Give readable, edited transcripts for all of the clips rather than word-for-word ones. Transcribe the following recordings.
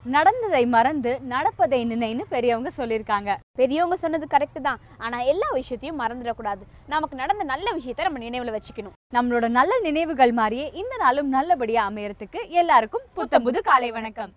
நடந்ததை மறந்து நடப்பதை நினைன்னு பெரியவங்க சொல்லியிருக்காங்க. பெரியவங்க சொன்னது கரெக்ட் தான். ஆனா எல்லா விஷயத்தையும் மறந்துடக்கூடாது. நமக்கு நடந்த நல்ல விஷயத்தை நம்ம நினைவுல வச்சுக்கணும். நம்மளோட நல்ல நினைவுகள் மாதிரியே இந்த நாளும் நல்லபடியா அமையறதுக்கு எல்லாருக்கும் புத்தம் புது காலை வணக்கம்.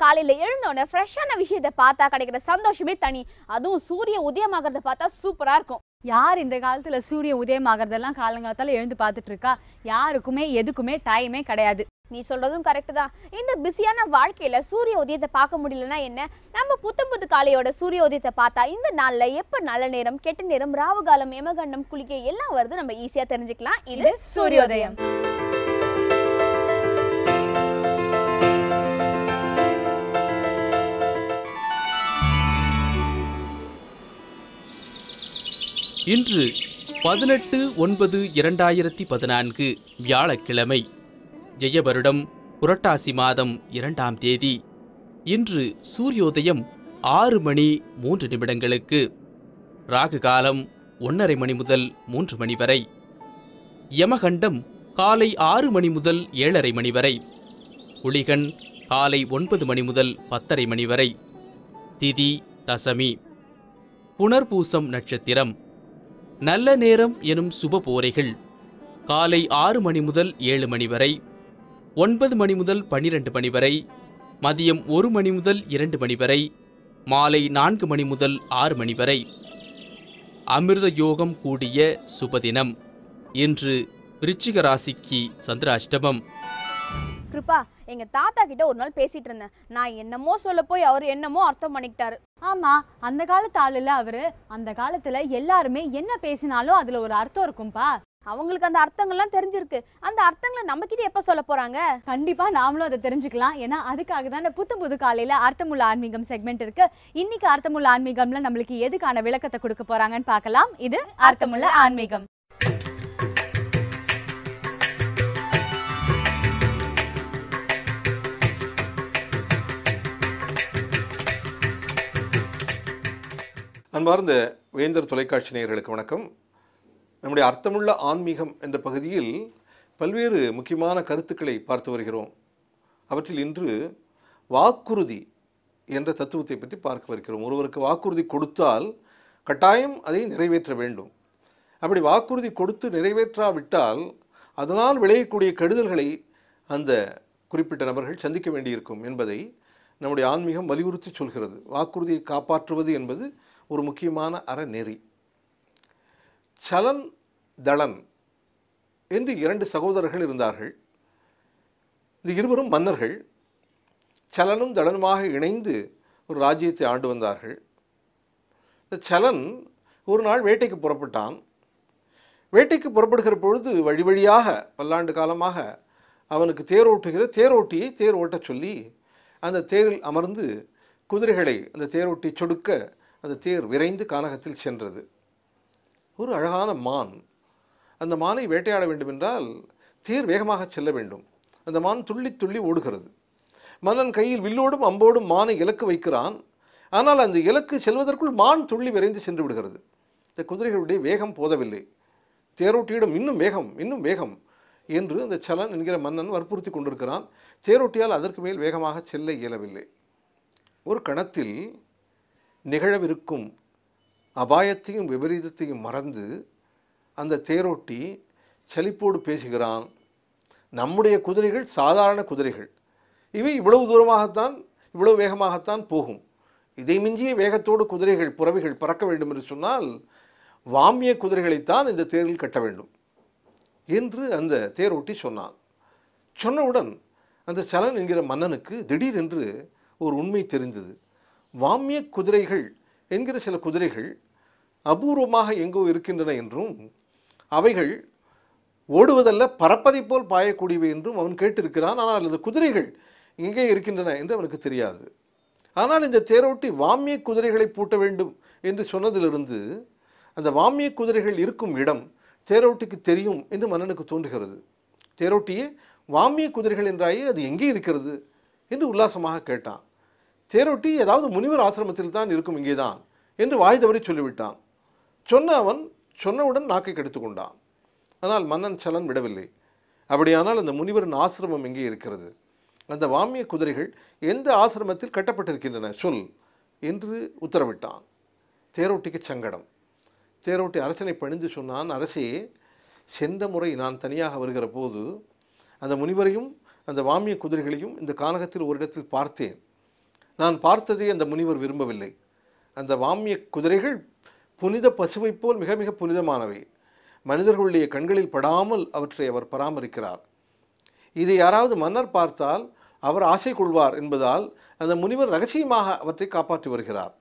காலையில எழுந்தோடனே ஃப்ரெஷ்ஷான விஷயத்தை பார்த்தா கிடைக்கிற சந்தோஷமே தனி. அதுவும் சூரிய உதயமாகறத பார்த்தா சூப்பரா இருக்கும். யார் இந்த காலத்துல சூரிய உதயமாகறதெல்லாம் காலங்காலத்தால எழுந்து பார்த்துட்டு இருக்கா? யாருக்குமே எதுக்குமே டைமே கிடையாது. நீ சொல்றதும் கரெக்ட் தான். இந்த பிஸியான வாழ்க்கையில சூரிய உதயத்தை பார்க்க முடியலன்னா என்ன, நம்ம புது காலையோட சூரிய உதயத்தை பார்த்தா இந்த நாள்ல எப்ப நல்ல நேரம், கெட்ட நேரம், ராவு காலம், யமகண்டம், குளிக்க எல்லாம் வருது நம்ம ஈஸியா தெரிஞ்சுக்கலாம். இது சூரியோதயம். இன்று 18/9/2014 வியாழக்கிழமை, ஜெயவருடம் புரட்டாசி மாதம் 2ஆம் தேதி. இன்று சூரியோதயம் 6:03 ராகு காலம் 1:30 மணி முதல் 3 மணி வரை, யமகண்டம் காலை 6 மணி முதல் 7:30 மணி வரை, குளிகன் காலை 9 மணி முதல் 10:30 மணி வரை, திதி தசமி, புனர்பூசம் நட்சத்திரம். நல்ல நேரம் எனும் சுப போரைகள் காலை 6 மணி முதல் 7 மணி வரை, 9 மணி முதல் 12 மணி வரை, மதியம் 1 மணி முதல் 2 மணி வரை, மாலை 4 மணி முதல் 6 மணி வரை. அமிர்த யோகம் கூடிய சுபதினம். இன்று விருச்சிக ராசிக்கு சந்திராஷ்டமம். கிருபா, எங்க தாத்தா கிட்ட ஒரு நாள் பேசிட்டு இருந்தேன். நான் என்னமோ சொல்ல போய் அவர் என்னமோ அர்த்தம் பண்ணிக்கிட்டாரு. ஆமா, அந்த காலத்து ஆளுல அவரு. அந்த காலத்துல எல்லாருமே என்ன பேசினாலும் அதுல ஒரு அர்த்தம் இருக்கும்பா. அவங்களுக்கு அந்த அர்த்தங்கள்லாம் தெரிஞ்சிருக்கு. அந்த அர்த்தங்களை நம்ம கிட்ட எப்ப சொல்ல போறாங்க? கண்டிப்பா நாமளும் அதை தெரிஞ்சுக்கலாம். ஏன்னா அதுக்காக தான் புது காலையில அர்த்தமுள்ள ஆன்மீகம் செக்மெண்ட் இருக்கு. இன்னைக்கு அர்த்தமுள்ள ஆன்மீகம்ல நம்மளுக்கு எதுக்கான விளக்கத்தை கொடுக்க போறாங்கன்னு பார்க்கலாம். இது அர்த்தமுள்ள ஆன்மீகம். அன்பார்ந்த வேந்தர் தொலைக்காட்சி நேயர்களுக்கு வணக்கம். நம்முடைய அர்த்தமுள்ள ஆன்மீகம் என்ற பகுதியில் பல்வேறு முக்கியமான கருத்துக்களை பார்த்து வருகிறோம். அவற்றில் இன்று வாக்குறுதி என்ற தத்துவத்தை பற்றி பார்க்க வருகிறோம். ஒருவருக்கு வாக்குறுதி கொடுத்தால் கட்டாயம் அதை நிறைவேற்ற வேண்டும். அப்படி வாக்குறுதி கொடுத்து நிறைவேற்றாவிட்டால் அதனால் விளையக்கூடிய கெடுதல்களை அந்த குறிப்பிட்ட நபர்கள் சந்திக்க வேண்டியிருக்கும் என்பதை நம்முடைய ஆன்மீகம் வலியுறுத்தி சொல்கிறது. வாக்குறுதியை காப்பாற்றுவது என்பது ஒரு முக்கியமான அறநெறி. சலன் தளன் என்று 2 சகோதரர்கள் இருந்தார்கள். இந்த இருவரும் மன்னர்கள். சலனும் தளனுமாக இணைந்து ஒரு ராஜ்யத்தை ஆண்டு வந்தார்கள். இந்த சலன் ஒரு நாள் வேட்டைக்கு புறப்பட்டான். வேட்டைக்கு புறப்படுகிற பொழுது வழி வழியாக பல்லாண்டு காலமாக அவனுக்கு தேரோட்டியை தேர் ஓட்டச் சொல்லி அந்த தேரில் அமர்ந்து குதிரைகளை அந்த தேரோட்டி சொடுக்க அந்த தேர் விரைந்து கானகத்தில் சென்றது. ஒரு அழகான மான். அந்த மானை வேட்டையாட வேண்டுமென்றால் தேர் வேகமாக செல்ல வேண்டும். அந்த மான் துள்ளி துள்ளி ஓடுகிறது. மன்னன் கையில் வில்லோடும் அம்போடும் மானை இலக்கு வைக்கிறான். ஆனால் அந்த இலக்கு செல்வதற்குள் மான் துள்ளி விரைந்து சென்று விடுகிறது. இந்த குதிரைகளுடைய வேகம் போதவில்லை. தேரோட்டியிடம் இன்னும் வேகம், இன்னும் வேகம் என்று அந்த சலன் என்கிற மன்னன் வற்புறுத்தி கொண்டிருக்கிறான். தேரோட்டியால் அதற்கு மேல் வேகமாக செல்ல இயலவில்லை. ஒரு கணத்தில் நிகழவிருக்கும் அபாயத்தையும் விபரீதத்தையும் மறந்து அந்த தேரோட்டி சலிப்போடு பேசுகிறான். நம்முடைய குதிரைகள் சாதாரண குதிரைகள். இவை இவ்வளவு தூரமாகத்தான், இவ்வளவு வேகமாகத்தான் போகும். இதை மிஞ்சிய வேகத்தோடு குதிரைகள் புறவிகள் பறக்க வேண்டும் என்று சொன்னால் வாமிய குதிரைகளைத்தான் இந்த தேரில் கட்ட வேண்டும் என்று அந்த தேரோட்டி சொன்னான். சொன்னவுடன் அந்த சலன் என்கிற மன்னனுக்கு திடீரென்று ஒரு உண்மை தெரிந்தது. வாமிய குதிரைகள் என்கிற சில குதிரைகள் அபூர்வமாக எங்கோ இருக்கின்றன என்றும் அவைகள் ஓடுவதல்ல பறப்பதைப் போல் பாயக்கூடியவை என்றும் அவன் கேட்டிருக்கிறான். ஆனால் அந்த குதிரைகள் எங்கே இருக்கின்றன என்று அவனுக்கு தெரியாது. ஆனால் இந்த தேரோட்டி வாமிய குதிரைகளை பூட்ட வேண்டும் என்று சொன்னதிலிருந்து அந்த வாமிய குதிரைகள் இருக்கும் இடம் தேரோட்டிக்கு தெரியும் என்று மன்னனுக்கு தோன்றுகிறது. தேரோட்டியே, வாமிய குதிரைகள் என்றாயே, அது எங்கே இருக்கிறது என்று உல்லாசமாக கேட்டான். தேரோட்டி, ஏதாவது முனிவர் ஆசிரமத்தில் தான் இருக்கும், இங்கே தான் என்று வாய் தவறி சொல்லிவிட்டான். அவன் சொன்னவுடன் நாக்கை கெடுத்து கொண்டான். ஆனால் மன்னன் சலன் விடவில்லை. அப்படியானால் அந்த முனிவரின் ஆசிரமம் எங்கே இருக்கிறது, அந்த வாமிய குதிரைகள் எந்த ஆசிரமத்தில் கட்டப்பட்டிருக்கின்றன சொல் என்று உத்தரவிட்டான். தேரோட்டிக்கு சங்கடம். தேரோட்டி அரசனை பணிந்து சொன்னான், அரசே, சென்ற முறை நான் தனியாக வருகிற போது அந்த முனிவரையும் அந்த வாமிய குதிரைகளையும் இந்த கானகத்தில் ஒரு இடத்தில் பார்த்தேன். நான் பார்த்ததை அந்த முனிவர் விரும்பவில்லை. அந்த வாமிய குதிரைகள் புனித பசுவைப் போல் மிக மிக புனிதமானவை. மனிதர்களுடைய கண்களில் படாமல் அவற்றை அவர் பராமரிக்கிறார். இதை யாராவது மன்னர் பார்த்தால் அவர் ஆசை கொள்வார் என்பதால் அந்த முனிவர் ரகசியமாக அவற்றை காப்பாற்றி வருகிறார்.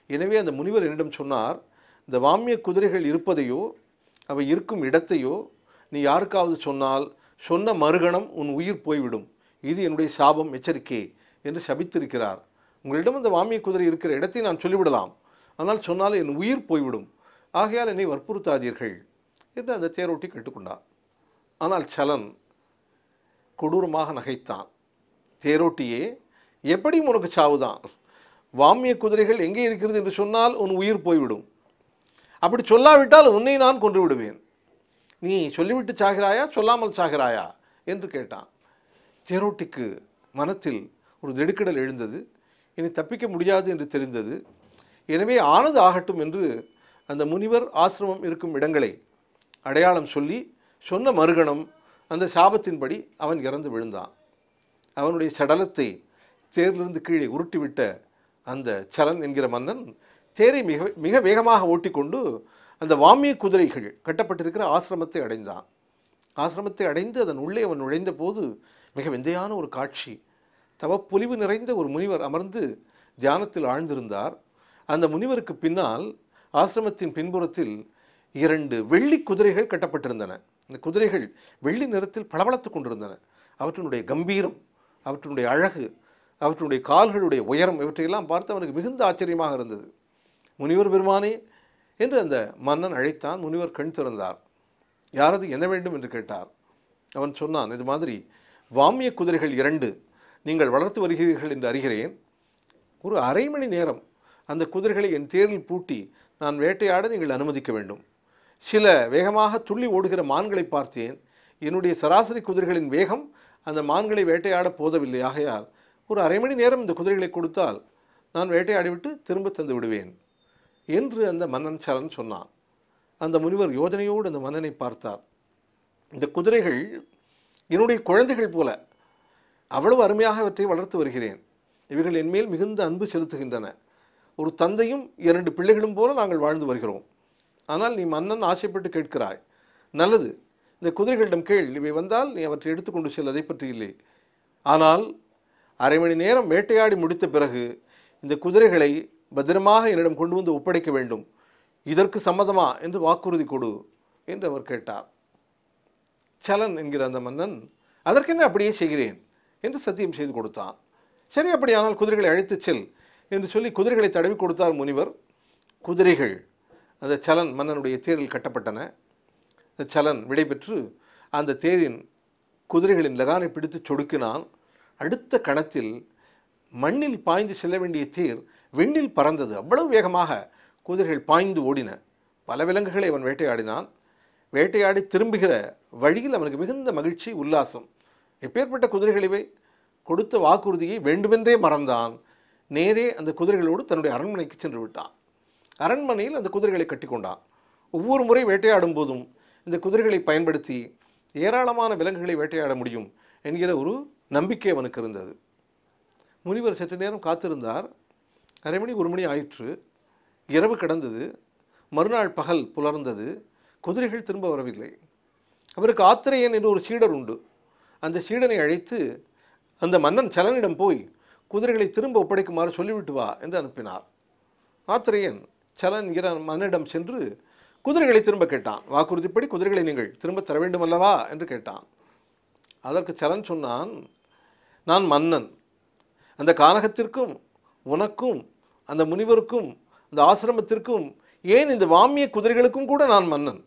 எனவே அந்த முனிவர் என்னிடம் சொன்னார், இந்த வாமிய குதிரைகள் இருப்பதையோ அவை இருக்கும் இடத்தையோ நீ யாருக்காவது சொன்னால் சொன்ன மறுகணம் உன் உயிர் போய்விடும், இது என்னுடைய சாபம், எச்சரிக்கை என்று சபித்திருக்கிறார். உங்களிடம் அந்த வாமிய குதிரை இருக்கிற இடத்தை நான் சொல்லிவிடலாம், ஆனால் சொன்னால் என் உயிர் போய்விடும், ஆகையால் என்னை வற்புறுத்தாதீர்கள் என்று அந்த தேரோட்டி கேட்டுக்கொண்டார். ஆனால் சலன் கொடூரமாக நகைத்தான். தேரோட்டியே, எப்படி உனக்கு சாவுதான்? வாமிய குதிரைகள் எங்கே இருக்கிறது என்று சொன்னால் உன் உயிர் போய்விடும், அப்படி சொல்லாவிட்டால் உன்னை நான் கொன்று விடுவேன். நீ சொல்லிவிட்டு சாகிறாயா, சொல்லாமல் சாகிறாயா என்று கேட்டான். தேரோட்டிக்கு மனத்தில் ஒரு திடுக்கிடல் எழுந்தது. இனி தப்பிக்க முடியாது என்று தெரிந்தது. எனவே ஆனது ஆகட்டும் என்று அந்த முனிவர் ஆசிரமம் இருக்கும் இடங்களை அடையாளம் சொல்லி சொன்ன மறுகணம் அந்த சாபத்தின்படி அவன் இறந்து விழுந்தான். அவனுடைய சடலத்தை தேரிலிருந்து கீழே உருட்டிவிட்ட அந்த சலன் என்கிற மன்னன் தேரை மிக மிக வேகமாக ஓட்டிக்கொண்டு அந்த வாமிய குதிரைகள் கட்டப்பட்டிருக்கிற ஆசிரமத்தை அடைந்தான். ஆசிரமத்தை அடைந்து அதன் உள்ளே அவன் நுழைந்த போது மிக விந்தையான ஒரு காட்சி. தவப்பொலிவு நிறைந்த ஒரு முனிவர் அமர்ந்து தியானத்தில் ஆழ்ந்திருந்தார். அந்த முனிவருக்கு பின்னால் ஆசிரமத்தின் பின்புறத்தில் 2 வெள்ளி குதிரைகள் கட்டப்பட்டிருந்தன. இந்த குதிரைகள் வெள்ளி நிறத்தில் பளபளத்து கொண்டிருந்தன. அவற்றினுடைய கம்பீரம், அவற்றினுடைய அழகு, அவற்றினுடைய கால்களுடைய உயரம் இவற்றையெல்லாம் பார்த்து அவனுக்கு மிகுந்த ஆச்சரியமாக இருந்தது. முனிவர் பெருமானே என்று அந்த மன்னன் அழைத்தான். முனிவர் கண் திறந்தார். யாரது, என்ன வேண்டும் என்று கேட்டார். அவன் சொன்னான், இது மாதிரி வாமிய குதிரைகள் 2 நீங்கள் வளர்த்து வருகிறீர்கள் என்று அறிகிறேன். ஒரு அரை மணி நேரம் அந்த குதிரைகளை என் தேரில் பூட்டி நான் வேட்டையாட நீங்கள் அனுமதிக்க வேண்டும். சில வேகமாக துள்ளி ஓடுகிற மான்களை பார்த்தேன். என்னுடைய சராசரி குதிரைகளின் வேகம் அந்த மான்களை வேட்டையாட போதவில்லை. ஆகையால் ஒரு அரை மணி நேரம் இந்த குதிரைகளை கொடுத்தால் நான் வேட்டையாடிவிட்டு திரும்ப தந்து விடுவேன் என்று அந்த மன்னன் சலன் சொன்னான். அந்த முனிவர் யோசனையோடு அந்த மன்னனை பார்த்தார். இந்த குதிரைகள் என்னுடைய குழந்தைகள் போல, அவ்வளவு அருமையாக அவற்றை வளர்த்து வருகிறேன். இவர்கள் என்மேல் மிகுந்த அன்பு செலுத்துகின்றன. ஒரு தந்தையும் 2 பிள்ளைகளும் போல நாங்கள் வாழ்ந்து வருகிறோம். ஆனால் நீ மன்னன் ஆசைப்பட்டு கேட்கிறாய். நல்லது, இந்த குதிரைகளிடம் கேள், இவை வந்தால் நீ அவற்றை எடுத்துக்கொண்டு செல், அதை பற்றி இல்லை. ஆனால் அரை மணி நேரம் வேட்டையாடி முடித்த பிறகு இந்த குதிரைகளை பத்திரமாக என்னிடம் கொண்டு வந்து ஒப்படைக்க வேண்டும். இதற்கு சம்மதமா என்று வாக்குறுதி கொடு என்று அவர் கேட்டார். சலன் என்கிற அந்த மன்னன் அதற்கென்ன, அப்படியே செய்கிறேன் என்று சத்தியம் செய்து கொடுத்தான். சரி, அப்படியானால் குதிரைகளை அழைத்து செல் என்று சொல்லி குதிரைகளை தடவி கொடுத்தார் முனிவர். குதிரைகள் அந்த சலன் மன்னனுடைய தேரில் கட்டப்பட்டன. அந்த சலன் விடைபெற்று அந்த தேரின் குதிரைகளின் லகானை பிடித்து சொடுக்கினான். அடுத்த கணத்தில் மண்ணில் பாய்ந்து செல்ல வேண்டிய தேர் விண்ணில் பறந்தது. அவ்வளவு வேகமாக குதிரைகள் பாய்ந்து ஓடின. பல விலங்குகளை அவன் வேட்டையாடினான். வேட்டையாடி திரும்புகிற வழியில் அவனுக்கு மிகுந்த மகிழ்ச்சி, உல்லாசம். எப்பேற்பட்ட குதிரைகளிவை! கொடுத்த வாக்குறுதியை வேண்டுமென்றே மறந்தான். நேரே அந்த குதிரைகளோடு தன்னுடைய அரண்மனைக்கு சென்று விட்டான். அரண்மனையில் அந்த குதிரைகளை கட்டி கொண்டான். ஒவ்வொரு முறை வேட்டையாடும் போதும் இந்த குதிரைகளை பயன்படுத்தி ஏராளமான விலங்குகளை வேட்டையாட முடியும் என்கிற ஒரு நம்பிக்கை அவனுக்கு இருந்தது. முனிவர் சற்று நேரம் காத்திருந்தார். அரை மணி 1 மணி ஆயிற்று. இரவு கடந்தது. மறுநாள் பகல் புலர்ந்தது. குதிரைகள் திரும்ப வரவில்லை. அவருக்கு ஆத்திரேயன் என்று ஒரு சீடர் உண்டு. அந்த சீடனை அழைத்து அந்த மன்னன் சலனிடம் போய் குதிரைகளை திரும்ப ஒப்படைக்குமாறு சொல்லிவிட்டு வா என்று அனுப்பினார். ஆத்திரேயன் சலன் என்கிற மன்னனிடம் சென்று குதிரைகளை திரும்ப கேட்டான். வாக்குறுதிப்படி குதிரைகளை நீங்கள் திரும்ப தர வேண்டும் அல்லவா என்று கேட்டான். அதற்கு சலன் சொன்னான், நான் மன்னன். அந்த கானகத்திற்கும் உனக்கும் அந்த முனிவருக்கும் அந்த ஆசிரமத்திற்கும், ஏன் இந்த வாமிய குதிரைகளுக்கும் கூட நான் மன்னன்.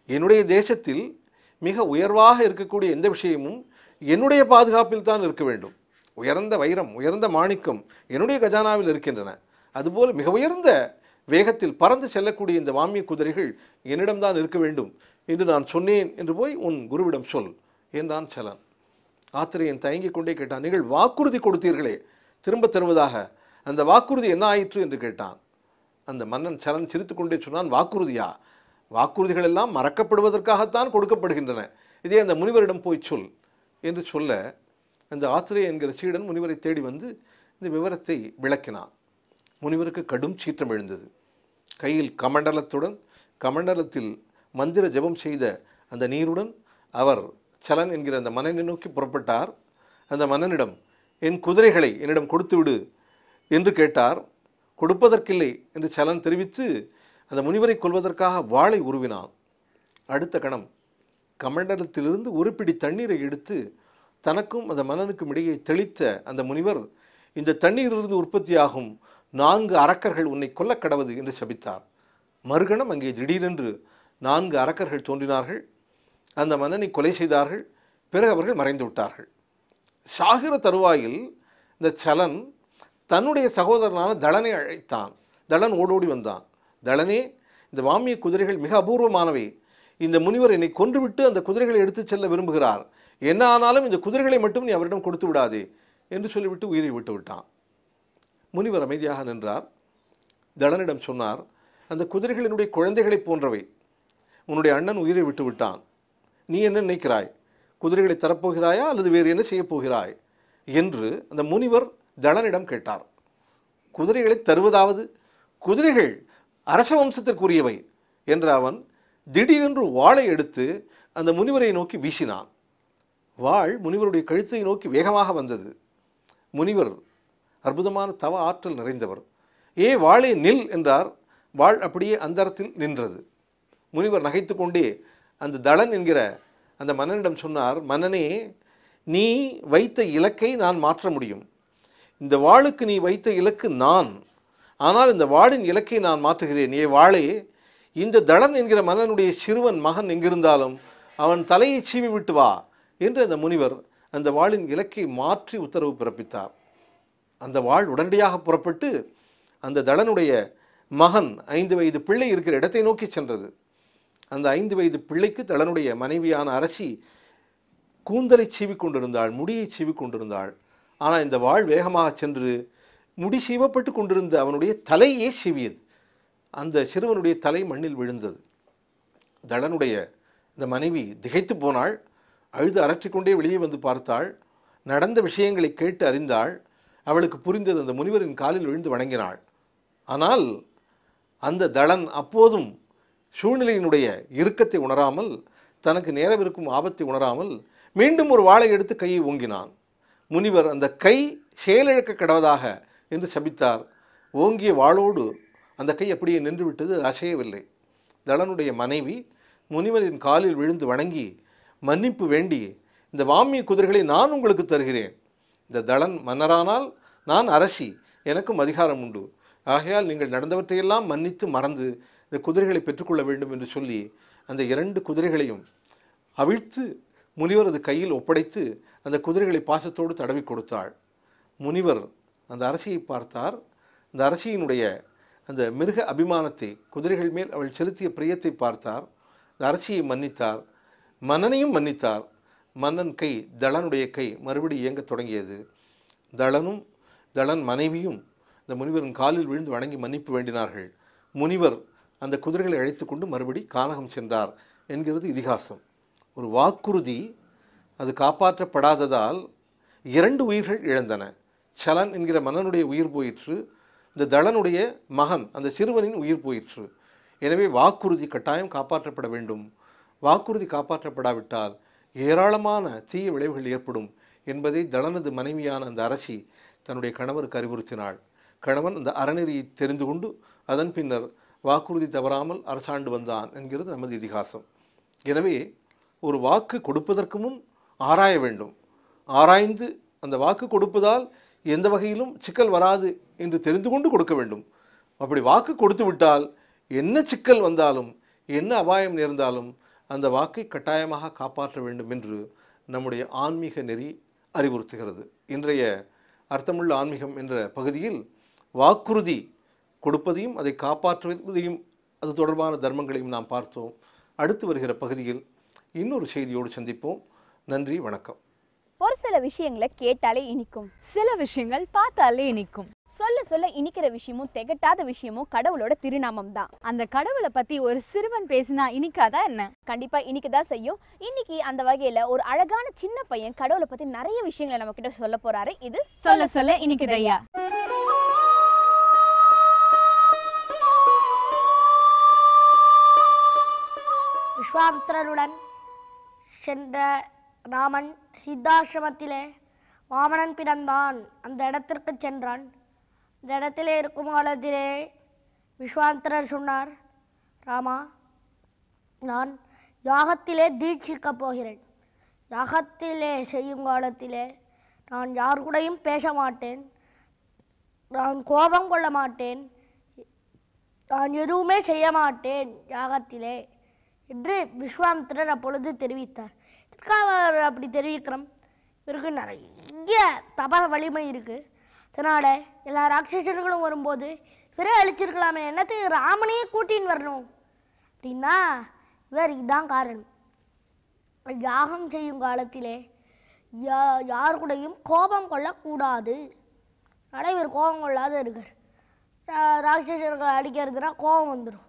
என்னுடைய தேசத்தில் மிக உயர்வாக இருக்கக்கூடிய எந்த விஷயமும் என்னுடைய பாதுகாப்பில் தான் இருக்க வேண்டும். உயர்ந்த வைரம், உயர்ந்த மாணிக்கம் என்னுடைய கஜானாவில் இருக்கின்றன. அதுபோல் மிக உயர்ந்த வேகத்தில் பறந்து செல்லக்கூடிய இந்த வாமிய குதிரைகள் என்னிடம்தான் இருக்க வேண்டும் என்று நான் சொன்னேன் என்று போய் உன் குருவிடம் சொல் என்றான் சலன். ஆத்திரேயன் தயங்கிக் கொண்டே கேட்டான், நீங்கள் வாக்குறுதி கொடுத்தீர்களே திரும்ப தருவதாக, அந்த வாக்குறுதி என்ன ஆயிற்று என்று கேட்டான். அந்த மன்னன் சலன் சிரித்து கொண்டே சொன்னான், வாக்குறுதியா? வாக்குறுதிகள் எல்லாம் மறக்கப்படுவதற்காகத்தான் கொடுக்கப்படுகின்றன. இதே அந்த முனிவரிடம் போய் சொல் என்று சொல்ல, அந்த ஆத்திரேயன் என்கிற சீடன் முனிவரை தேடி வந்து இந்த விவரத்தை விளக்கினான். முனிவருக்கு கடும் சீற்றம் எழுந்தது. கையில் கமண்டலத்துடன், கமண்டலத்தில் மந்திர ஜபம் செய்த அந்த நீருடன் அவர் சலன் என்கிற அந்த மன்னனை நோக்கி புறப்பட்டார். அந்த மன்னனிடம், என் குதிரைகளை என்னிடம் கொடுத்து விடு என்று கேட்டார். கொடுப்பதற்கில்லை என்று சலன் தெரிவித்து அந்த முனிவரை கொல்வதற்காக வாளை உருவினான். அடுத்த கணம் கமண்டலத்திலிருந்து ஒரு பிடி தண்ணீரை எடுத்து தனக்கும் அந்த மன்னனுக்கும் இடையே தெளித்த அந்த முனிவர், இந்த தண்ணீரிலிருந்து உற்பத்தியாகும் 4 அரக்கர்கள் உன்னை கொல்ல கடவது என்று சபித்தார். மறுகணம் அங்கே திடீரென்று 4 அரக்கர்கள் தோன்றினார்கள். அந்த மன்னனை கொலை செய்தார்கள். பிறகு அவர்கள் மறைந்து விட்டார்கள். சாகிற தருவாயில் இந்த சலன் தன்னுடைய சகோதரனான தளனை அழைத்தான். தளன் ஓடோடி வந்தான். தளனே, இந்த வாமிய குதிரைகள் மிக அபூர்வமானவை. இந்த முனிவர் என்னை கொன்றுவிட்டு அந்த குதிரைகளை எடுத்துச் செல்ல விரும்புகிறார். என்ன ஆனாலும் இந்த குதிரைகளை மட்டும் நீ அவரிடம் கொடுத்து விடாதே என்று சொல்லிவிட்டு உயிரை விட்டு விட்டான். முனிவர் அமைதியாக நின்றார். தளனிடம் சொன்னார், அந்த குதிரைகள் என்னுடைய குழந்தைகளைப் போன்றவை. உன்னுடைய அண்ணன் உயிரை விட்டு விட்டான். நீ என்ன நினைக்கிறாய்? குதிரைகளை தரப்போகிறாயா அல்லது வேறு என்ன செய்யப் போகிறாய் என்று அந்த முனிவர் தளனிடம் கேட்டார். குதிரைகளை தருவதாவது? குதிரைகள் அரச வம்சத்திற்குரியவை என்ற அவன் திடீரென்று வாளை எடுத்து அந்த முனிவரை நோக்கி வீசினான். வாள் முனிவருடைய கழுத்தை நோக்கி வேகமாக வந்தது. முனிவர் அற்புதமான தவ ஆற்றல் நிறைந்தவர். வாளே நில் என்றார். வாள் அப்படியே அந்தரத்தில் நின்றது. முனிவர் நகைத்து கொண்டே அந்த தளன் என்கிற அந்த மன்னனிடம் சொன்னார், மன்னனே, நீ வைத்த இலக்கை நான் மாற்ற முடியும். இந்த வாளுக்கு நீ வைத்த இலக்கு நான். ஆனால் இந்த வாளின் இலக்கை நான் மாற்றுகிறேன். வாளே, இந்த தளன் என்கிற மன்னனுடைய சிறுவன் மகன் எங்கிருந்தாலும் அவன் தலையை சீவி விட்டு வா என்று அந்த முனிவர் அந்த வாளின் இலக்கை மாற்றி உத்தரவு பிறப்பித்தார். அந்த வாள் உடனடியாக புறப்பட்டு அந்த தளனுடைய மகன் 5 வயது பிள்ளை இருக்கிற இடத்தை நோக்கி சென்றது. அந்த 5 வயது பிள்ளைக்கு தளனுடைய மனைவியான அரசி கூந்தலை சீவிக்கொண்டிருந்தாள், முடியை சீவிக்கொண்டிருந்தாள். ஆனால் இந்த வாள் வேகமாக சென்று முடி சீவப்பட்டு கொண்டிருந்த அவனுடைய தலையே சீவியது. அந்த சிறுவனுடைய தலை மண்ணில் விழுந்தது. தளனுடைய இந்த மனைவி திகைத்து போனாள். அழுது அரற்றிக்கொண்டே வெளியே வந்து பார்த்தாள். நடந்த விஷயங்களை கேட்டு அறிந்தாள். அவளுக்கு புரிந்தது. அந்த முனிவரின் காலில் விழுந்து வணங்கினாள். ஆனால் அந்த தளன் அப்போதும் சூழ்நிலையினுடைய இறுக்கத்தை உணராமல், தனக்கு நேரவிருக்கும் ஆபத்தை உணராமல் மீண்டும் ஒரு வாளை எடுத்து கையை ஓங்கினான். முனிவர் அந்த கை செயலிழக்க கடவதாக என்று சபித்தார். ஓங்கிய வாளோடு அந்த கை அப்படியே நின்று விட்டது, அசையவில்லை. தளனுடைய மனைவி முனிவரின் காலில் விழுந்து வணங்கி மன்னிப்பு வேண்டி, இந்த வாமிய குதிரைகளை நான் உங்களுக்கு தருகிறேன். இந்த தளன் மன்னரானால் நான் அரசி, எனக்கும் அதிகாரம் உண்டு. ஆகையால் நீங்கள் நடந்தவற்றையெல்லாம் மன்னித்து மறந்து இந்த குதிரைகளை பெற்றுக்கொள்ள வேண்டும் என்று சொல்லி அந்த 2 குதிரைகளையும் அவிழ்த்து முனிவரது கையில் ஒப்படைத்து அந்த குதிரைகளை பாசத்தோடு தடவி கொடுத்தாள். முனிவர் அந்த அரசியை பார்த்தார். அந்த அரசியினுடைய அந்த மிருக அபிமானத்தை, குதிரைகள் மேல் அவள் செலுத்திய பிரியத்தை பார்த்தார். அந்த அரசியை மன்னித்தார். மன்னனையும் மன்னித்தார். மன்னன் கை, தளனுடைய கை மறுபடி இயங்கத் தொடங்கியது. தளனும் தளன் மனைவியும் இந்த முனிவரின் காலில் விழுந்து வணங்கி மன்னிப்பு வேண்டினார்கள். முனிவர் அந்த குதிரைகளை அழைத்து கொண்டு மறுபடி கானகம் சென்றார் என்கிறது இதிகாசம். ஒரு வாக்குறுதி அது காப்பாற்றப்படாததால் 2 உயிர்கள் இழந்தன. சலன் என்கிற மன்னனுடைய உயிர் போயிற்று. இந்த தளனுடைய மகன் அந்த சிறுவனின் உயிர் போயிற்று. எனவே வாக்குறுதி கட்டாயம் காப்பாற்றப்பட வேண்டும். வாக்குறுதி காப்பாற்றப்படாவிட்டால் ஏராளமான தீய விளைவுகள் ஏற்படும் என்பதை தளனது மனைவியான அந்த அரசி தன்னுடைய கணவருக்கு அறிவுறுத்தினாள். கணவன் அந்த அறநெறியை தெரிந்து கொண்டு அதன் பின்னர் வாக்குறுதி தவறாமல் அரசாண்டு வந்தான் என்கிறது நமது இதிகாசம். எனவே ஒரு வாக்கு கொடுப்பதற்கு முன் ஆராய வேண்டும். ஆராய்ந்து அந்த வாக்கு கொடுப்பதால் எந்த வகையிலும் சிக்கல் வராது என்று தெரிந்து கொண்டு கொடுக்க வேண்டும். அப்படி வாக்கு கொடுத்து விட்டால் என்ன சிக்கல் வந்தாலும் என்ன அபாயம் நேர்ந்தாலும் அந்த வாக்கை கட்டாயமாக காப்பாற்ற வேண்டும் என்று நம்முடைய ஆன்மீக நெறி அறிவுறுத்துகிறது. இன்றைய அர்த்தமுள்ள ஆன்மீகம் என்ற பகுதியில் வாக்குறுதி கொடுப்பதையும் அதை காப்பாற்றுவதையும் அது தொடர்பான தர்மங்களையும் நாம் பார்த்தோம். அடுத்து வருகிற பகுதியில் இன்னொரு செய்தியோடு சந்திப்போம். நன்றி, வணக்கம். ஒரு சில விஷயங்களை கேட்டாலே இனிக்கும், சில விஷயங்கள் பார்த்தாலே இனிக்கும். சொல்ல சொல்ல இனிக்கிற விஷயமும் திகட்டாத விஷயமும் கடவுளோட திருநாமம் தான். அந்த கடவுளை பத்தி ஒரு சிறுவன் பேசினா இனிக்காதா என்ன? கண்டிப்பா இனிக்கதான் செய்யும். இன்னைக்கு அந்த வகையில ஒரு அழகான சின்ன பையன் கடவுளை பத்தி நிறைய விஷயங்களை நம்ம கிட்ட சொல்ல போறாரு. இது சொல்ல சொல்ல இனிக்குதையா. விஸ்வாமித்திரருடன் சென்ற ராமன் சித்தாசிரமத்திலே வாமனன் பிறந்தான். அந்த இடத்திற்கு சென்றான். இந்த இடத்திலே இருக்கும் காலத்திலே விஸ்வாமித்திரர் சொன்னார், ராமா, நான் யாகத்திலே தீட்சிக்கப் போகிறேன். யாகத்திலே செய்யும் காலத்திலே நான் யார் கூடயும் பேச மாட்டேன், நான் கோபம் கொள்ள மாட்டேன், நான் எதுவுமே செய்ய மாட்டேன் யாகத்திலே என்று விஸ்வாமித்திரர் அப்பொழுது தெரிவித்தார். இதற்காக அப்படி தெரிவிக்கிறோம், இவருக்கு நிறைய தப வலிமை இருக்குது. அதனால் எல்லா ராட்சசர்களும் வரும்போது இவரே அழிச்சிருக்கலாமே, என்னத்துக்கு ராமனையே கூட்டின்னு வரணும் அப்படின்னா இவர் இதுதான் காரணம். யாகம் செய்யும் காலத்திலே யார் கூடயும் கோபம் கொள்ளக்கூடாது. ஆனால் இவர் கோபம் கொள்ளாத இருக்கார். ராட்சசர்கள் அடிக்கிறதுனா கோபம் வந்துடும்,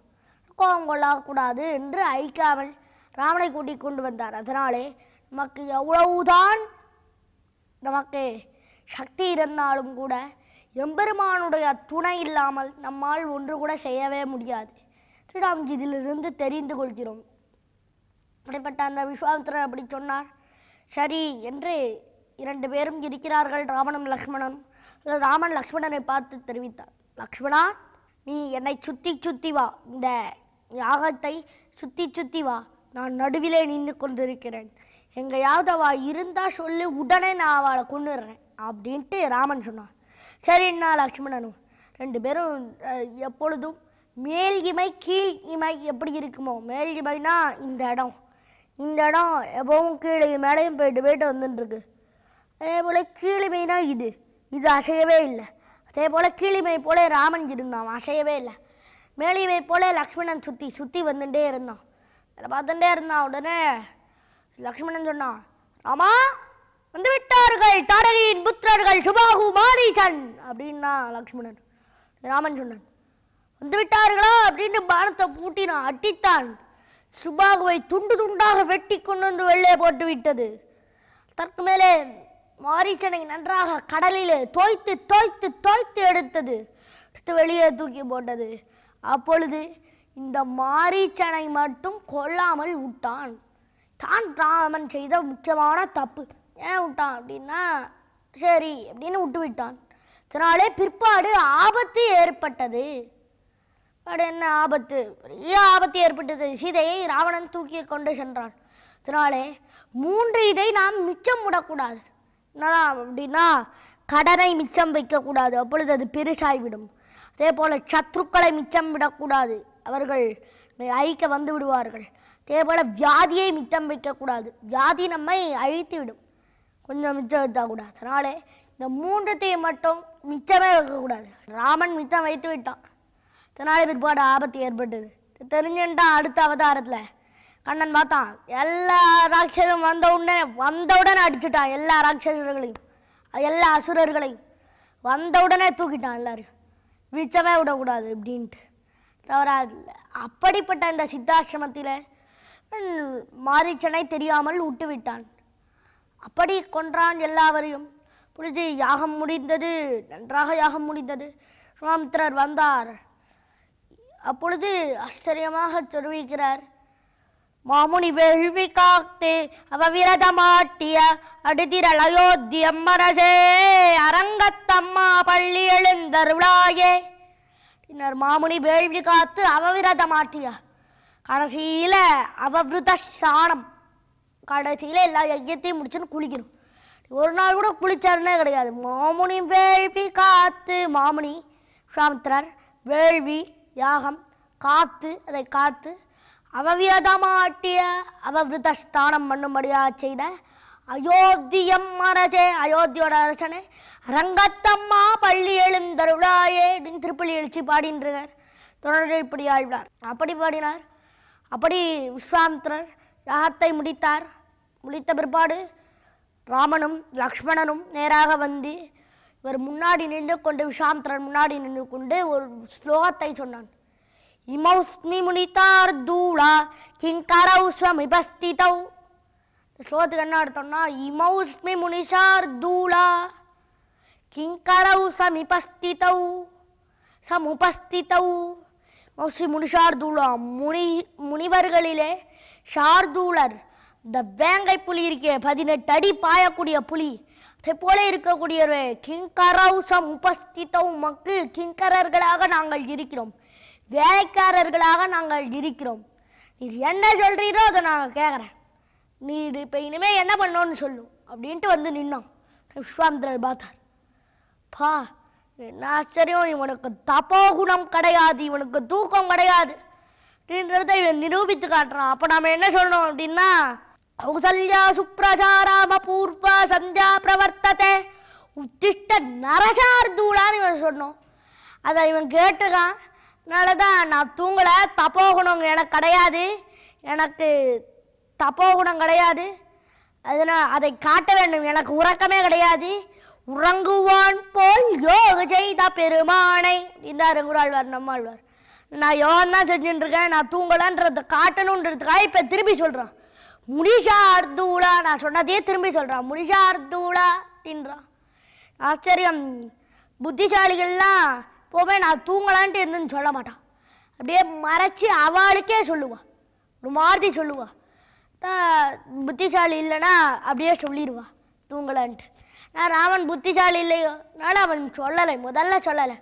கோபம் கொள்ளக்கூடாது என்று அழிக்காமல் ராமனை கூட்டிக் கொண்டு வந்தார். அதனாலே நமக்கு எவ்வளவுதான் நமக்கு சக்தி இருந்தாலும் கூட எம்பெருமானுடைய துணை இல்லாமல் நம்மால் ஒன்று கூட செய்யவே முடியாது. நாம் இதிலிருந்து தெரிந்து கொள்கிறோம். அப்படிப்பட்ட அந்த விஸ்வாமித்திரர் அப்படி சொன்னார். சரி என்று 2 பேரும் இருக்கிறார்கள், ராமனும் லக்ஷ்மணனும். ராமன் லக்ஷ்மணனை பார்த்து தெரிவித்தார், லக்ஷ்மணா, நீ என்னை சுற்றி சுற்றி வா, இந்த யாகத்தை சுற்றி சுற்றி வா, நான் நடுவிலே நின்று கொண்டிருக்கிறேன், எங்கேயாவது அவள் இருந்தால் சொல்லி உடனே நான் அவளை கொண்டுடுறேன் அப்படின்ட்டு ராமன் சொன்னான். சரின்னா லக்ஷ்மணனும் 2 பேரும் எப்பொழுதும் மேல் இமை கீழ் இமை எப்படி இருக்குமோ, மேல் இமைனா இந்த இடம் எப்பவும் கீழே மேலையும் போயிட்டு வந்துட்டுருக்கு. அதே போல் கீழிமைனா இது அசையவே இல்லை. அதே போல் கீழிமை போல ராமன் இருந்தான், அசையவே இல்லை. மேலிமை போல லக்ஷ்மணன் சுற்றி சுற்றி வந்துட்டே இருந்தான். அதில் பார்த்துட்டே இருந்தான். உடனே லக்ஷ்மணன் சொன்னான், ராமா, வந்து விட்டார்கள் தாடகையின் புத்திரர்கள் சுபாகு மாரீசன் அப்படின்னா லக்ஷ்மணன். ராமன் சொன்னான், வந்து விட்டார்களா அப்படின்னு பானத்தை பூட்டினான், அட்டித்தான். சுபாகுவை துண்டு துண்டாக வெட்டி கொண்டு வந்து வெளியே போட்டு விட்டது. அதற்கு மேலே மாரீசனை நன்றாக கடலிலே தோய்த்து தோய்த்து தோய்த்து எடுத்தது, எடுத்து வெளியே தூக்கி போட்டது. அப்பொழுது இந்த மாரீசனை மட்டும் கொல்லாமல் விட்டான். தான் ராமன் செய்த முக்கியமான தப்பு. ஏன் விட்டான் அப்படின்னா, சரி அப்படின்னு விட்டு விட்டான். அதனாலே பிற்பாடு ஆபத்து ஏற்பட்டது. அது என்ன ஆபத்து? பெரிய ஆபத்து ஏற்பட்டது. சீதையை ராவணன் தூக்கி கொண்டு சென்றான். அதனாலே 3 இதை நாம் மிச்சம் விடக்கூடாது. என்ன அப்படின்னா, கடனை மிச்சம் வைக்கக்கூடாது, அப்பொழுது அது பெருசாகிவிடும். அதே போல் சத்ருக்களை மிச்சம் விடக்கூடாது, அவர்கள் அழிக்க வந்து விடுவார்கள். அதே போல் வியாதியை மிச்சம் வைக்கக்கூடாது, வியாதி நம்மை அழித்து விடும். கொஞ்சம் மிச்சம் வைக்கக்கூடாது. அதனாலே இந்த 3த்தையும் மட்டும் மிச்சமே வைக்கக்கூடாது. ராமன் மிச்சம் வைத்து விட்டான். அதனாலே பிற்பாடு ஆபத்து ஏற்பட்டது. தெரிஞ்சுட்டான். அடுத்த அவதாரத்தில் கண்ணன் பார்த்தான், எல்லா ராட்சசரும் வந்தவுடனே அடிச்சுட்டான். எல்லா ராட்சசர்களையும் எல்லா அசுரர்களையும் வந்தவுடனே தூக்கிட்டான். எல்லாரையும் மிச்சமே விடக்கூடாது அப்படின்ட்டு. தவிர அப்படிப்பட்ட இந்த சித்தாசிரமத்தில் மாரீச்சனை தெரியாமல் விட்டு விட்டான். அப்படி கொன்றான் எல்லாவரையும். புரிஞ்சு யாகம் முடிந்தது, நன்றாக யாகம் முடிந்தது. விஸ்வாமித்திரர் வந்தார். அப்பொழுது ஆச்சரியமாக தெரிவிக்கிறார், மாமுனி வேள்வி காத்தே அவவிரதமாட்டிய அடுதிரள் அயோத்தியம்மரசே அரங்கத்தம்மா பள்ளி எழுந்தருளாயே. பின்னர் மாமுனி வேள்வி காத்து அவவிரதமாட்டிய, கடைசியில் அவவிருத ஸ்நானம், கடைசியில் எல்லா யஜ்யத்தையும் முடிச்சுன்னு குளிக்கணும். ஒரு நாள் கூட குளிச்சாருன்னே கிடையாது. மாமுனி வேள்வி காத்து, மாமுனி விஸ்வாமித்திரர் வேள்வி யாகம் காத்து, அதை காத்து அவவியதமாட்டிய அவவிருத ஸ்தானம் பண்ணும்படியாக செய்த அயோத்தியம் அரசே, அயோத்தியோட அரசனே, ரங்கத்தம்மா பள்ளி எழுந்தருளாயே அப்படின்னு திருப்பள்ளி எழுச்சி பாடின்றார். தொடர்ந்து இப்படி ஆழ்வார் அப்படி பாடினார். அப்படி விஸ்வாமித்திரர் யாகத்தை முடித்தார். முடித்த பிற்பாடு ராமனும் லக்ஷ்மணனும் நேராக வந்து இவர் முன்னாடி நின்று கொண்டு, விஸ்வாமித்திரர் முன்னாடி நின்று கொண்டு ஒரு ஸ்லோகத்தை சொன்னான். இமௌஸ்மி முனிதார் தூளா கிங்கரௌ ஸ்வமிபஸ்திதௌ. ஸ்லோகத்துக்கு என்ன அர்த்தம்னா, இமௌஸ்மி முனிஷார் தூளா கிங்கரௌ சமிபஸ்திதௌ சமுபஸ்திதௌ. மௌஸ்மி முனிஷார் தூளா, முனிவர்களிலே ஷார்தூளர், இந்த வேங்கை புலி இருக்கே 18 அடி பாயக்கூடிய புலி, அதை போல இருக்கக்கூடியவரே. கிங்கரௌ சமுபஸ்திதௌ, மக்கு கிங்கரர்களாக நாங்கள் இருக்கிறோம், வேலைக்காரர்களாக நாங்கள் இருக்கிறோம். நீர் என்ன சொல்கிறீரோ அதை நாங்கள் கேட்குறேன். நீர் இப்போ இனிமேல் என்ன பண்ணோன்னு சொல்லும் அப்படின்ட்டு வந்து நின்னோம். விஸ்வாமித்திரர் பார்த்தார். பா என்ன ஆச்சரியம், இவனுக்கு தபோகுணம் கிடையாது, இவனுக்கு தூக்கம் கிடையாது அப்படின்றத இவன் நிரூபித்து காட்டுறான். அப்போ நாம் என்ன சொல்லணும் அப்படின்னா, கௌசல்யா சுப்ரஜாராம பூர்வ சந்தியா பிரவர்த்தத்தை உத்திஷ்ட நரசார்தூளான்னு இவன் சொன்னோம். அதை இவன் கேட்டுக்கான். அதனால தான் நான் தூங்கலை, தப்போகுணம் எனக்கு கிடையாது, எனக்கு தப்போகுணம் கிடையாது, அதனால் அதை காட்ட வேண்டும், எனக்கு உறக்கமே கிடையாது, உறங்குவான் போல் யோக செய்த பெருமானை என்றார் எங்குறாழ்வார் நம்மாழ்வார். நான் யோகம் தான் செஞ்சுட்டு இருக்கேன், நான் தூங்கலான்றதை காட்டணுன்றதுக்காக இப்போ திரும்பி சொல்கிறான். முனிஷா அர்த்தூளா, நான் சொன்னதையே திரும்பி சொல்கிறான், முனிஷா அர்த்தூளா அப்படின்றான். ஆச்சரியம். புத்திசாலிகள்லாம் போவே நான் தூங்கலான்ட்டு இருந்துன்னு சொல்ல மாட்டான், அப்படியே மறைச்சி அவளுக்கே சொல்லுவாள், ஒரு மாதிரி சொல்லுவா. புத்திசாலி இல்லைன்னா அப்படியே சொல்லிடுவா தூங்கலான்ட்டு. நான் ராமன் புத்திசாலி இல்லையோ, அதனால அவன் சொல்லலை, முதல்ல சொல்லலை,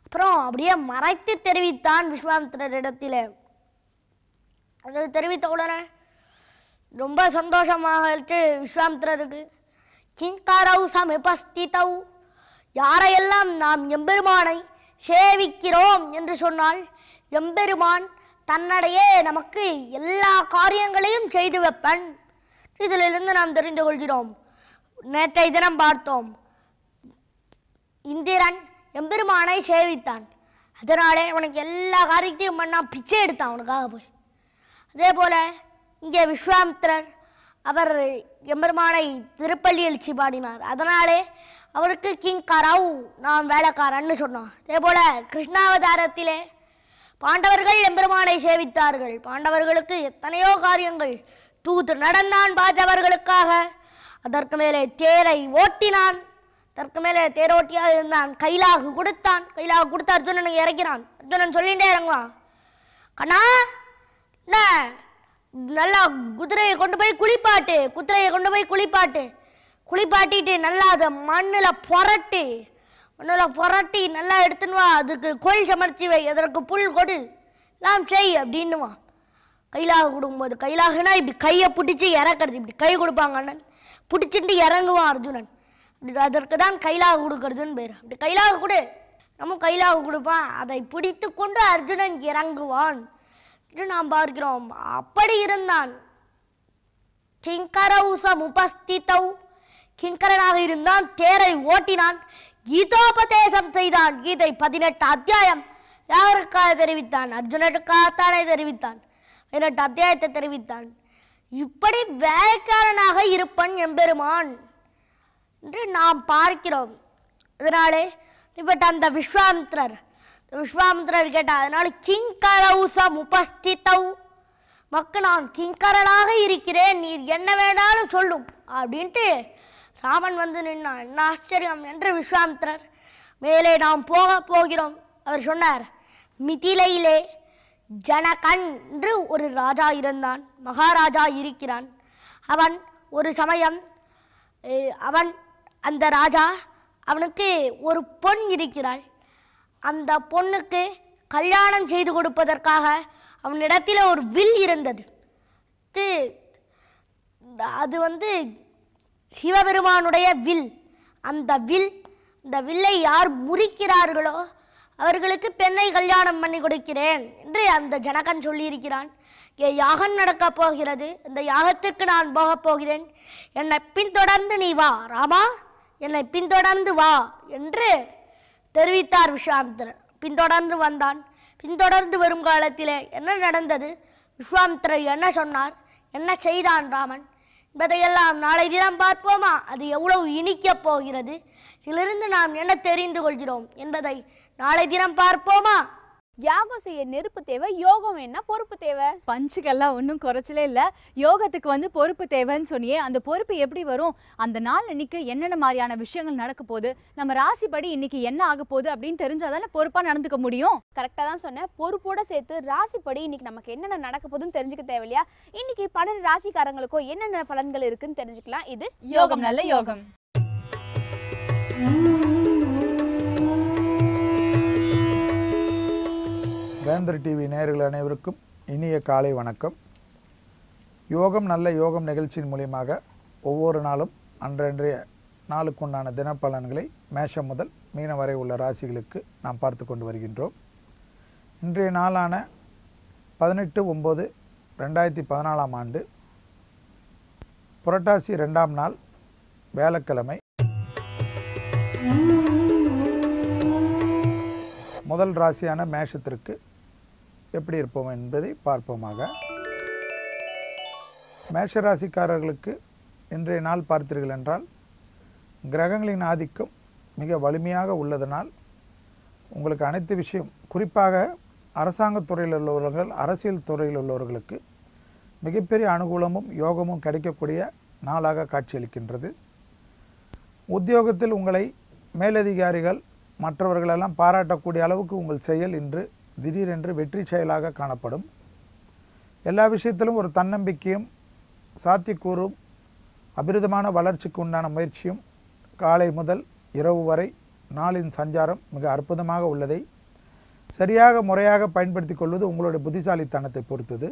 அப்புறம் அப்படியே மறைத்து தெரிவித்தான் விஸ்வாமித்திரரிடத்தில். அது தெரிவித்த உடனே ரொம்ப சந்தோஷமாகிட்டு விஸ்வாமித்திரருக்கு. கிங்கரௌ சமிபஸ்திதௌ, யாரையெல்லாம் நாம் எம்பெருமானை சேவிக்கிறோம் என்று சொன்னால் எம்பெருமான் தன்னடையே நமக்கு எல்லா காரியங்களையும் செய்து வைப்பன். இதிலிருந்து நாம் தெரிந்து கொள்கிறோம். நேற்றைய தினம் பார்த்தோம், இந்திரன் எம்பெருமானை சேவித்தான், அதனாலே அவனுக்கு எல்லா காரியத்தையும் பண்ணான், பிச்சை எடுத்தான் அவனுக்காக போய். அதே போல இங்கே விஸ்வாமித்திரர் அவர் எம்பெருமானை திருப்பள்ளி எழுச்சி பாடினார், அதனாலே அவருக்கு கிங்கரௌ, நான் வேலைக்காரன்னு சொன்னான். அதே போல கிருஷ்ணாவதாரத்திலே பாண்டவர்கள் எம்பெருமானை சேவித்தார்கள். பாண்டவர்களுக்கு எத்தனையோ காரியங்கள், தூது நடந்தான் பாண்டவர்களுக்காக, அதற்கு மேலே தேரை ஓட்டினான், அதற்கு மேலே தேரோட்டியாக இருந்தான், கைலாகு கொடுத்தான், கைலாகு கொடுத்து அர்ஜுனனுக்கு இறக்கிறான். அர்ஜுனன் சொல்லிகிட்டே இறங்குவான், கண்ணா என்ன நல்லா குதிரையை கொண்டு போய் குளிப்பாட்டு, குதிரையை கொண்டு போய் குளிப்பாட்டு, குளிப்பாட்டிட்டு நல்லா அதை மண்ணில் புரட்டி நல்லா எடுத்துன்னு வா, அதுக்கு கோயில் சமர்ச்சி வை, அதற்கு புல் கொடு, எல்லாம் செய் அப்படின்னுவான். கைலாக கொடுக்கும்போது, கைலாகனா இப்படி கையை பிடிச்சி இறக்கிறது, இப்படி கை கொடுப்பாங்க அண்ணன், பிடிச்சிட்டு இறங்குவான் அர்ஜுனன், அப்படி அதற்கு தான் கைலாக கொடுக்கறதுன்னு பேர். அப்படி கைலாக கொடு, நம்ம கைலாக கொடுப்பான், அதை பிடித்து கொண்டு அர்ஜுனன் இறங்குவான் என்று நாம் பார்க்கிறோம். அப்படி இருந்தான். கிங்கரௌ சமுபஸ்திதௌ, கிங்கரனாக இருந்தான், தேரை ஓட்டினான், கீதோபதேசம் செய்தான். கீதை 18 அத்தியாயம் யாருக்காக தெரிவித்தான்? அர்ஜுனனுக்காகத்தானே தெரிவித்தான். 18 அத்தியாயத்தை தெரிவித்தான். இப்படி வேலைக்காரனாக இருப்பன் எம்பெருமான் என்று நாம் பார்க்கிறோம். அதனாலே இப்பட்ட அந்த விஸ்வாமித்திரர் கேட்டார், அதனால கிங்கரௌ சமுபஸ்திதௌ, மக்கு நான் கிங்கரனாக இருக்கிறேன், நீர் என்ன வேணாலும் சொல்லும் அப்படின்ட்டு ராமன் வந்து நின்னான். என்ன ஆச்சரியம் என்று விஸ்வாமித்திரர், மேலே நாம் போகிறோம். அவர் சொன்னார், மிதிலையிலே ஜனகன் என்று ஒரு ராஜா இருந்தான், மகாராஜா இருக்கிறான். அவன் ஒரு சமயம் அந்த ராஜா, அவனுக்கு ஒரு பொன் இருக்கிறாள். அந்த பொண்ணுக்கு கல்யாணம் செய்து கொடுப்பதற்காக அவனிடத்தில் ஒரு வில் இருந்தது. அது சிவபெருமானுடைய வில். அந்த வில்லை யார் முறிக்கிறார்களோ அவர்களுக்கு பெண்ணை கல்யாணம் பண்ணி கொடுக்கிறேன் என்று அந்த ஜனகன் சொல்லியிருக்கிறான். இங்கே யாகம் நடக்கப் போகிறது. இந்த யாகத்துக்கு நான் போகப் போகிறேன். என்னை பின்தொடர்ந்து நீ வா ராமா, என்னை பின்தொடர்ந்து வா என்று தெரிவித்தார் விஸ்வாமித்திரர். பின்தொடர்ந்து வந்தான். பின்தொடர்ந்து வரும் காலத்திலே என்ன நடந்தது, விஸ்வாமித்திரர் என்ன சொன்னார், என்ன செய்தான் ராமன் என்பதையெல்லாம் நாளை தினம் பார்ப்போமா? அது எவ்வளவு இனிக்கப் போகிறது, இதிலிருந்து நாம் என்ன தெரிந்து கொள்கிறோம் என்பதை நாளை தினம் பார்ப்போமா? யாகம் செய்ய நெருப்பு தேவை, யோகம் என்ன பொறுப்பு தேவை. பஞ்சுக்கெல்லாம் ஒன்றும் குறைச்சலே இல்லை. யோகத்துக்கு வந்து பொறுப்பு தேவைன்னு சொன்னியே, அந்த பொறுப்பு எப்படி வரும்? அந்த நாள் இன்னைக்கு என்னென்ன மாதிரியான விஷயங்கள் நடக்க போகுது, நம்ம ராசிப்படி இன்னைக்கு என்ன ஆக போகுது அப்படின்னு தெரிஞ்சாதானே பொறுப்பாக நடந்துக்க முடியும். கரெக்டாக தான் சொன்னேன். பொறுப்போட சேர்த்து ராசிப்படி இன்னைக்கு நமக்கு என்னென்ன நடக்க போகுதுன்னு தெரிஞ்சுக்க தேவையில்லையா? இன்னைக்கு 12 ராசிக்காரங்களுக்கும் என்னென்ன பலன்கள் இருக்குன்னு தெரிஞ்சுக்கலாம். இது யோகம் நல்ல யோகம். வேந்தர் டிவி நேயர்கள் அனைவருக்கும் இனிய காலை வணக்கம். யோகம் நல்ல யோகம் நிகழ்ச்சியின் மூலியமாக ஒவ்வொரு நாளும் அன்றைய நாளுக்குண்டான தினப்பலன்களை மேஷம் முதல் மீனம் வரை உள்ள ராசிகளுக்கு நாம் பார்த்து கொண்டு வருகின்றோம். இன்றைய நாளான 18/9/2014 ஆண்டு புரட்டாசி 2ஆம் நாள் வியாழக்கிழமை. முதல் ராசியான மேஷத்திற்கு எப்படி இருப்போம் என்பதை பார்ப்போமாக. மேஷ ராசிக்காரர்களுக்கு இன்றைய நாள் பார்த்தீர்கள் என்றால் கிரகங்களின் ஆதிக்கம் மிக வலிமையாக உள்ளதனால் உங்களுக்கு அனைத்து விஷயம், குறிப்பாக அரசாங்கத் துறையில் உள்ளவர்கள், அரசியல் துறையில் உள்ளவர்களுக்கு மிகப்பெரிய அனுகூலமும் யோகமும் கிடைக்கக்கூடிய நாளாக காட்சியளிக்கின்றது. உத்தியோகத்தில் உங்களை மேலதிகாரிகள் மற்றவர்களெல்லாம் பாராட்டக்கூடிய அளவுக்கு உங்கள் செயல் இன்று திடீரென்று வெற்றி செயலாக காணப்படும். எல்லா விஷயத்திலும் ஒரு தன்னம்பிக்கையும் சாத்தியக்கூறும் அபிரிதமான வளர்ச்சிக்கு உண்டான முயற்சியும் காலை முதல் இரவு வரை நாளின் சஞ்சாரம் மிக அற்புதமாக உள்ளதை சரியாக முறையாக பயன்படுத்தி கொள்வது உங்களுடைய புத்திசாலித்தனத்தை பொறுத்தது.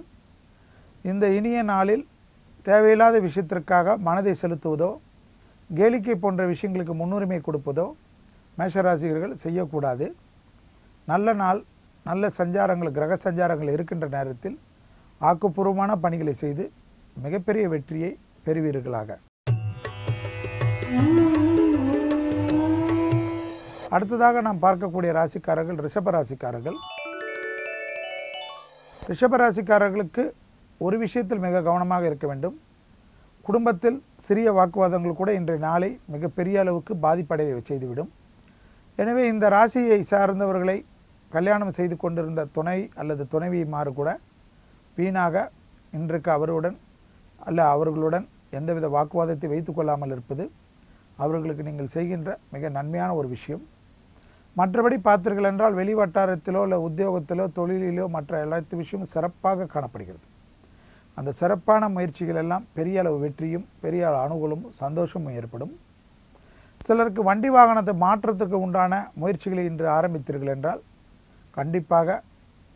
இந்த இனிய நாளில் தேவையில்லாத விஷயத்திற்காக மனதை செலுத்துவதோ கேளிக்கை போன்ற விஷயங்களுக்கு முன்னுரிமை கொடுப்பதோ மேஷராசிகர்கள் செய்யக்கூடாது. நல்ல நாள், நல்ல சஞ்சாரங்கள், கிரக சஞ்சாரங்கள் இருக்கின்ற நேரத்தில் ஆக்கப்பூர்வமான பணிகளை செய்து மிகப்பெரிய வெற்றியை பெறுவீர்களாக. அடுத்ததாக நாம் பார்க்கக்கூடிய ராசிக்காரர்கள் ரிஷபராசிக்காரர்கள். ரிஷபராசிக்காரர்களுக்கு ஒரு விஷயத்தில் மிக கவனமாக இருக்க வேண்டும். குடும்பத்தில் சிறிய வாக்குவாதங்கள் கூட இன்றைய நாளை மிகப்பெரிய அளவுக்கு பாதிப்படைய செய்துவிடும். எனவே இந்த ராசியை சார்ந்தவர்களை கல்யாணம் செய்து கொண்டிருந்த துணை அல்லது துணைவியுமாறு கூட வீணாக இன்றைக்கு அவர்களுடன் எந்தவித வாக்குவாதத்தை வைத்து கொள்ளாமல் இருப்பது அவர்களுக்கு நீங்கள் செய்கின்ற மிக நன்மையான ஒரு விஷயம். மற்றபடி பார்த்தீர்கள் என்றால் வெளி வட்டாரத்திலோ இல்லை உத்தியோகத்திலோ தொழிலிலோ மற்ற எல்லாத்து விஷயமும் சிறப்பாக காணப்படுகிறது. அந்த சிறப்பான முயற்சிகள் எல்லாம் பெரிய அளவு வெற்றியும் பெரிய அளவு அனுகூலமும் சந்தோஷமும் ஏற்படும். சிலருக்கு வண்டி வாகனத்தை மாற்றத்துக்கு உண்டான முயற்சிகளை இன்று ஆரம்பித்தீர்கள் என்றால் கண்டிப்பாக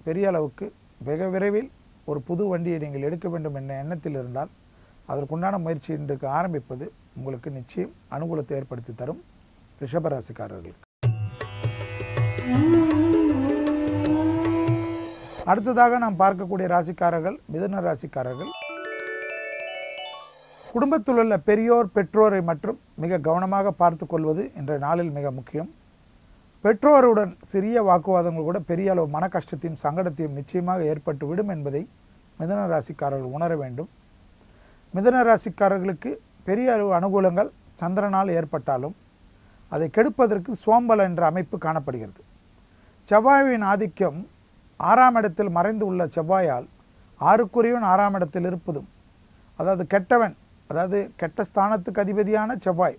பெரிய அளவுக்கு வெகு விரைவில் ஒரு புது வண்டியை நீங்கள் எடுக்க வேண்டும் என்ற எண்ணத்தில் இருந்தால் அதற்குண்டான முயற்சி இன்றைக்கு ஆரம்பிப்பது உங்களுக்கு நிச்சயம் அனுகூலத்தை ஏற்படுத்தி தரும். ரிஷபராசிக்காரர்களுக்கு அடுத்ததாக நாம் பார்க்கக்கூடிய ராசிக்காரர்கள் மிதுன ராசிக்காரர்கள். குடும்பத்தில் உள்ள பெரியோர் பெற்றோரை மற்றும் மிக கவனமாக பார்த்து கொள்வது இன்றைய நாளில் மிக முக்கியம். பெற்றோருடன் சிறிய வாக்குவாதங்கள் கூட பெரிய அளவு மன கஷ்டத்தையும் சங்கடத்தையும் நிச்சயமாக ஏற்பட்டு விடும் என்பதை மிதுன ராசிக்காரர்கள் உணர வேண்டும். மிதுன ராசிக்காரர்களுக்கு பெரிய அளவு அனுகூலங்கள் சந்திரனால் ஏற்பட்டாலும் அதை கெடுப்பதற்கு சோம்பல் என்ற அமைப்பு காணப்படுகிறது. செவ்வாயின் ஆதிக்கம் 6ஆம் இடத்தில் மறைந்து உள்ள செவ்வாயால் 6க்குரியவன் 6ஆம் இடத்தில் இருப்பதும், அதாவது கெட்டவன், அதாவது கெட்ட ஸ்தானத்துக்கு அதிபதியான செவ்வாய்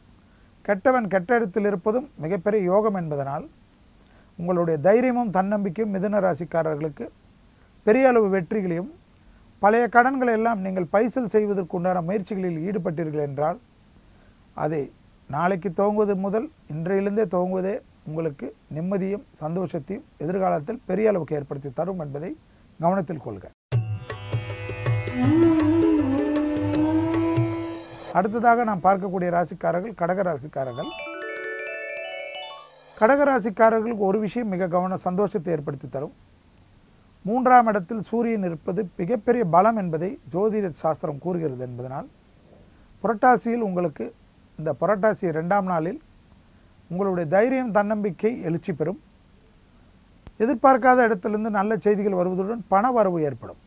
கெட்டவன் கெட்ட இடத்தில் இருப்பதும் மிகப்பெரிய யோகம் என்பதனால் உங்களுடைய தைரியமும் தன்னம்பிக்கையும் மிதுன ராசிக்காரர்களுக்கு பெரிய அளவு வெற்றிகளையும், பழைய கடன்களை எல்லாம் நீங்கள் பைசல் செய்வதற்கு உண்டான முயற்சிகளில் ஈடுபட்டீர்கள் என்றால் அதை நாளைக்கு துவங்குவது முதல் இன்றையிலிருந்தே துவங்குவதே உங்களுக்கு நிம்மதியும் சந்தோஷத்தையும் எதிர்காலத்தில் பெரிய அளவுக்கு ஏற்படுத்தி தரும் என்பதை கவனத்தில் கொள்க. அடுத்ததாக நாம் பார்க்கக்கூடிய ராசிக்காரர்கள் கடகராசிக்காரர்கள். கடகராசிக்காரர்களுக்கு ஒரு விஷயம் மிக சந்தோஷத்தை ஏற்படுத்தி தரும். 3ஆம் இடத்தில் சூரியன் இருப்பது மிகப்பெரிய பலம் என்பதை ஜோதிட சாஸ்திரம் கூறுகிறது என்பதனால் புரட்டாசியில் உங்களுக்கு இந்த புரட்டாசி 2ஆம் நாளில் உங்களுடைய தைரியம் தன்னம்பிக்கை எழுச்சி பெறும். எதிர்பார்க்காத இடத்திலிருந்து நல்ல செய்திகள் வருவதுடன் பண வரவு ஏற்படும்.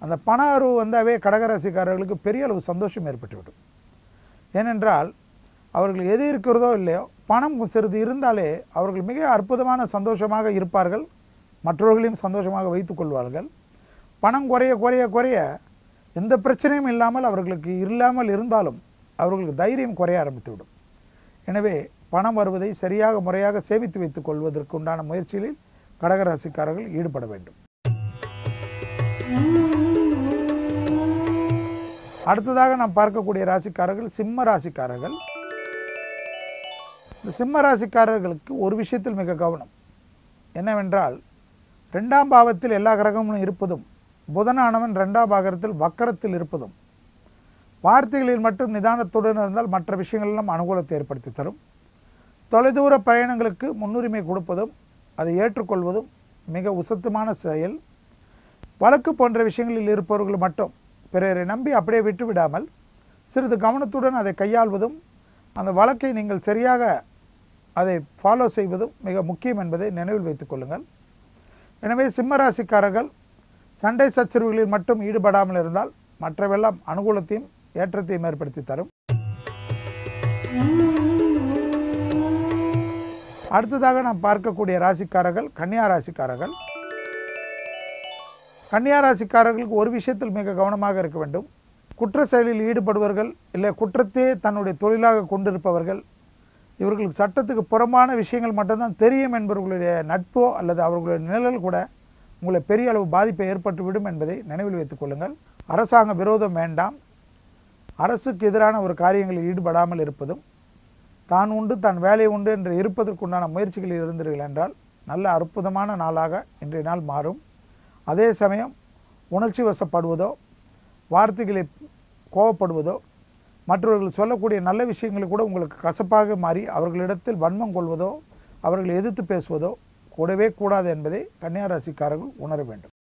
அந்த பண வரவு வந்தாவே கடகராசிக்காரர்களுக்கு பெரிய அளவு சந்தோஷம் ஏற்பட்டுவிடும். ஏனென்றால் அவர்கள் எது இருக்கிறதோ இல்லையோ பணம் சிறிது இருந்தாலே அவர்கள் மிக அற்புதமான சந்தோஷமாக இருப்பார்கள். மற்றவர்களையும் சந்தோஷமாக வைத்துக் கொள்வார்கள். பணம் குறைய குறைய குறைய எந்த பிரச்சனையும் இல்லாமல் அவர்களுக்கு இல்லாமல் இருந்தாலும் அவர்களுக்கு தைரியம் குறைய ஆரம்பித்துவிடும். எனவே பணம் வருவதை சரியாக முறையாக சேமித்து வைத்துக் கொள்வதற்கு உண்டான முயற்சிகளில் கடகராசிக்காரர்கள் ஈடுபட வேண்டும். அடுத்ததாக நாம் பார்க்கக்கூடிய ராசிக்காரர்கள் சிம்ம ராசிக்காரர்கள். இந்த சிம்ம ராசிக்காரர்களுக்கு ஒரு விஷயத்தில் மிக கவனம். என்னவென்றால் 2ஆம் பாவத்தில் எல்லா கிரகமும் இருப்பதும் புதனானவன் 2ஆம் பாகத்தில் வக்கரத்தில் இருப்பதும் வார்த்தைகளில் மட்டும் நிதானத்துடன் இருந்தால் மற்ற விஷயங்களெல்லாம் அனுகூலத்தை ஏற்படுத்தி தரும். தொலைதூர பயணங்களுக்கு முன்னுரிமை கொடுப்பதும் அதை ஏற்றுக்கொள்வதும் மிக உசத்தமான செயல். வழக்கு போன்ற விஷயங்களில் இருப்பவர்கள் மட்டும் பிறரை நம்பி அப்படியே விட்டுவிடாமல் சிறிது கவனத்துடன் அதை கையாள்வதும் அந்த வழக்கை நீங்கள் சரியாக அதை ஃபாலோ செய்வதும் மிக முக்கியம் என்பதை நினைவில் வைத்துக் கொள்ளுங்கள். எனவே சிம்மராசிக்காரர்கள் சண்டை சச்சரவுகளில் மட்டும் ஈடுபடாமல் இருந்தால் மற்றவெல்லாம் அனுகூலத்தையும் ஏற்றத்தையும் ஏற்படுத்தி தரும். அடுத்ததாக நாம் பார்க்கக்கூடிய ராசிக்காரர்கள் கன்னியா ராசிக்காரர்கள். கன்னியா ராசிக்காரர்களுக்கு ஒரு விஷயத்தில் மிக கவனமாக இருக்க வேண்டும். குற்ற செயலில் ஈடுபடுவர்கள் இல்லை குற்றத்தையே தன்னுடைய தொழிலாக கொண்டிருப்பவர்கள், இவர்களுக்கு சட்டத்துக்கு புறம்பான விஷயங்கள் மட்டும்தான் தெரியும் என்பவர்களுடைய நட்போ அல்லது அவர்களுடைய நிழல் கூட உங்களை பெரிய அளவு பாதிப்பை ஏற்பட்டுவிடும் என்பதை நினைவில் வைத்துக் கொள்ளுங்கள். அரசாங்க விரோதம் வேண்டாம். அரசுக்கு எதிரான ஒரு காரியங்களில் ஈடுபடாமல் இருப்பதும் தான் உண்டு தன் வேலை உண்டு என்று இருப்பதற்குண்டான முயற்சிகளில் இருந்தீர்கள் என்றால் நல்ல அற்புதமான நாளாக இன்றைய நாள் மாறும். அதே சமயம் உணர்ச்சி வசப்படுவதோ வார்த்தைகளை கோபப்படுவதோ மற்றவர்கள் சொல்லக்கூடிய நல்ல விஷயங்களை கூட உங்களுக்கு கசப்பாக மாறி அவர்களிடத்தில் வன்மம் கொள்வதோ அவர்களை எதிர்த்து பேசுவதோ கூடவே கூடாது என்பதை கன்னியா ராசிக்காரர்கள் உணர வேண்டும்.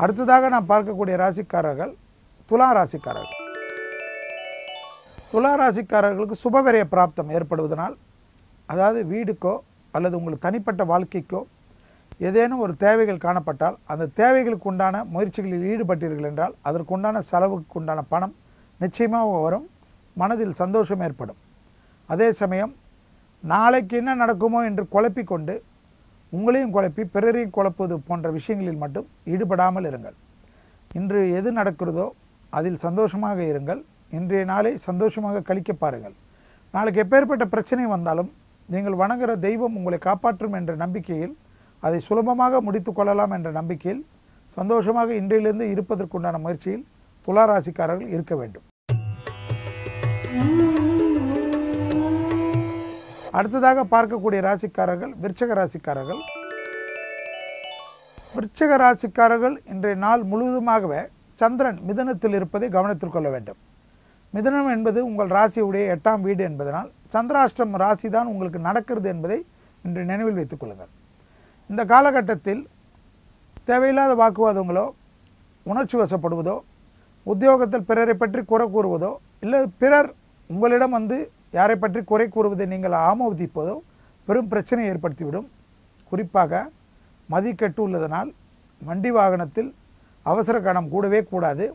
அடுத்ததாக நாம் பார்க்கக்கூடிய ராசிக்காரர்கள் துலா ராசிக்காரர்கள். துலா ராசிக்காரர்களுக்கு சுபவிரய பிராப்தம் ஏற்படுவதனால், அதாவது வீடுக்கோ அல்லது உங்களுக்கு தனிப்பட்ட வாழ்க்கைக்கோ ஏதேனும் ஒரு தேவைகள் காணப்பட்டால் அந்த தேவைகளுக்கு உண்டான முயற்சிகளில் ஈடுபட்டீர்கள் என்றால் அதற்குண்டான செலவுக்கு உண்டான பணம் நிச்சயமாக வரும். மனதில் சந்தோஷம் ஏற்படும். அதே சமயம் நாளைக்கு என்ன நடக்குமோ என்று குழப்பிக்கொண்டு உங்களையும் குழப்பி பிறரையும் குழப்புவது போன்ற விஷயங்களில் மட்டும் ஈடுபடாமல் இருங்கள். இன்று எது நடக்கிறதோ அதில் சந்தோஷமாக இருங்கள். இன்றைய நாளை சந்தோஷமாக கழிக்க பாருங்கள். நாளைக்கு எப்பேற்பட்ட பிரச்சனை வந்தாலும் நீங்கள் வணங்குகிற தெய்வம் உங்களை காப்பாற்றும் என்ற நம்பிக்கையில் அதை சுலபமாக முடித்து கொள்ளலாம் என்ற நம்பிக்கையில் சந்தோஷமாக இன்றையிலிருந்து இருப்பதற்குண்டான முயற்சியில் துலா ராசிக்காரர்கள் இருக்க வேண்டும். அடுத்ததாக பார்க்கக்கூடிய ராசிக்காரர்கள் விருச்சிக ராசிக்காரர்கள். விருச்சிக ராசிக்காரர்கள் இன்றைய நாள் முழுவதுமாகவே சந்திரன் மிதுனத்தில் இருப்பதை கவனத்தில் கொள்ள வேண்டும். மிதுனம் என்பது உங்கள் ராசியுடைய 8ஆம் வீடு என்பதனால் சந்திராஷ்டிரம் ராசி தான் உங்களுக்கு நடக்கிறது என்பதை இன்று நினைவில் வைத்துக் கொள்ளுங்கள். இந்த காலகட்டத்தில் தேவையில்லாத வாக்குவாதங்களோ உணர்ச்சி வசப்படுவதோ உத்தியோகத்தில் பிறரை பற்றி குறை கூறுவதோ இல்லை பிறர் உங்களிடம் வந்து யாரை பற்றி குறை கூறுவதை நீங்கள் ஆமோதிப்பதோ பெரும் பிரச்சனையை ஏற்படுத்திவிடும். குறிப்பாக மதிக்கெட்டு உள்ளதனால் வண்டி வாகனத்தில் அவசர கணம் கூடவே கூடாது.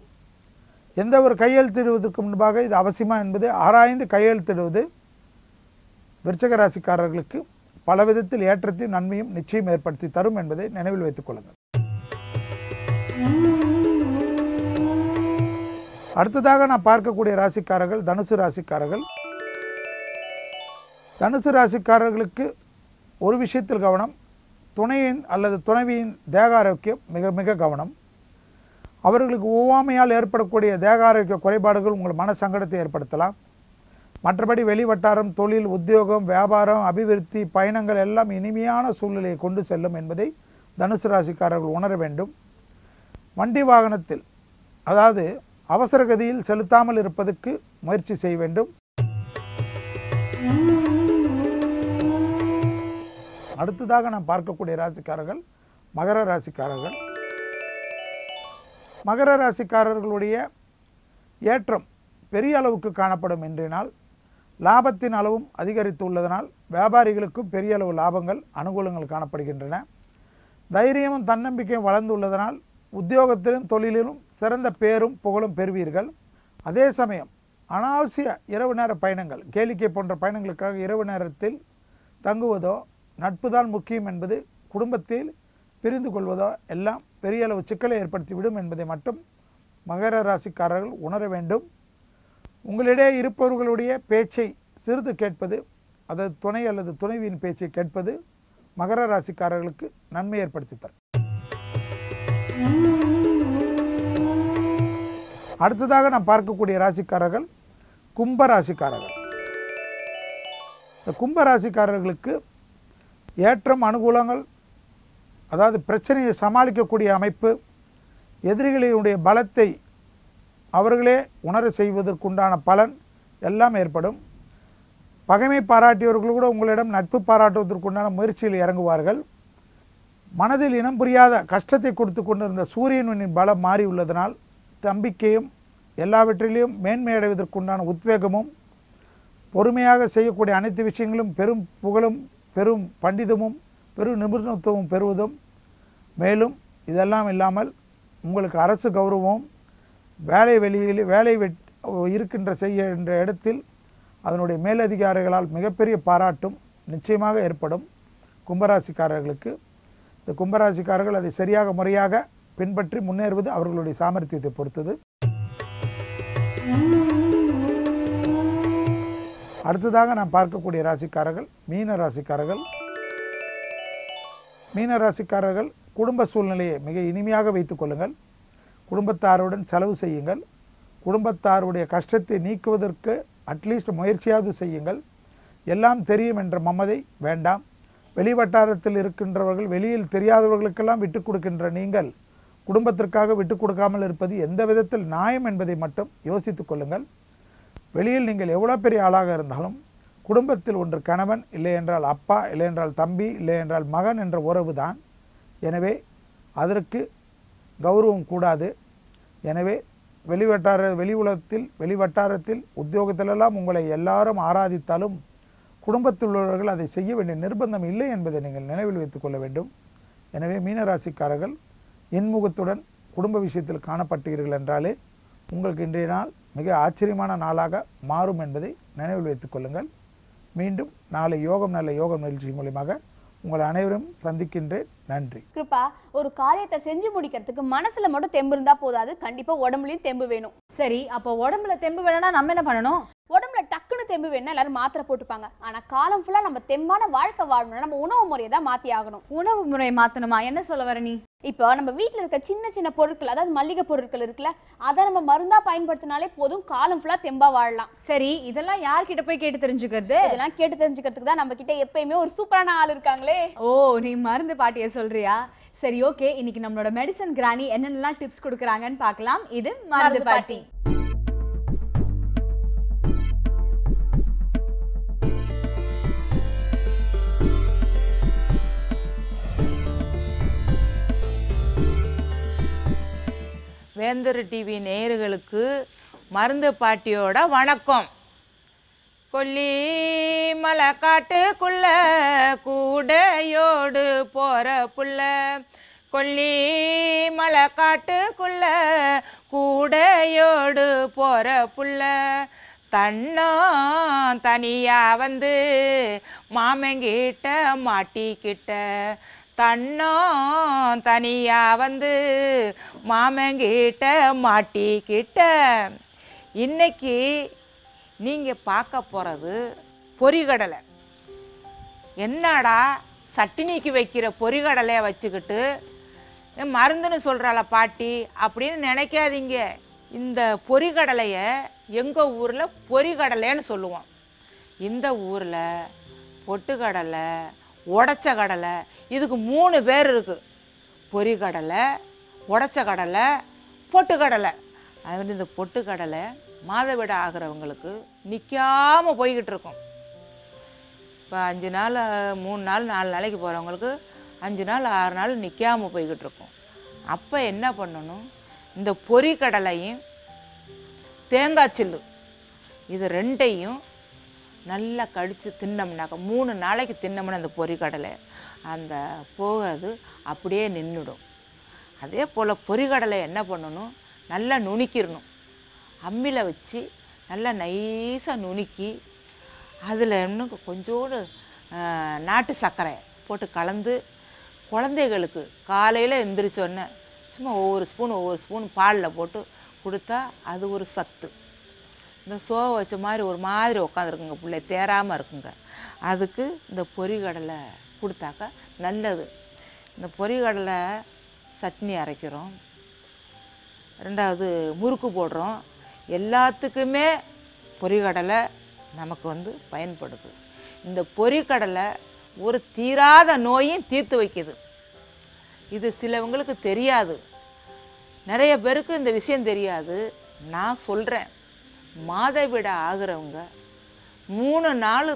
எந்த ஒரு கையெழுத்திடுவதற்கு முன்பாக இது அவசியமா என்பதை ஆராய்ந்து கையெழுத்திடுவது விருச்சிக ராசிக்காரர்களுக்கு பல விதத்தில் ஏற்றத்தையும் நன்மையும் நிச்சயம் ஏற்படுத்தி தரும் என்பதை நினைவில் வைத்துக் கொள்ளுங்கள். அடுத்ததாக நான் பார்க்கக்கூடிய ராசிக்காரர்கள் தனுசு ராசிக்காரர்கள். தனுசு ராசிக்காரர்களுக்கு ஒரு விஷயத்தில் கவனம். துணையின் அல்லது துணைவியின் தேக ஆரோக்கியம் மிக மிக கவனம். அவர்களுக்கு ஒவ்வாமையால் ஏற்படக்கூடிய தேக ஆரோக்கிய குறைபாடுகள் உங்கள் மன சங்கடத்தை ஏற்படுத்தலாம். மற்றபடி வெளிவட்டாரம் தொழில் உத்தியோகம் வியாபாரம் அபிவிருத்தி பயணங்கள் எல்லாம் இனிமையான சூழ்நிலையை கொண்டு செல்லும் என்பதை தனுசு ராசிக்காரர்கள் உணர வேண்டும். வண்டி வாகனத்தில் அதாவது அவசரகதியில் செலுத்தாமல் இருப்பதற்கு முயற்சி செய்ய வேண்டும். அடுத்ததாக நாம் பார்க்கக்கூடிய ராசிக்காரர்கள் மகர ராசிக்காரர்கள். மகர ராசிக்காரர்களுடைய ஏற்றம் பெரிய அளவுக்கு காணப்படும். இன்றைய நாள் லாபத்தின் அளவும் அதிகரித்து உள்ளதனால் வியாபாரிகளுக்கும் பெரிய அளவு லாபங்கள் அனுகூலங்கள் காணப்படுகின்றன. தைரியமும் தன்னம்பிக்கையும் வளர்ந்து உள்ளதனால் உத்தியோகத்திலும் தொழிலிலும் சிறந்த பேரும் புகழும் பெறுவீர்கள். அதே சமயம் அனாவசிய இரவு நேர பயணங்கள், கேளிக்கை போன்ற பயணங்களுக்காக இரவு நேரத்தில் தங்குவதோ, நட்பு தான் முக்கியம் என்பது, குடும்பத்தில் பிரிந்து கொள்வதோ எல்லாம் பெரிய அளவு சிக்கலை ஏற்படுத்திவிடும் என்பதை மட்டும் மகர ராசிக்காரர்கள் உணர வேண்டும். உங்களிடையே இருப்பவர்களுடைய பேச்சை சிறிது கேட்பது, அதாவது துணை அல்லது துணைவியின் பேச்சை கேட்பது மகர ராசிக்காரர்களுக்கு நன்மை ஏற்படுத்தி தரும். அடுத்ததாக நாம் பார்க்கக்கூடிய ராசிக்காரர்கள் கும்ப ராசிக்காரர்கள். இந்த கும்ப ராசிக்காரர்களுக்கு ஏற்றம் அனுகூலங்கள், அதாவது பிரச்சனையை சமாளிக்கக்கூடிய அமைப்பு, எதிரிகளுடைய பலத்தை அவர்களே உணர செய்வதற்குண்டான பலன் எல்லாம் ஏற்படும். பகைமை பாராட்டியவர்கள் கூட உங்களிடம் நட்பு பாராட்டுவதற்குண்டான முயற்சியில் இறங்குவார்கள். மனதில் இனம் புரியாத கஷ்டத்தை கொடுத்து கொண்டிருந்த சூரியனின் பலம் மாறி உள்ளதனால் நம்பிக்கையும் எல்லாவற்றிலையும் மேன்மையடைவதற்குண்டான உத்வேகமும், பொறுமையாக செய்யக்கூடிய அனைத்து விஷயங்களும் பெரும் புகழும் பெரும் பண்டிதமும் பெரும் நிபுணத்துவமும் பெறுவதும், மேலும் இதெல்லாம் இல்லாமல் உங்களுக்கு அரசு கௌரவமும், வேலை இருக்கின்ற செய்கின்ற இடத்தில் அதனுடைய மேலதிகாரிகளால் மிகப்பெரிய பாராட்டும் நிச்சயமாக ஏற்படும். கும்பராசிக்காரர்களுக்கு இந்த கும்பராசிக்காரர்கள் அதை சரியாக முறையாக பின்பற்றி முன்னேறுவது அவர்களுடைய சாமர்த்தியத்தை பொறுத்தது. அடுத்ததாக நாம் பார்க்கக்கூடிய ராசிக்காரர்கள் மீன ராசிக்காரர்கள். மீன ராசிக்காரர்கள் குடும்ப சூழ்நிலையை மிக இனிமையாக வைத்துக் கொள்ளுங்கள். குடும்பத்தாருடன் செலவு செய்யுங்கள். குடும்பத்தாருடைய கஷ்டத்தை நீக்குவதற்கு அட்லீஸ்ட் முயற்சியாவது செய்யுங்கள். எல்லாம் தெரியும் என்ற மமதை வேண்டாம். வெளிவட்டாரத்தில் இருக்கின்றவர்கள், வெளியில் தெரியாதவர்களுக்கெல்லாம் விட்டுக் கொடுக்கின்ற நீங்கள் குடும்பத்திற்காக விட்டுக் கொடுக்காமல் இருப்பது எந்த விதத்தில் நியாயம் என்பதை மட்டும் யோசித்துக் கொள்ளுங்கள். வெளியில் நீங்கள் எவ்வளோ பெரிய ஆளாக இருந்தாலும் குடும்பத்தில் ஒன்று கணவன், இல்லை என்றால் அப்பா, இல்லை என்றால் தம்பி, இல்லை என்றால் மகன் என்ற உறவு தான். எனவே அதற்கு கௌரவம் கூடாது. எனவே வெளி உலகத்தில் வெளிவட்டாரத்தில் உத்தியோகத்திலெல்லாம் உங்களை எல்லாரும் ஆராதித்தாலும் குடும்பத்தில் உள்ளவர்கள் அதை செய்ய வேண்டிய நிர்பந்தம் இல்லை என்பதை நீங்கள் நினைவில் வைத்துக் கொள்ள வேண்டும். எனவே மீனராசிக்காரர்கள் இன்முகத்துடன் குடும்ப விஷயத்தில் காணப்பட்டீர்கள் என்றாலே உங்களுக்கு இன்றைய நாள் மிக ஆச்சரியமான நாளாக மாறும் என்பதை நினைவில் வைத்துக் கொள்ளுங்கள். மீண்டும் நாளை யோகம் நல்ல யோகம் நிகழ்ச்சி மூலமாக உங்களை அனைவரும் சந்திக்கின்றேன். நன்றி. கிருபா, ஒரு காரியத்தை செஞ்சு முடிக்கிறதுக்கு மனசுல மட்டும் தெம்பு இருந்தா போதாது, கண்டிப்பா உடம்புலயும் தெம்பு வேணும். சரி, அப்போ உடம்புல தெம்பு வேணும்னா நம்ம என்ன பண்ணணும்? உடம்புல டக்குன்னு தெம்பு வேணும்னா எல்லாரும் மாத்திரை போட்டுப்பாங்க. ஆனா காலம் ஃபுல்லா நம்ம தெம்பான வாழ்க்கை வாழணும்னா நம்ம உணவு முறையை தான் மாத்தி ஆகணும். உணவு முறையை மாத்தணுமா? என்ன சொல்ல வர நீ? இப்போ நம்ம வீட்டுல இருக்க சின்ன சின்ன பொருட்கள், அதாவது மல்லிகை பொருட்கள் இருக்குல்ல, அதை நம்ம மருந்தா பயன்படுத்தினாலே போதும், காலம் ஃபுல்லா தெம்பா வாழலாம். சரி, இதெல்லாம் யார்கிட்ட போய் கேட்டு தெரிஞ்சுக்கிறது? இதெல்லாம் கேட்டு தெரிஞ்சுக்கிறதுக்கு தான் நம்ம கிட்ட எப்பயுமே ஒரு சூப்பரான ஆள் இருக்காங்களே. ஓ, நீ மருந்து பாட்டிய சொல்றியா? சரி, ஓகே. இன்னைக்கு நம்மளோட மெடிசன் கிரானி என்னென்னலாம் டிப்ஸ் கொடுக்குறாங்கன்னு பார்க்கலாம். இது மருந்து பாட்டி. வேந்தர் டிவி நேயர்களுக்கு மருந்து பாட்டியோட வணக்கம். கொல்லி மலை காட்டுக்குள்ள கூடையோடு போற புள்ள, கொல்லி மலை காட்டுக்குள்ள கூடையோடு போற புள்ள, தன்னோ தனியா வந்து மாமங்கிட்ட மாட்டிக்கிட்ட, தன்னோ தனியா வந்து மாமங்கிட்ட மாட்டிக்கிட்ட. இன்னைக்கு நீங்கள் பார்க்க போகிறது பொரிகடலை. என்னடா சட்டினிக்கு வைக்கிற பொரிகடலையை வச்சுக்கிட்டு மருந்துன்னு சொல்கிறாள பாட்டி அப்படின்னு நினைக்காதீங்க. இந்த பொரிகடலையை எங்கள் ஊரில் பொரிகடலைன்னு சொல்லுவோம். இந்த ஊரில் பொட்டுக்கடலை, உடச்ச கடலை, இதுக்கு 3 பேர் இருக்குது. பொரிகடலை, உடச்ச கடலை, பொட்டுக்கடலை அது மாதிரி இந்த பொட்டுக்கடலை மாதவிட ஆகிறவங்களுக்கு நிற்காமல் போய்கிட்டு இருக்கும். இப்போ 5 நாள் 3 நாள் 4 நாளைக்கு போகிறவங்களுக்கு 5 நாள் 6 நாள் நிற்காமல் போய்கிட்டு இருக்கும். அப்போ என்ன பண்ணணும், இந்த பொரிக்கடலையும் தேங்காய் சில்லு இது ரெண்டையும் நல்லா கடித்து தின்னோம்னாக்கா 3 நாளைக்கு தின்னோம்னா அந்த பொரிக்கடலை அந்த போகிறது அப்படியே நின்றுடும். அதே போல் பொரிக்கடலை என்ன பண்ணணும், நல்லா நுணுக்கிடணும். அம்மியில் வச்சு நல்லா நைஸாக நுணுக்கி அதில் இன்னும் கொஞ்சோடு நாட்டு சர்க்கரை போட்டு கலந்து குழந்தைகளுக்கு காலையில் எந்திரிச்சோன்னே சும்மா ஒவ்வொரு ஸ்பூன் பாலில் போட்டு கொடுத்தா அது ஒரு சத்து. இந்த சோவை வச்ச மாதிரி ஒரு மாதிரி உட்காந்துருக்குங்க, பிள்ளை தேராமல் இருக்குங்க. அதுக்கு இந்த பொரிகடலை கொடுத்தாக்கா நல்லது. இந்த பொரிகடலை சட்னி அரைக்கிறோம், 2வது முறுக்கு போடுறோம், எல்லாத்துக்குமே பொரிகடலை நமக்கு வந்து பயன்படுது. இந்த பொரிகடலை ஒரு தீராத நோயும் தீர்த்து வைக்குது. இது சிலவங்களுக்கு தெரியாது, நிறைய பேருக்கு இந்த விஷயம் தெரியாது. நான் சொல்கிறேன், மாதவிட ஆகிறவங்க 3 நாள்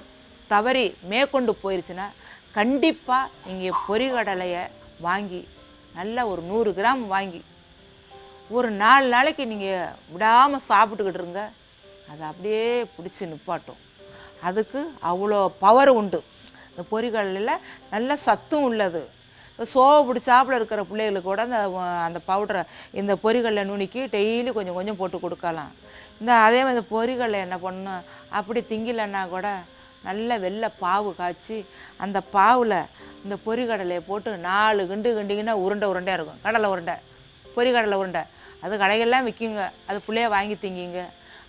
தவறி மேற்கொண்டு போயிடுச்சுன்னா கண்டிப்பாக நீங்கள் பொரிகடலையை வாங்கி நல்லா ஒரு 100 கிராம் வாங்கி ஒரு 4 நாளைக்கு நீங்கள் விடாமல் சாப்பிட்டுக்கிட்டு இருங்க. அதை அப்படியே பிடிச்சி நிப்பாட்டும். அதுக்கு அவ்வளோ பவர் உண்டு. இந்த பொரிகடலையில் நல்ல சத்தும் உள்ளது. இப்போ சோவை பிடிச்சாப்புல இருக்கிற பிள்ளைகளுக்கு கூட அந்த பவுடரை இந்த பொரிகடலை நுணுக்கி டெய்லி கொஞ்சம் கொஞ்சம் போட்டு கொடுக்கலாம். அதே மாதிரி இந்த பொரிகடலை என்ன பண்ணணும், அப்படி திங்கலைன்னா கூட நல்ல வெள்ளை பாவு காய்ச்சி அந்த பாவில் இந்த பொரிகடலையை போட்டு 4 கிண்டிங்கன்னா உருண்டையாக இருக்கும். கடலை உருண்டை, பொரிகடலை உருண்டை, அது கடைகள்லாம் விற்குங்க. அது பிள்ளைய வாங்கி திங்கிங்க.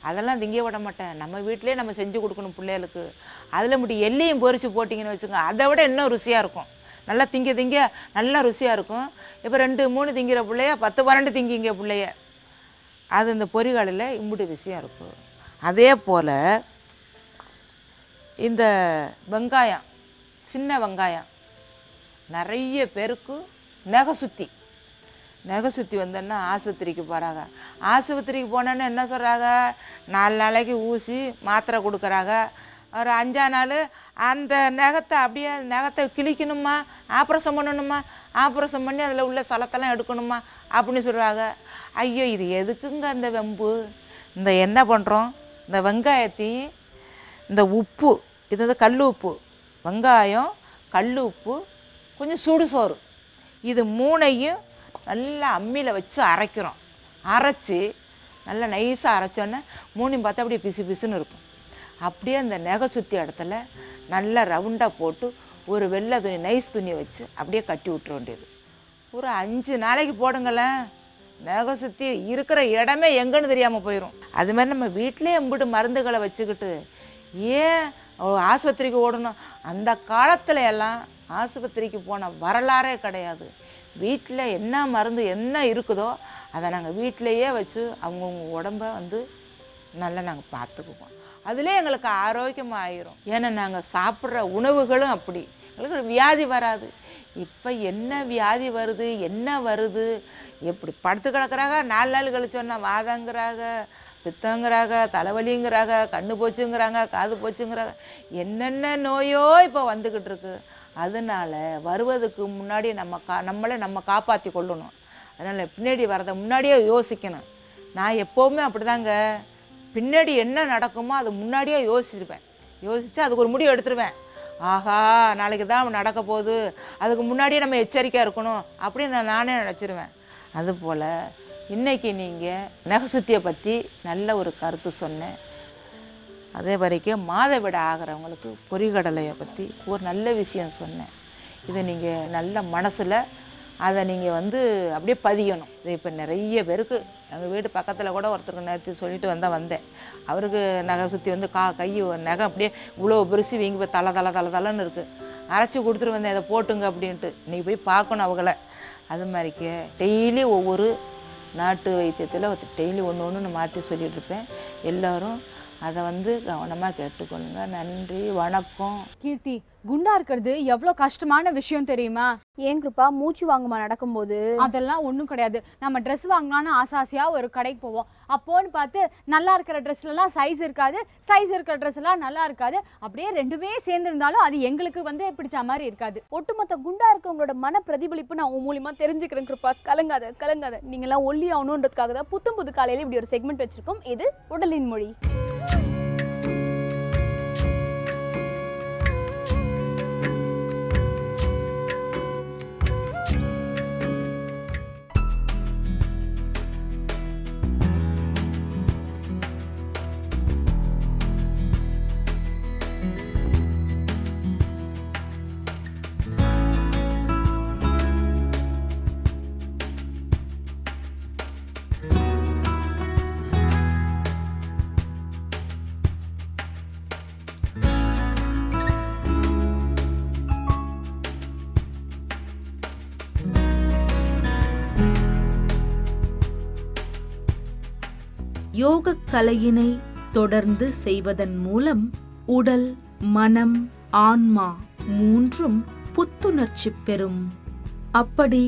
அதெல்லாம் திங்க விட மாட்டேன், நம்ம வீட்டிலே நம்ம செஞ்சு கொடுக்கணும் பிள்ளைகளுக்கு. அதில் மட்டும் எல்லையும் பொரித்து போட்டிங்கன்னு வச்சுக்கோங்க, அதை விட இன்னும் ருசியாக இருக்கும். நல்லா திங்க நல்லா ருசியாக இருக்கும். இப்போ 2 3 திங்கிற பிள்ளைய 10 12 திங்கிங்க பிள்ளைய. அது இந்த பொரிகடலையில் இம்புட்டு விஷயம் இருக்கும். அதே போல் இந்த வெங்காயம், சின்ன வெங்காயம் நிறைய பேருக்கு நகை சுற்றி வந்தோன்னா ஆஸ்பத்திரிக்கு போகிறாங்க. ஆஸ்பத்திரிக்கு போனோன்னு என்ன சொல்கிறாங்க, 4 நாளைக்கு ஊசி மாத்திரை கொடுக்குறாங்க. ஒரு 5ஆம் நாள் அந்த நகத்தை கிழிக்கணுமா, ஆப்ரேஷன் பண்ணணுமா, ஆப்ரேஷன் பண்ணி அதில் உள்ள சலத்தெல்லாம் எடுக்கணுமா அப்படின்னு சொல்கிறாங்க. ஐயோ, இது எதுக்குங்க அந்த வெம்பு? இந்த என்ன பண்ணுறோம், இந்த வெங்காயத்தையும் இந்த உப்பு, இது வந்து கல் உப்பு, வெங்காயம், கல் உப்பு, கொஞ்சம் சுடு சோறு, இது 3ஐயும் நல்லா அம்மியில் வச்சு அரைக்கிறோம். அரைச்சி நல்லா நைஸாக அரைச்சோன்னே 3ஐயும் பார்த்தா அப்படியே பிசு பிசுன்னு இருக்கும். அப்படியே அந்த நகை சுற்றி இடத்துல நல்லா ரவுண்டாக போட்டு ஒரு வெள்ளை துணி, நைஸ் துணியை வச்சு அப்படியே கட்டி விட்டுற வேண்டியது. ஒரு 5 நாளைக்கு போடுங்களேன், நகை சுற்றி இருக்கிற இடமே எங்கன்னு தெரியாமல் போயிடும். அது மாதிரி நம்ம வீட்டிலே எம்பிட்டு மருந்துகளை வச்சுக்கிட்டு ஏன் ஆஸ்பத்திரிக்கு ஓடணும்? அந்த காலத்துல எல்லாம் ஆஸ்பத்திரிக்கு போன வரலாறே கிடையாது. வீட்டில் என்ன மருந்து என்ன இருக்குதோ அதை நாங்கள் வீட்டிலையே வச்சு அவங்கவுங்க உடம்ப வந்து நல்லா நாங்கள் பார்த்துக்குவோம். அதிலே எங்களுக்கு ஆரோக்கியமாக ஆயிரும். ஏன்னா நாங்கள் சாப்பிட்ற உணவுகளும் அப்படி எங்களுக்கு வியாதி வராது. இப்போ என்ன வியாதி வருது, என்ன வருது, எப்படி படுத்து கிடக்குறாங்க, 4 நாள் கழிச்சோன்னா வாதங்கிறாங்க, பித்தங்கிறாங்க, தலைவலிங்கிறாங்க, கண்ணு போச்சுங்கிறாங்க, காது போச்சுங்கிறாங்க, என்னென்ன நோயோ இப்போ வந்துக்கிட்டு இருக்கு. அதனால் வருவதுக்கு முன்னாடி நம்மளை நம்ம காப்பாற்றி கொள்ளணும். அதனால் பின்னாடி வரதை முன்னாடியே யோசிக்கணும். நான் எப்போவுமே அப்படி தாங்க, பின்னாடி என்ன நடக்குமோ அது முன்னாடியே யோசிச்சிருப்பேன். யோசித்து அதுக்கு ஒரு முடிவு எடுத்துருவேன். ஆஹா, நாளைக்கு தான் நடக்க போகுது, அதுக்கு முன்னாடியே நம்ம எச்சரிக்கையாக இருக்கணும் அப்படின்னு நானே நினச்சிருவேன். அதுபோல் இன்றைக்கி நீங்கள் நகை சுத்தியை பற்றி நல்ல ஒரு கருத்து சொன்னேன். அதே வரைக்கும் மாதவிட ஆகிறவங்களுக்கு பொரிகடலையை பற்றி ஒரு நல்ல விஷயம் சொன்னேன். இதை நீங்கள் நல்ல மனசில் அதை நீங்கள் வந்து அப்படியே பதியணும். இது இப்போ நிறைய பேருக்கு, எங்கள் வீடு பக்கத்தில் கூட ஒருத்தருக்கு நேற்று சொல்லிட்டு வந்தேன். அவருக்கு நகை சுற்றி வந்து கை நகை அப்படியே இவ்வளோ பெருசு வீங்கி போய் தலன்னு இருக்குது. அரைச்சி கொடுத்துட்டு வந்தேன், இதை போட்டுங்க அப்படின்ட்டு. இன்றைக்கி போய் பார்க்கணும் அவங்கள. அது மாதிரிக்கு டெய்லி ஒவ்வொரு நாட்டு வைத்தியத்தில் டெய்லி ஒன்று மாற்றி சொல்லிகிட்ருப்பேன். எல்லோரும் அதை வந்து கவனமாக கேட்டுக்கொள்ளுங்க. நன்றி, வணக்கம். கீர்த்தி, குண்டா இருக்கிறது எவ்வளவு கஷ்டமான விஷயம் தெரியுமா? ஏன் கிருபா, மூச்சு வாங்குமா நடக்கும்போது? அதெல்லாம் ஒண்ணும் கிடையாது. நம்ம ட்ரெஸ் வாங்கலாம்னு ஆசாசியா ஒரு கடைக்கு போவோம். அப்போன்னு பார்த்து நல்லா இருக்கிற ட்ரெஸ்ல எல்லாம் சைஸ் இருக்காது, சைஸ் இருக்கிற ட்ரெஸ் எல்லாம் நல்லா இருக்காது. அப்படியே ரெண்டுமே சேர்ந்து இருந்தாலும் அது எங்களுக்கு பிடிச்ச மாதிரி இருக்காது. ஒட்டுமொத்த குண்டா இருக்கவங்களோட மன பிரதிபலிப்பு நான் உன் மூலியமா தெரிஞ்சுக்கிறேன் கிருபா. கலங்காத கலங்காத, நீங்க எல்லாம் ஒல்லி ஆகணுன்றதுக்காக தான் புத்தம் புது காலையில இப்படி ஒரு செக்மெண்ட் வச்சிருக்கோம். இது உடலின் மொழி. யோகக் கலையினை தொடர்ந்து செய்வதன் மூலம் உடல், மனம், ஆன்மா மூன்றும் புத்துணர்ச்சி பெறும். அப்படி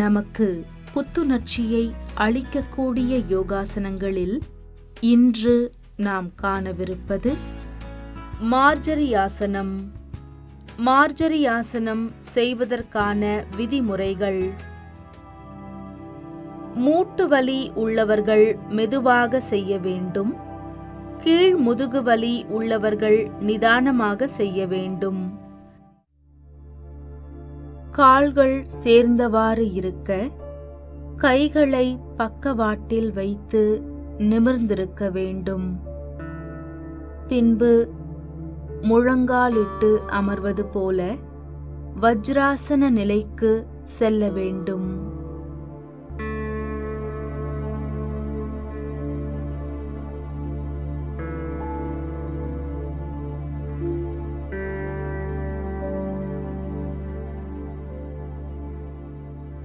நமக்கு புத்துணர்ச்சியை அளிக்கக்கூடிய யோகாசனங்களில் இன்று நாம் காணவிருப்பது மார்ஜரியாசனம். மார்ஜரியாசனம் செய்வதற்கான விதிமுறைகள்: மூட்டு வலி உள்ளவர்கள் மெதுவாக செய்ய வேண்டும். கீழ் முதுகு வலி உள்ளவர்கள் நிதானமாக செய்ய வேண்டும். கால்கள் சேர்ந்தவாறு இருக்க, கைகளை பக்கவாட்டில் வைத்து நிமிர்ந்திருக்க வேண்டும். பின்பு முழங்காலிட்டு அமர்வது போல வஜ்ராசன நிலைக்கு செல்ல வேண்டும்.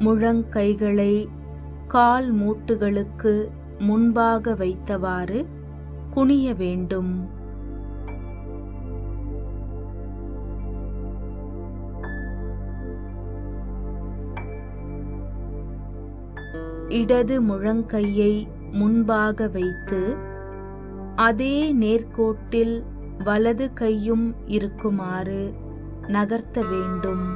முழங்கைகளை கால் மூட்டுகளுக்கு முன்பாக வைத்தவாறு குனிய வேண்டும். இடது முழங்கையை முன்பாக வைத்து அதே நேர்கோட்டில் வலது கையும் இருக்குமாறு நகர்த்த வேண்டும்.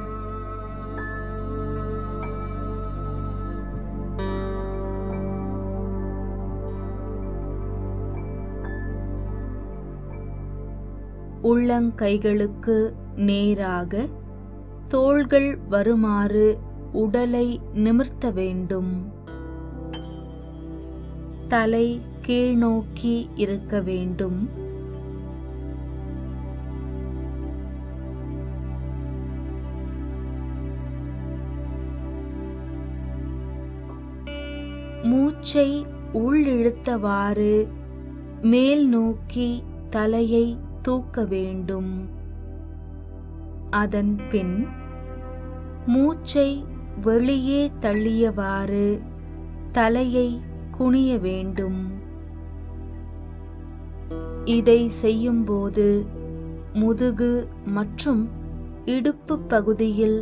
உள்ளங்கைகளுக்கு நேராக தோள்கள் வருமாறு உடலை நிமிர்த்த வேண்டும். தலை கீழ்நோக்கி இருக்க வேண்டும். மூச்சை உள்ளிழுத்தவாறு மேல் நோக்கி தலையை தூக்க வேண்டும். அதன் பின் மூச்சை வெளியே தள்ளியவாறு தலையை குனிய வேண்டும். இதை செய்யும்போது முதுகு மற்றும் இடுப்பு பகுதியில்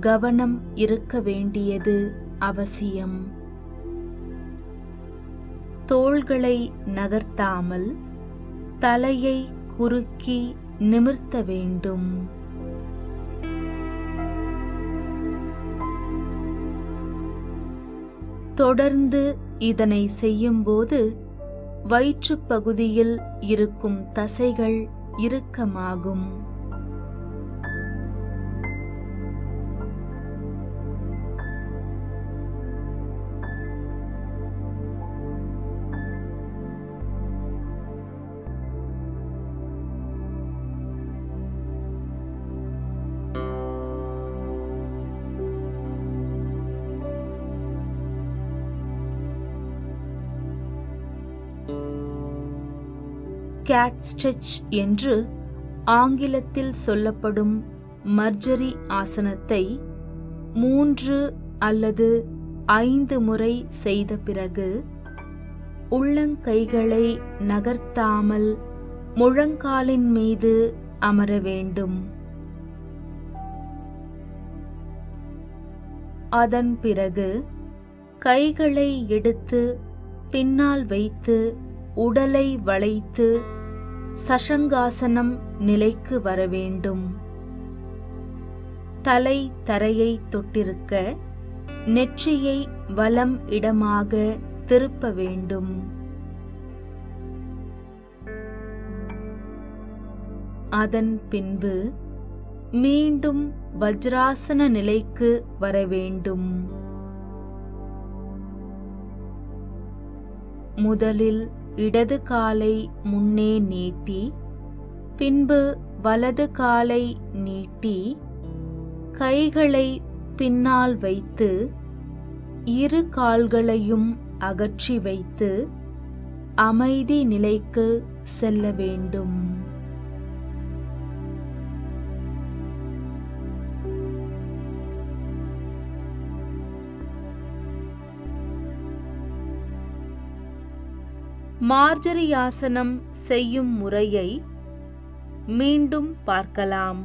கவனம் இருக்க வேண்டியது அவசியம். தோள்களை நகர்த்தாமல் தலையை குறுக்கி நிமிர்த்த வேண்டும். தொடர்ந்து இதனை செய்யும்போது வயிற்றுப் பகுதியில் இருக்கும் தசைகள் இறுக்கமாகும். கேட் ஸ்ட்ரெச் என்று ஆங்கிலத்தில் சொல்லப்படும் மர்ஜரி ஆசனத்தை 3 அல்லது 5 முறை செய்த பிறகு உள்ளங்கைகளை நகர்த்தாமல் முழங்காலின் மீது அமர வேண்டும். அதன் பிறகு கைகளை எடுத்து பின்னால் வைத்து உடலை வளைத்து சஷங்காசனம் நிலைக்கு வர வேண்டும். தலை தரையை தொட்டிருக்க நெற்றியை வலம் இடமாக திருப்ப வேண்டும். அதன் பின்பு மீண்டும் வஜ்ராசன நிலைக்கு வர வேண்டும். முதலில் இடது காலை முன்னே நீட்டி, பின்பு வலது காலை நீட்டி, கைகளை பின்னால் வைத்து இரு கால்களையும் அகற்றி வைத்து அமைதி நிலைக்கு செல்ல வேண்டும். மார்ஜரியாசனம் செய்யும் முறையை மீண்டும் பார்க்கலாம்.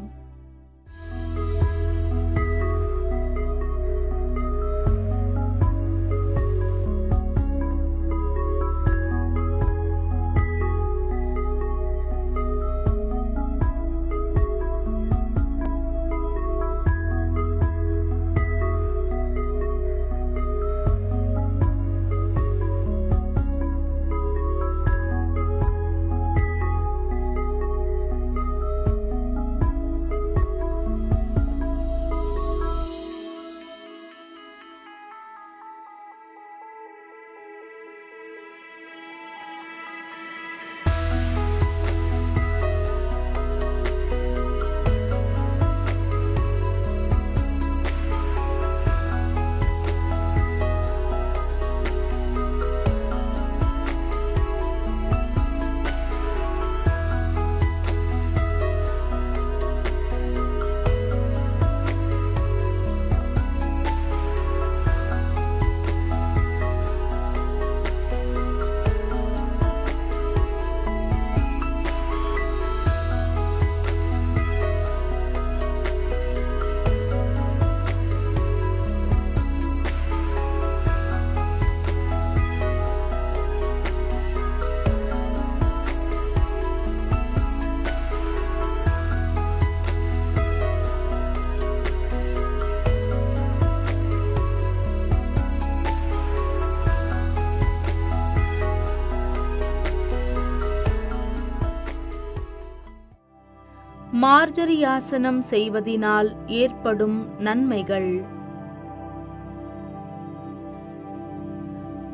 மார்ஜரியாசனம் செய்வதினால் ஏற்படும் நன்மைகள்.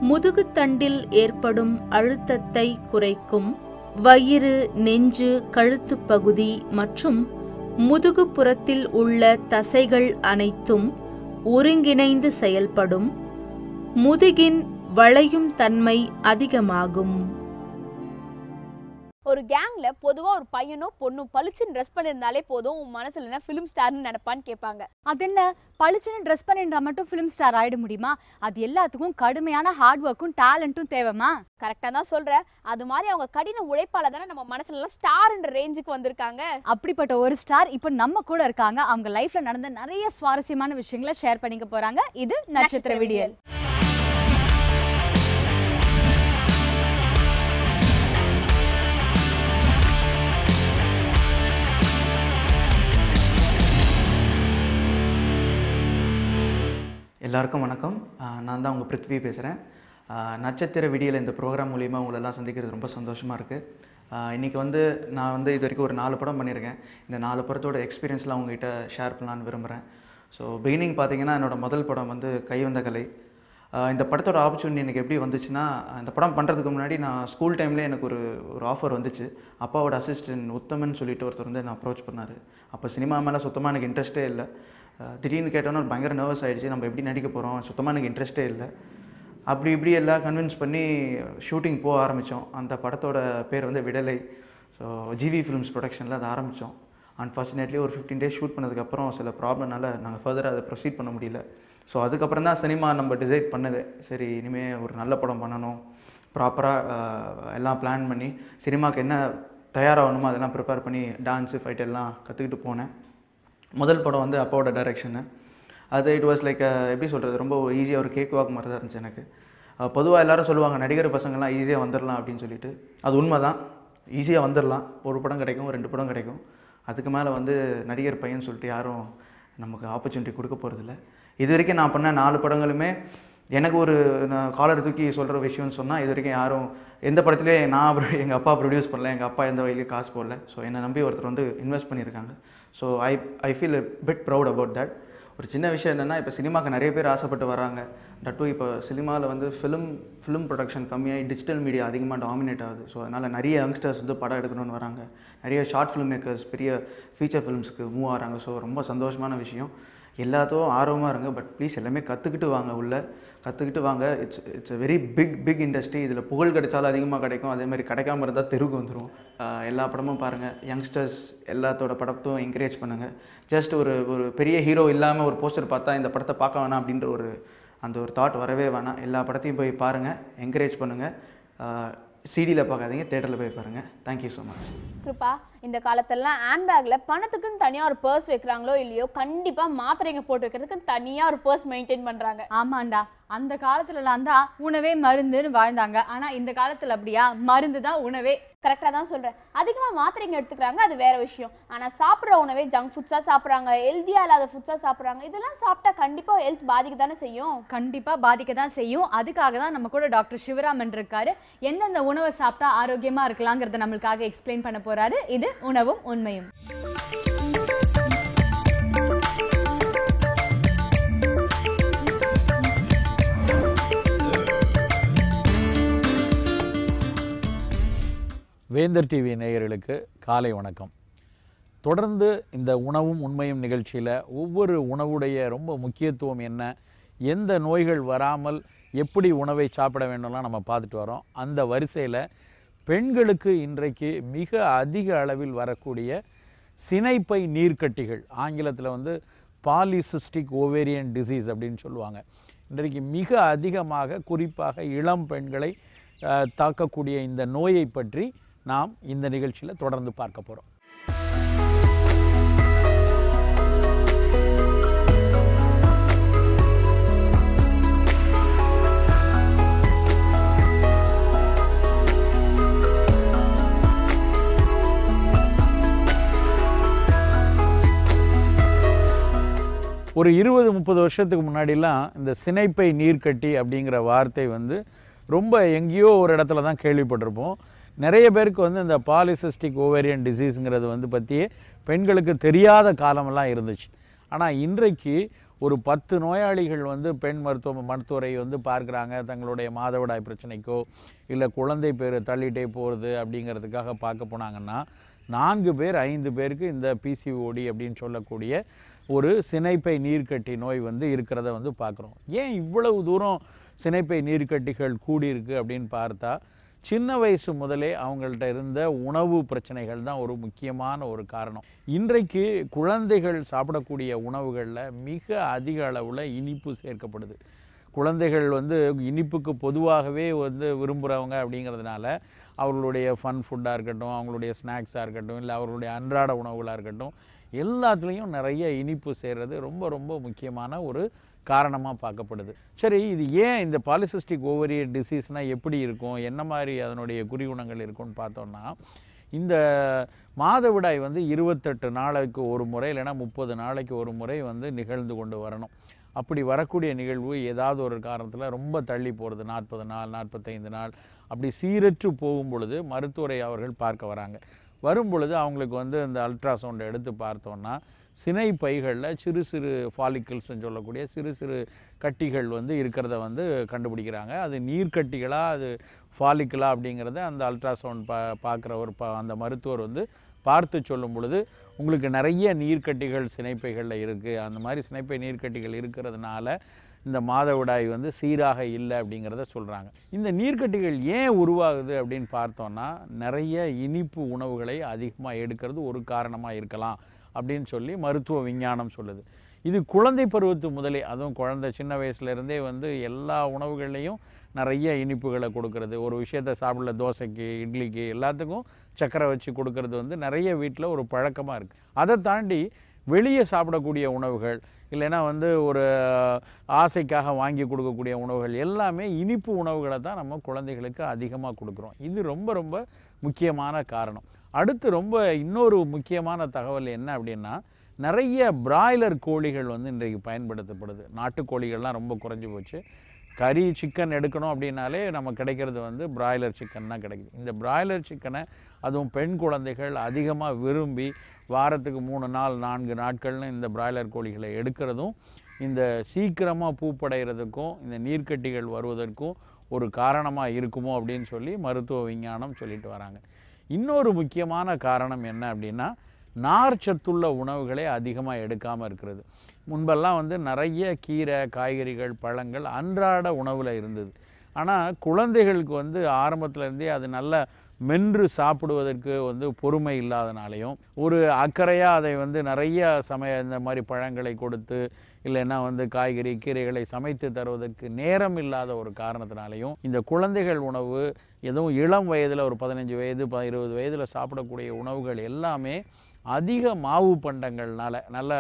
முதுகுத்தண்டில் ஏற்படும் அழுத்தத்தை குறைக்கும். வயிறு, நெஞ்சு, கழுத்துப் பகுதி மற்றும் முதுகுப்புறத்தில் உள்ள தசைகள் அனைத்தும் ஒருங்கிணைந்து செயல்படும். முதுகின் வளையும் தன்மை அதிகமாகும். ஒரு கேங்ல பொதுவா ஒரு பையனோ பொண்ணு பளிச்சுன்னு ட்ரெஸ் பண்ணிருந்தாலே போதும், உன் மனசுல என்ன ஃபிலிம் ஸ்டார்னு நினைப்பான்னு கேட்பாங்க. அது என்ன பளிச்சுன்னு ட்ரெஸ் பண்ணிருந்தா மட்டும் ஃபிலிம் ஸ்டார் ஆயிட முடியுமா? அது எல்லாத்துக்கும் கடுமையான ஹார்ட் ஒர்க்கும் டேலண்ட்டும் தேவைமா? கரெக்டா தான் சொல்ற. அது மாதிரி அவங்க கடின உழைப்பால தானே நம்ம மனசுல எல்லாம் ஸ்டார்ன்ற ரேஞ்சுக்கு வந்திருக்காங்க. அப்படிப்பட்ட ஒரு ஸ்டார் இப்போ நம்ம கூட இருக்காங்க. அவங்க லைஃப்ல நடந்த நிறைய சுவாரஸ்யமான விஷயங்களை ஷேர் பண்ணிக்க போறாங்க. இது நட்சத்திர விடியல். எல்லாருக்கும் வணக்கம். நான் தான் உங்கள் பிருத்வி பேசுகிறேன். நட்சத்திர விடியல் இந்த ப்ரோக்ராம் மூலிமா உங்களெல்லாம் சந்திக்கிறது ரொம்ப சந்தோஷமாக இருக்குது. இன்றைக்கி நான் இது வரைக்கும் ஒரு 4 படம் பண்ணியிருக்கேன். இந்த 4 படத்தோட எக்ஸ்பீரியன்ஸ்லாம் உங்ககிட்ட ஷேர் பண்ணலான்னு விரும்புகிறேன். ஸோ பிகினிங் பார்த்தீங்கன்னா என்னோடய முதல் படம் கைவந்த கலை. இந்த படத்தோட ஆப்பர்ச்சுனிட்டி எனக்கு எப்படி வந்துச்சுன்னா, இந்த படம் பண்ணுறதுக்கு முன்னாடி நான் ஸ்கூல் டைம்லேயே எனக்கு ஒரு ஆஃபர் வந்துச்சு. அப்பாவோட அசிஸ்டன்ட் உத்தமன் சொல்லிட்டு ஒருத்தர் நான் அப்ரோச் பண்ணார். அப்போ சினிமா மேலே சுத்தமாக எனக்கு இன்ட்ரெஸ்ட்டே இல்லை. திடீர்னு கேட்டோன்னா பயங்கர நர்வஸ் ஆகிடுச்சு. நம்ம எப்படி நடிக்க போகிறோம், சுத்தமாக எனக்கு இன்ட்ரெஸ்ட்டே இல்லை. அப்படி இப்படி எல்லாம் கன்வின்ஸ் பண்ணி ஷூட்டிங் போக ஆரம்பித்தோம். அந்த படத்தோட பேர் விடலை. ஸோ ஜிவி ஃபிலிம்ஸ் ப்ரொடக்ஷனில் அதை ஆரம்பித்தோம். அன்ஃபார்ச்சுனேட்லி ஒரு 15 days ஷூட் பண்ணதுக்கப்புறம் சில ப்ராப்ளம்னால நாங்கள் ஃபர்தராக அதை ப்ரொசீட் பண்ண முடியல. ஸோ அதுக்கப்புறம் தான் சினிமா நம்ம டிசைட் பண்ணது, சரி இனிமேல் ஒரு நல்ல படம் பண்ணணும், ப்ராப்பராக எல்லாம் பிளான் பண்ணி சினிமாவுக்கு என்ன தயாராகணுமோ அதெல்லாம் ப்ரிப்பேர் பண்ணி டான்ஸு ஃபைட் எல்லாம் கற்றுக்கிட்டு போனேன். முதல் படம் அப்பாவோட டைரக்ஷனு. அது இட் வாஸ் லைக் எப்படி சொல்கிறது, ரொம்ப ஈஸியாக ஒரு கேக் வாக் மாதிரி தான் இருந்துச்சு எனக்கு. பொதுவாக எல்லோரும் சொல்லுவாங்க நடிகர் பசங்கள்லாம் ஈஸியாக வந்துடலாம் அப்படின்னு சொல்லிட்டு. அது உண்மை தான், ஈஸியாக வந்துடலாம். ஒரு படம் கிடைக்கும், 2 படம் கிடைக்கும். அதுக்கு மேலே வந்து நடிகர் பையன் சொல்லிட்டு யாரும் நமக்கு ஆப்பர்ச்சுனிட்டி கொடுக்க போகிறதில்ல. இது வரைக்கும் நான் பண்ண 4 படங்களுமே எனக்கு ஒரு நான் காலர் தூக்கி சொல்கிற விஷயம்னு சொன்னால், இது வரைக்கும் யாரும் எந்த படத்துலேயும் எங்கள் அப்பா ப்ரொடியூஸ் பண்ணல, எங்கள் அப்பா எந்த வழியிலையும் காசு போடல. ஸோ என்னை நம்பி ஒருத்தர் வந்து இன்வெஸ்ட் பண்ணியிருக்காங்க. So I feel bit proud about that. ஒரு சின்ன விஷயம் என்னென்னா, இப்போ சினிமாவுக்கு நிறைய பேர் ஆசைப்பட்டு வராங்க. டூ இப்போ சினிமாவில் வந்து ஃபிலிம் ப்ரொடக்ஷன் கம்மியாகி டிஜிட்டல் மீடியா அதிகமாக டாமினேட் ஆகுது. ஸோ அதனால் நிறைய யங்ஸ்டர்ஸ் வந்து படம் எடுக்கணும்னு வராங்க. நிறைய ஷார்ட் ஃபிலிம் மேக்கர்ஸ் பெரிய ஃபீச்சர் ஃபிலிம்ஸ்க்கு மூவ் ஆகிறாங்க. ஸோ ரொம்ப சந்தோஷமான விஷயம். எல்லாத்தையும் ஆர்வமாக இருங்க. பட் ப்ளீஸ் எல்லாமே கற்றுக்கிட்டு வாங்க, கற்றுக்கிட்டு வாங்க. It's very big industry. இதில் புகழ் கிடைச்சாலும் அதிகமாக கிடைக்கும், அதேமாதிரி கிடைக்காம இருந்தால் தெருவுக்கு வந்துடும். எல்லா படமும் பாருங்கள். யங்ஸ்டர்ஸ் எல்லாத்தோட படத்தையும் என்கரேஜ் பண்ணுங்கள். ஜஸ்ட் ஒரு பெரிய ஹீரோ இல்லாமல் ஒரு போஸ்டர் பார்த்தா இந்த படத்தை பார்க்க வேணாம் அப்படின்ற அந்த ஒரு தாட் வரவே வேணாம். எல்லா படத்தையும் போய் பாருங்கள், என்கரேஜ் பண்ணுங்கள். சிடியில் பார்க்காதீங்க, தேட்டரில் போய் பாருங்கள். Thank you so much. கிருபா, இந்த காலத்திலலாம் ஹேண்ட்பேக்கில் பணத்துக்குன்னு தனியாக ஒரு பர்ஸ் வைக்கிறாங்களோ இல்லையோ, கண்டிப்பாக மாத்திரைங்க போட்டு வைக்கிறதுக்கு தனியாக ஒரு பர்ஸ் மெயின்டைன் பண்ணுறாங்க. ஆமாண்டா, அந்த காலத்துலலாம் தான் உணவே மருந்துன்னு வாழ்ந்தாங்க. ஆனால் இந்த காலத்தில் அப்படியா? மருந்து தான் உணவே. கரெக்டாக தான் சொல்கிறேன். அதிகமாக மாத்திரைங்க எடுத்துக்கிறாங்க, அது வேறு விஷயம். ஆனால் சாப்பிட்ற உணவே ஜங்க் ஃபுட்ஸாக சாப்பிட்றாங்க, ஹெல்த்தியாக இல்லாத ஃபுட்ஸாக சாப்பிட்றாங்க. இதெல்லாம் சாப்பிட்டா கண்டிப்பாக ஹெல்த் பாதிக்க தானே செய்யும். கண்டிப்பாக பாதிக்க தான் செய்யும். அதுக்காக தான் நம்ம கூட டாக்டர் சிவராமன் இருக்காரு. எந்தெந்த உணவை சாப்பிட்டா ஆரோக்கியமாக இருக்கலாங்கிறத நம்மளுக்காக எக்ஸ்பிளைன் பண்ண போகிறாரு. இது உணவும் உண்மையும். வேந்தர் டிவி நேயர்களுக்கு காலை வணக்கம். தொடர்ந்து இந்த உணவும் உண்மையும் நிகழ்ச்சியில் ஒவ்வொரு உணவுடைய ரொம்ப முக்கியத்துவம் என்ன, எந்த நோய்கள் வராமல் எப்படி உணவை சாப்பிட வேண்டும்லாம் நம்ம பார்த்துட்டு வரோம். அந்த வரிசையில் பெண்களுக்கு இன்றைக்கு மிக அதிக அளவில் வரக்கூடிய சினைப்பை நீர்க்கட்டிகள், ஆங்கிலத்தில் வந்து பாலிசிஸ்டிக் ஓவேரியன் டிசீஸ் அப்படின்னு சொல்லுவாங்க. இன்றைக்கு மிக அதிகமாக குறிப்பாக இளம் பெண்களை தாக்கக்கூடிய இந்த நோயை பற்றி நாம் இந்த நிகழ்ச்சியில் தொடர்ந்து பார்க்க போகிறோம். ஒரு 20-30 வருஷத்துக்கு முன்னாடிலாம் இந்த சினைப்பை நீர்க்கட்டி அப்படிங்கிற வார்த்தை வந்து ரொம்ப எங்கேயோ ஒரு இடத்துல தான் கேள்விப்பட்டிருப்போம். நிறைய பேருக்கு வந்து இந்த பாலிசிஸ்டிக் ஓவேரியன் டிசீஸுங்கிறது வந்து பற்றியே பெண்களுக்கு தெரியாத காலமெல்லாம் இருந்துச்சு. ஆனால் இன்றைக்கு ஒரு 10 நோயாளிகள் வந்து பெண் மருத்துவரை வந்து பார்க்குறாங்க. தங்களுடைய மாதவிடாய் பிரச்சனைக்கோ இல்லை குழந்தை பேர் தள்ளிட்டே போகிறது அப்படிங்கிறதுக்காக பார்க்க போனாங்கன்னா 4 பேர் 5 பேருக்கு இந்த பிசிஓடி அப்படின்னு சொல்லக்கூடிய ஒரு சினைப்பை நீர்க்கட்டி நோய் வந்து இருக்கிறத வந்து பார்க்குறோம். ஏன் இவ்வளவு தூரம் சினைப்பை நீர்க்கட்டிகள் கூடியிருக்கு அப்படின்னு பார்த்தா, சின்ன வயசு முதலே அவங்கள்ட்ட இருந்த உணவு பிரச்சனைகள் தான் ஒரு முக்கியமான ஒரு காரணம். இன்றைக்கு குழந்தைகள் சாப்பிடக்கூடிய உணவுகளில் மிக அதிக அளவில் இனிப்பு சேர்க்கப்படுது. குழந்தைகள் வந்து இனிப்புக்கு பொதுவாகவே வந்து விரும்புகிறவங்க அப்படிங்கிறதுனால அவர்களுடைய ஃபன் ஃபுட்டாக இருக்கட்டும், அவங்களுடைய ஸ்நாக்ஸாக இருக்கட்டும், இல்லை அவர்களுடைய அன்றாட உணவுகளாக இருக்கட்டும், எல்லாத்துலேயும் நிறைய இனிப்பு சேர்றது ரொம்ப ரொம்ப முக்கியமான ஒரு காரணமாக பார்க்கப்படுது. சரி, இது ஏன் இந்த பாலிசிஸ்டிக் ஓவரியன் டிசீஸ்னால் எப்படி இருக்கும், என்ன மாதிரி அதனுடைய குறிகுணங்கள் இருக்கும்னு பார்த்தோன்னா, இந்த மாதவிடாய் வந்து 28 நாளைக்கு ஒரு முறை இல்லைன்னா 30 நாளைக்கு ஒரு முறை வந்து நிகழ்ந்து கொண்டு வரணும். அப்படி வரக்கூடிய நிகழ்வு ஏதாவது ஒரு காரணத்தில் ரொம்ப தள்ளி போகிறது, 40 நாள் 45 நாள் அப்படி சீரற்று போகும் பொழுது மருத்துவரை அவர்கள் பார்க்க வராங்க. வரும் பொழுது அவங்களுக்கு வந்து இந்த அல்ட்ராசவுண்டை எடுத்து பார்த்தோன்னா சினை பைகளில் சிறு சிறு ஃபாலிக்கிள்ஸ்ன்னு சொல்லக்கூடிய சிறு சிறு கட்டிகள் வந்து இருக்கிறத வந்து கண்டுபிடிக்கிறாங்க. அது நீர்க்கட்டிகளா அது ஃபாலிக்கிளா அப்படிங்கிறத அந்த அல்ட்ராசவுண்ட் பார்க்குற ஒரு அந்த மருத்துவர் வந்து பார்த்து சொல்லும் பொழுது உங்களுக்கு நிறைய நீர்க்கட்டிகள் சினைப்பைகளில் இருக்குது, அந்த மாதிரி சினைப்பை நீர்க்கட்டிகள் இருக்கிறதுனால இந்த மாதவிடாய் வந்து சீராக இல்லை அப்படிங்கிறத சொல்கிறாங்க. இந்த நீர்க்கட்டிகள் ஏன் உருவாகுது அப்படின்னு பார்த்தோன்னா, நிறைய இனிப்பு உணவுகளை அதிகமாக எடுக்கிறது ஒரு காரணமாக இருக்கலாம் அப்படின்னு சொல்லி மருத்துவ விஞ்ஞானம் சொல்லுது. இது குழந்தை பருவத்து முதலே, அதுவும் குழந்தை சின்ன வயசுலேருந்தே வந்து எல்லா உணவுகள்லேயும் நிறைய இனிப்புகளை கொடுக்கறது, ஒரு விஷயத்தை சாப்பிடல தோசைக்கு இட்லிக்கு எல்லாத்துக்கும் சர்க்கரை வச்சு கொடுக்கறது வந்து நிறைய வீட்டில் ஒரு பழக்கமாக இருக்குது. அதை தாண்டி வெளியே சாப்பிடக்கூடிய உணவுகள் இல்லைன்னா வந்து ஒரு ஆசைக்காக வாங்கி கொடுக்கக்கூடிய உணவுகள் எல்லாமே இனிப்பு உணவுகளை தான் நம்ம குழந்தைகளுக்கு அதிகமாக கொடுக்குறோம். இது ரொம்ப ரொம்ப முக்கியமான காரணம். அடுத்து ரொம்ப இன்னொரு முக்கியமான தகவல் என்ன அப்படின்னா, நிறைய பிராய்லர் கோழிகள் வந்து இன்றைக்கு பயன்படுத்தப்படுது. நாட்டுக்கோழிகள்லாம் ரொம்ப குறைஞ்சி போச்சு. கறி சிக்கன் எடுக்கணும் அப்படின்னாலே நம்ம கிடைக்கிறது வந்து பிராய்லர் சிக்கன் தான் கிடைக்குது. இந்த பிராய்லர் சிக்கனை அதுவும் பெண் குழந்தைகள் அதிகமாக விரும்பி வாரத்துக்கு 3 நாள் 4 நாட்கள்னு இந்த பிராய்லர் கோழிகளை எடுக்கிறதும் இந்த சீக்கிரமாக பூப்படைகிறதுக்கும் இந்த நீர்க்கட்டிகள் வருவதற்கும் ஒரு காரணமாக இருக்குமோ அப்படின்னு சொல்லி மருத்துவ விஞ்ஞானம் சொல்லிட்டு வராங்க. இன்னொரு முக்கியமான காரணம் என்ன அப்படின்னா, நார்ச்சத்துள்ள உணவுகளை அதிகமாக எடுக்காமல் இருக்கிறது. முன்பெல்லாம் வந்து நிறைய கீரை காய்கறிகள் பழங்கள் அன்றாட உணவில் இருந்தது. ஆனால் குழந்தைகளுக்கு வந்து ஆரம்பத்துலேருந்தே அது நல்ல மென்று சாப்பிடுவதற்கு வந்து பொறுமை இல்லாதனாலையும் ஒரு அக்கறையாக அதை வந்து நிறைய இந்த மாதிரி பழங்களை கொடுத்து இல்லைன்னா வந்து காய்கறி கீரைகளை சமைத்து தருவதற்கு நேரம் இல்லாத ஒரு காரணத்தினாலையும் இந்த குழந்தைகள் உணவு எதுவும் இளம் வயதில் ஒரு 15 வயது 20 வயதில் சாப்பிடக்கூடிய உணவுகள் எல்லாமே அதிக மாவு பண்டங்கள்னால நல்ல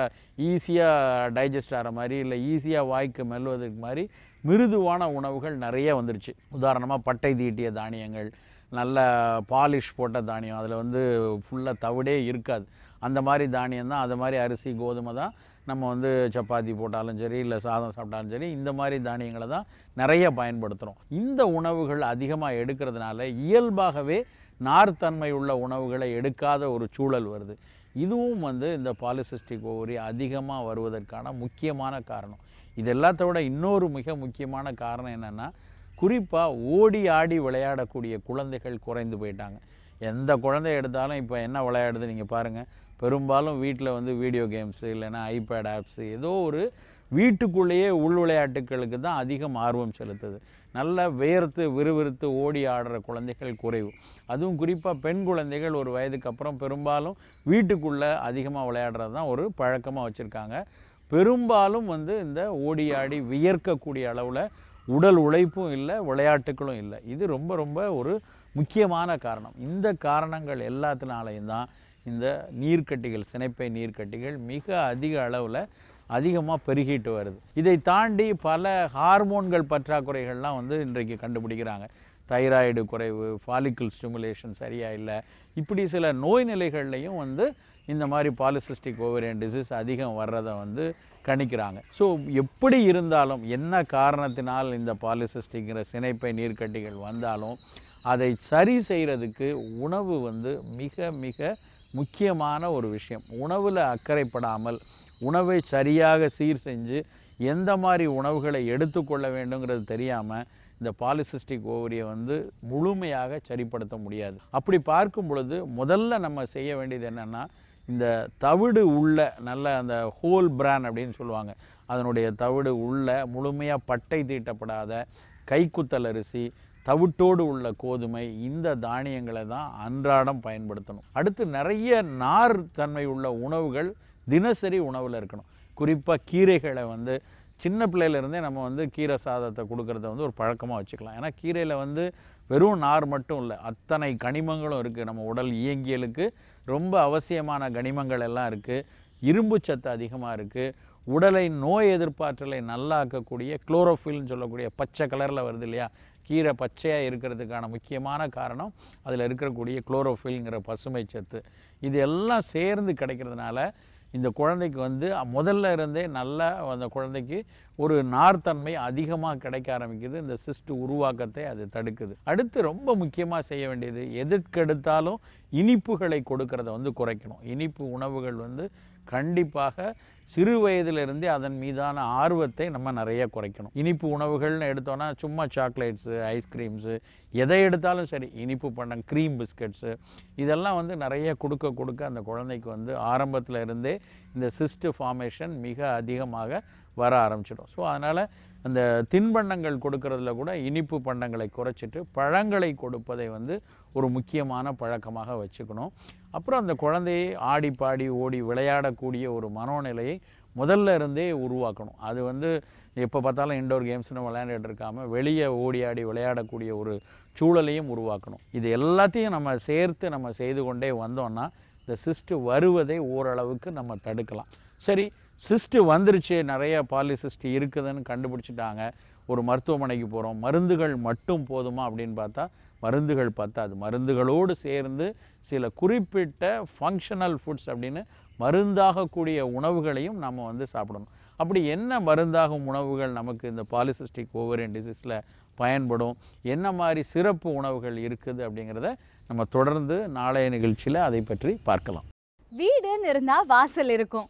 ஈஸியாக டைஜஸ்ட் ஆகிற மாதிரி இல்லை ஈஸியாக வாய்க்கு மெல்வதற்கு மாதிரி மிருதுவான உணவுகள் நிறைய வந்துருச்சு. உதாரணமாக பட்டை தீட்டிய தானியங்கள், நல்ல பாலிஷ் போட்ட தானியம், அதில் வந்து ஃபுல்லாக தவிடே இருக்காது. அந்த மாதிரி தானியம் தான், அது மாதிரி அரிசி கோதுமை தான் நம்ம வந்து சப்பாத்தி போட்டாலும் சரி இல்லை சாதம் சாப்பிட்டாலும் சரி இந்த மாதிரி தானியங்களை தான் நிறைய பயன்படுத்துகிறோம். இந்த உணவுகள் அதிகமாக எடுக்கிறதுனால இயல்பாகவே நார்த்தன்மை உள்ள உணவுகளை எடுக்காத ஒரு சூழல் வருது. இதுவும் வந்து இந்த பாலிசிஸ்டிக் ஓவரி அதிகமாக வருவதற்கான முக்கியமான காரணம். இது எல்லாத்த விட இன்னொரு மிக முக்கியமான காரணம் என்னென்னா, குறிப்பாக ஓடி ஆடி விளையாடக்கூடிய குழந்தைகள் குறைந்து போயிட்டாங்க. எந்த குழந்தை எடுத்தாலும் இப்போ என்ன விளையாடுது நீங்கள் பாருங்கள். பெரும்பாலும் வீட்டில் வந்து வீடியோ கேம்ஸு இல்லைன்னா ஐபேட் ஆப்ஸு ஏதோ ஒரு வீட்டுக்குள்ளேயே உள் விளையாட்டுகளுக்கு தான் அதிகம் ஆர்வம் செலுத்துது. நல்ல வேர்த்து விறுவிறுத்து ஓடி ஆடுற குழந்தைகள் குறைவு. அதுவும் குறிப்பாக பெண் குழந்தைகள் ஒரு வயதுக்கு அப்புறம் பெரும்பாலும் வீட்டுக்குள்ளே அதிகமாக விளையாடுறது தான் ஒரு பழக்கமாக வச்சுருக்காங்க. பெரும்பாலும் வந்து இந்த ஓடி ஆடி வியர்க்கக்கூடிய அளவில் உடல் உழைப்பும் இல்லை, விளையாட்டுகளும் இல்லை. இது ரொம்ப ரொம்ப ஒரு முக்கியமான காரணம். இந்த காரணங்கள் எல்லாத்தினாலையும் தான் இந்த நீர்க்கட்டிகள், சினைப்பை நீர்க்கட்டிகள் மிக அதிக அளவில் அதிகமாக பெருகிட்டு வருது. இதை தாண்டி பல ஹார்மோன்கள் பற்றாக்குறைகள்லாம் வந்து இன்றைக்கு கண்டுபிடிக்கிறாங்க. தைராய்டு குறைவு, ஃபாலிக்கல் ஸ்டிமுலேஷன் சரியாக இல்லை, இப்படி சில நோய் நிலைகள்லையும் வந்து இந்த மாதிரி பாலிசிஸ்டிக் ஓவரியன் டிசீஸ் அதிகம் வர்றதை வந்து கணிக்கிறாங்க. ஸோ எப்படி இருந்தாலும் என்ன காரணத்தினால் இந்த பாலிசிஸ்டிக்கிற சினைப்பை நீர்க்கட்டிகள் வந்தாலும் அதை சரி செய்கிறதுக்கு உணவு வந்து மிக மிக முக்கியமான ஒரு விஷயம். உணவில் அக்கறைப்படாமல் உணவை சரியாக சீர் செஞ்சு எந்த மாதிரி உணவுகளை எடுத்துக்கொள்ள வேண்டுங்கிறது தெரியாமல் இந்த பாலிசிஸ்டிக் ஓவரியை வந்து முழுமையாக சரிப்படுத்த முடியாது. அப்படி பார்க்கும் பொழுது முதல்ல நம்ம செய்ய வேண்டியது என்னென்னா, இந்த தவிடு உள்ள நல்ல அந்த ஹோல் பிரான் அப்படின்னு சொல்லுவாங்க, அதனுடைய தவிடு உள்ள முழுமையாக பட்டை தீட்டப்படாத கைக்குத்தல் அரிசி, தவிட்டோடு உள்ள கோதுமை, இந்த தானியங்களை தான் அன்றாடம் பயன்படுத்தணும். அடுத்து நிறைய நார் தன்மை உள்ள உணவுகள் தினசரி உணவில் இருக்கணும். குறிப்பாக கீரைகளை வந்து சின்ன பிள்ளையிலேருந்தே நம்ம வந்து கீரை சாதத்தை கொடுக்கறத வந்து ஒரு பழக்கமாக வச்சுக்கலாம். ஏன்னா கீரையில் வந்து வெறும் நார் மட்டும் இல்லை, அத்தனை கனிமங்களும் இருக்குது. நம்ம உடல் இயங்கியலுக்கு ரொம்ப அவசியமான கனிமங்கள் எல்லாம் இருக்குது. இரும்பு சத்து அதிகமாக இருக்குது. உடலை நோய் எதிர்ப்பாற்றலை நல்லாக்கக்கூடிய குளோரோஃபில்னு சொல்லக்கூடிய பச்சை கலரில் வருது இல்லையா, கீரை பச்சையாக இருக்கிறதுக்கான முக்கியமான காரணம் அதில் இருக்கக்கூடிய குளோரோஃபில்ங்கிற பசுமை சத்து. இது எல்லாம் சேர்ந்து கிடைக்கிறதுனால இந்த குழந்தைக்கு வந்து முதல்ல இருந்தே நல்லா அந்த குழந்தைக்கு ஒரு நார்த்தன்மை அதிகமாக கிடைக்க ஆரம்பிக்குது. இந்த சிஸ்ட் உருவாக்கத்தை அது தடுக்குது. அடுத்து ரொம்ப முக்கியமாக செய்ய வேண்டியது, எதற்கெடுத்தாலும் இனிப்புகளை கொடுக்கறத வந்து குறைக்கணும். இனிப்பு உணவுகள் வந்து கண்டிப்பாக சிறு வயதிலிருந்தே அதன் மீதான ஆர்வத்தை நம்ம நிறைய குறைக்கணும். இனிப்பு உணவுகள்னு எடுத்தோன்னா சும்மா சாக்லேட்ஸு, ஐஸ்கிரீம்ஸு, எதை எடுத்தாலும் சரி, இனிப்பு பண்டம், க்ரீம் பிஸ்கட்ஸு, இதெல்லாம் வந்து நிறைய கொடுக்க அந்த குழந்தைக்கு வந்து ஆரம்பத்தில் இருந்தே இந்த சிஸ்ட் ஃபார்மேஷன் மிக அதிகமாக வர ஆரம்பிச்சிடும். ஸோ அதனால் அந்த தின்பண்டங்கள் கொடுக்கறதுல கூட இனிப்பு பண்டங்களை குறைச்சிட்டு பழங்களை கொடுப்பதை வந்து ஒரு முக்கியமான பழக்கமாக வச்சுக்கணும். அப்புறம் அந்த குழந்தையை ஆடி பாடி ஓடி விளையாடக்கூடிய ஒரு மனோநிலையை முதல்ல இருந்தே உருவாக்கணும். அது வந்து எப்போ பார்த்தாலும் இன்டோர் கேம்ஸ்னு விளையாண்டுட்டு இருக்காமல் வெளியே ஓடி ஆடி விளையாடக்கூடிய ஒரு சூழலையும் உருவாக்கணும். இது எல்லாத்தையும் நம்ம சேர்த்து நம்ம செய்து கொண்டே வந்தோம்னா இந்த சிஸ்ட்டு வருவதை ஓரளவுக்கு நம்ம தடுக்கலாம். சரி, சிஸ்ட்டு வந்துருச்சு, நிறைய பாலிசிஸ்ட் இருக்குதுன்னு கண்டுபிடிச்சிட்டாங்க, ஒரு மருத்துவமனைக்கு போகிறோம், மருந்துகள் மட்டும் போதுமா அப்படின்னு பார்த்தா மருந்துகள் பத்தாது. மருந்துகளோடு சேர்ந்து சில குறிப்பிட்ட ஃபங்க்ஷனல் ஃபுட்ஸ் அப்படின்னு மருந்தாகக்கூடிய உணவுகளையும் நம்ம வந்து சாப்பிடணும். அப்படி என்ன மருந்தாகும் உணவுகள் நமக்கு இந்த பாலிசிஸ்டிக் ஓவரியன் டிசீஸில் பயன்படும், என்ன மாதிரி சிறப்பு உணவுகள் இருக்குது அப்படிங்கிறத நம்ம தொடர்ந்து நாளைய நிகழ்ச்சியில் அதை பற்றி பார்க்கலாம். வீடுன்னு இருந்தா வாசல் இருக்கும்.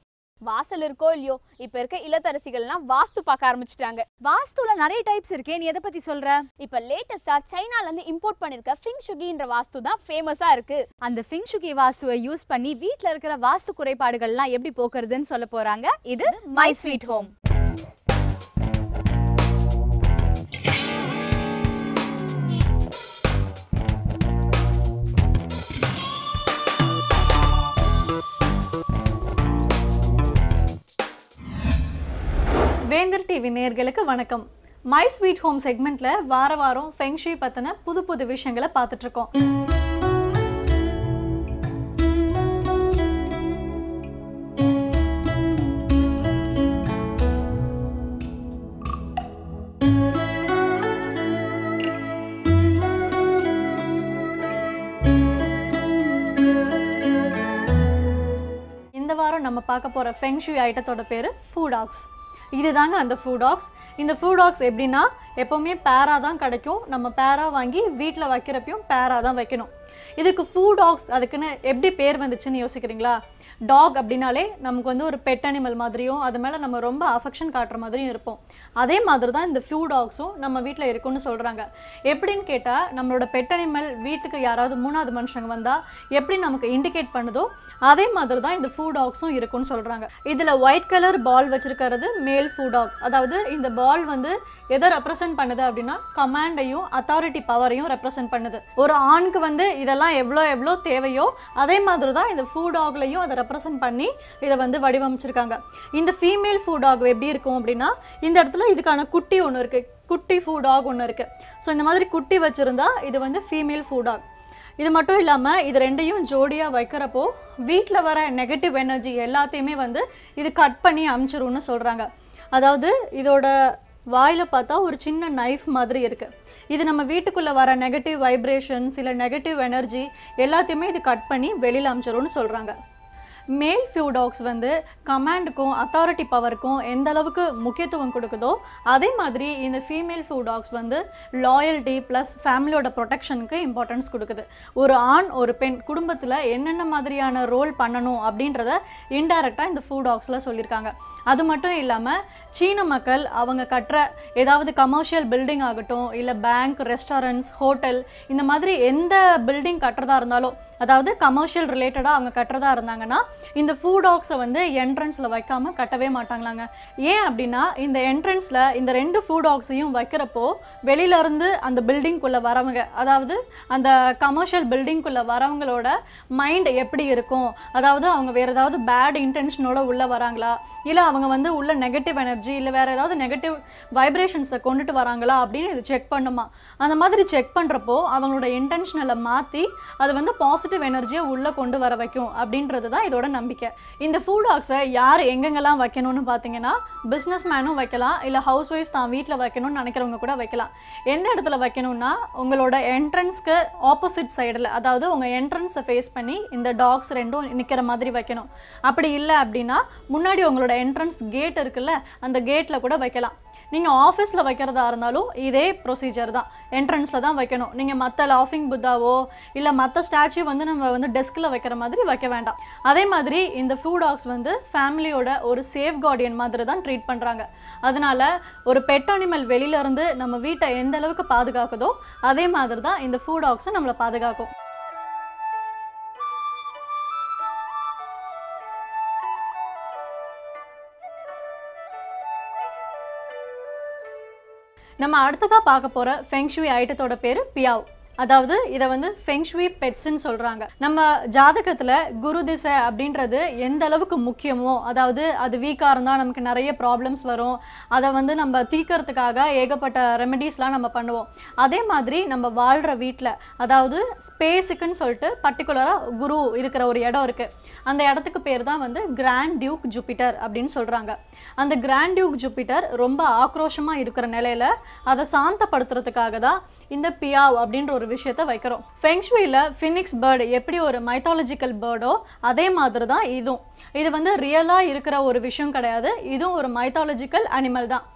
வாசல் இருக்கோ இல்லையோ, இப்ப இருக்க இல்லத்தரசிகள்லாம் வாஸ்து பார்க்க ஆரம்பிச்சிட்டாங்க. வாஸ்துல நிறைய டைப்ஸ் இருக்கே, நீ எதை பத்தி சொல்ற? இப்ப லேட்டஸ்டா சைனால இருந்து இம்போர்ட் பண்ணிருக்க ஃபிங் ஷுகின்ற வாஸ்து தான் ஃபேமஸா இருக்கு. அந்த ஃபிங் ஷுகி வாஸ்துவை யூஸ் பண்ணி வீட்ல இருக்கிற வாஸ்து குறைபாடுகள்லாம் எப்படி போக்குறதுன்னு சொல்ல போறாங்க. இது மை ஸ்வீட் ஹோம். வேந்தர் டிவி நேயர்களுக்கு வணக்கம். மை ஸ்வீட் ஹோம் செக்மெண்ட்ல வாரம் ஃபெங் ஷுய் பத்தின புது விஷயங்களை பார்த்துட்டு இருக்கோம். இந்த வாரம் நம்ம பார்க்க போற ஃபெங் ஷுய் ஐட்டத்தோட பேரு ஃபூடாக்ஸ். இதுதாங்க அந்த ஃபூடாக்ஸ். இந்த ஃபூடாக்ஸ் எப்படின்னா எப்போவுமே பேரா தான் கிடைக்கும். நம்ம பேரா வாங்கி வீட்டில் வைக்கிறப்பையும் பேரா தான் வைக்கணும். இதுக்கு ஃபூடாக்ஸ் அதுக்குன்னு எப்படி பேர் வந்துச்சுன்னு யோசிக்கிறீங்களா? டாக் அப்படின்னாலே நமக்கு வந்து ஒரு பெட் அனிமல் மாதிரியும் அது மேலே நம்ம ரொம்ப அஃபெக்ஷன் காட்டுற மாதிரியும் இருப்போம். அதே மாதிரி தான் இந்த ஃபூடாக்ஸும் நம்ம வீட்டில் இருக்குன்னு சொல்கிறாங்க. எப்படின்னு கேட்டால் நம்மளோட பெட் அனிமல் வீட்டுக்கு யாராவது மூணாவது மனுஷங்க வந்தால் எப்படி நமக்கு இண்டிகேட் பண்ணுதோ அதே மாதிரி தான் இந்த ஃபூடாக்ஸும் இருக்குன்னு சொல்கிறாங்க. இதில் ஒயிட் கலர் பால் வச்சுருக்கிறது மேல் ஃபூடாக். அதாவது இந்த பால் வந்து எதை ரெப்ரசன்ட் பண்ணுது அப்படின்னா கமாண்டையும் அத்தாரிட்டி பவரையும் ரெப்ரசன்ட் பண்ணுது. ஒரு ஆணுக்கு வந்து இதெல்லாம் எவ்வளோ தேவையோ அதே மாதிரி தான் இந்த ஃபூடாக்லையும் அதை ரெப்ரசன்ட் பண்ணி இதை வந்து வடிவமைச்சிருக்காங்க. இந்த ஃபீமேல் ஃபூடாக் எப்படி இருக்கும் அப்படின்னா இந்த இடத்துல இதுக்கான குட்டி ஒன்று இருக்குது, குட்டி ஃபூடாக் ஒன்று இருக்குது. ஸோ இந்த மாதிரி குட்டி வச்சுருந்தா இது வந்து ஃபீமேல் ஃபூடாக். இது மட்டும் இல்லாமல் இது ரெண்டையும் ஜோடியாக வைக்கிறப்போ வீட்டில் வர நெகட்டிவ் எனர்ஜி எல்லாத்தையுமே வந்து இது கட் பண்ணி அமுச்சிரும்னு சொல்கிறாங்க. அதாவது இதோட வாயில் பார்த்தா ஒரு சின்ன நைஃப் மாதிரி இருக்குது. இது நம்ம வீட்டுக்குள்ளே வர நெகட்டிவ் வைப்ரேஷன்ஸ் இல்லை நெகட்டிவ் எனர்ஜி எல்லாத்தையுமே இது கட் பண்ணி வெளியில் அமுச்சிரும்னு சொல்கிறாங்க. மேல் ஃபூடாக்ஸ் வந்து கமாண்டுக்கும் அத்தாரிட்டி பவருக்கும் எந்த அளவுக்கு முக்கியத்துவம் கொடுக்குதோ அதே மாதிரி இந்த ஃபீமேல் ஃபூடாக்ஸ் வந்து லாயல்ட்டி ப்ளஸ் ஃபேமிலியோட ப்ரொடெக்ஷனுக்கு இம்பார்ட்டன்ஸ் கொடுக்குது. ஒரு ஆண் ஒரு பெண் குடும்பத்தில் என்னென்ன மாதிரியான ரோல் பண்ணணும் அப்படின்றத இன்டைரக்டாக இந்த ஃபூடாக்ஸில் சொல்லியிருக்காங்க. அது மட்டும் இல்லாமல் சீன மக்கள் அவங்க கட்டுற ஏதாவது கமர்ஷியல் பில்டிங் ஆகட்டும் இல்லை பேங்க், ரெஸ்டாரண்ட்ஸ், ஹோட்டல் இந்த மாதிரி எந்த பில்டிங் கட்டுறதா இருந்தாலும் அதாவது கமர்ஷியல் ரிலேட்டடாக அவங்க கட்டுறதா இருந்தாங்கன்னா இந்த ஃபூடாக்ஸை வந்து என்ட்ரன்ஸில் வைக்காமல் கட்டவே மாட்டாங்களாங்க. ஏன் அப்படின்னா இந்த என்ட்ரன்ஸில் இந்த ரெண்டு ஃபூடாக்ஸையும் வைக்கிறப்போ வெளியிலேருந்து அந்த பில்டிங்குள்ளே வரவங்க அதாவது அந்த கமர்ஷியல் பில்டிங்குள்ளே வரவங்களோட மைண்ட் எப்படி இருக்கும், அதாவது அவங்க வேறு ஏதாவது பேட் இன்டென்ஷனோட உள்ளே வராங்களா இல்லை அவங்க வந்து உள்ள நெகட்டிவ் எனர்ஜி இல்லை வேறு ஏதாவது நெகட்டிவ் வைப்ரேஷன்ஸை கொண்டுட்டு வராங்களா அப்படின்னு இது செக் பண்ணுமா. அந்த மாதிரி செக் பண்ணுறப்போ அவங்களோட இன்டென்ஷனலை மாற்றி அது வந்து பாசிட்டிவ் எனர்ஜியை உள்ளே கொண்டு வர வைக்கும் அப்படின்றது தான் இதோட நம்பிக்கை. இந்த ஃபூடாக்ஸை யார் எங்கெங்கெல்லாம் வைக்கணும்னு பார்த்தீங்கன்னா பிஸ்னஸ் மேனும் வைக்கலாம், இல்லை ஹவுஸ் ஒய்ஃப்ஸ் தான் வீட்டில் வைக்கணும்னு நினைக்கிறவங்க கூட வைக்கலாம். எந்த இடத்துல வைக்கணும்னா உங்களோட என்ட்ரன்ஸ்க்கு ஆப்போசிட் சைடில், அதாவது உங்கள் என்ட்ரன்ஸை ஃபேஸ் பண்ணி இந்த டாக்ஸ் ரெண்டும் நிற்கிற மாதிரி வைக்கணும். அப்படி இல்லை அப்படின்னா முன்னாடி உங்களோட என்ட்ரன்ஸ் கேட் இருக்குல்ல அந்த கேட்டில் கூட வைக்கலாம். நீங்கள் ஆஃபீஸில் வைக்கிறதா இருந்தாலும் இதே ப்ரொசீஜர் தான், என்ட்ரன்ஸில் தான் வைக்கணும். நீங்கள் மற்ற லாஃபிங் புத்தாவோ இல்லை மற்ற ஸ்டாச்சு வந்து நம்ம வந்து டெஸ்கில் வைக்கிற மாதிரி வைக்க வேண்டாம். அதே மாதிரி இந்த ஃபூடாக்ஸ் வந்து ஃபேமிலியோட ஒரு சேஃப் கார்டியன் மாதிரி தான் ட்ரீட் பண்ணுறாங்க. அதனால் ஒரு பெட் அனிமல் வெளியிலேருந்து நம்ம வீட்டை எந்த அளவுக்கு பாதுகாக்குதோ அதே மாதிரி தான் இந்த ஃபூடாக்ஸும் நம்மளை பாதுகாக்கும். நம்ம அடுத்ததாக பார்க்க போகிற ஃபெங் ஷுய் ஐட்டத்தோட பேர் பியாவ். அதாவது இதை வந்து ஃபெங்ஷுவி பெட்ஸ்ன்னு சொல்கிறாங்க. நம்ம ஜாதகத்தில் குரு திசை அப்படின்றது எந்த அளவுக்கு முக்கியமோ, அதாவது அது வீக்காக இருந்தால் நமக்கு நிறைய ப்ராப்ளம்ஸ் வரும், அதை வந்து நம்ம தீர்க்கறதுக்காக ஏகப்பட்ட ரெமெடிஸ்லாம் நம்ம பண்ணுவோம். அதே மாதிரி நம்ம வாழ்கிற வீட்டில், அதாவது ஸ்பேஸுக்குன்னு சொல்லிட்டு பர்டிகுலராக குரு இருக்கிற ஒரு இடம் இருக்குது. அந்த இடத்துக்கு பேர் தான் வந்து கிராண்ட் டியூக் ஜூபிட்டர் அப்படின்னு சொல்கிறாங்க. அந்த கிராண்ட் டியூக் ஜூபிட்டர் ரொம்ப ஆக்ரோஷமாக இருக்கிற நிலையில் அதை சாந்தப்படுத்துறதுக்காக தான் இந்த பியாவ் அப்படின்ற ஒரு விஷயத்தை வைக்கிறோம். ஃபெங்ஷுவியில் ஃபினிக்ஸ் பேர்டு எப்படி ஒரு மைத்தாலஜிக்கல் பேர்டோ அதே மாதிரி தான் இதுவும். இது வந்து ரியலாக இருக்கிற ஒரு விஷயம் கிடையாது, இதுவும் ஒரு மைத்தாலஜிக்கல் அனிமல் தான்.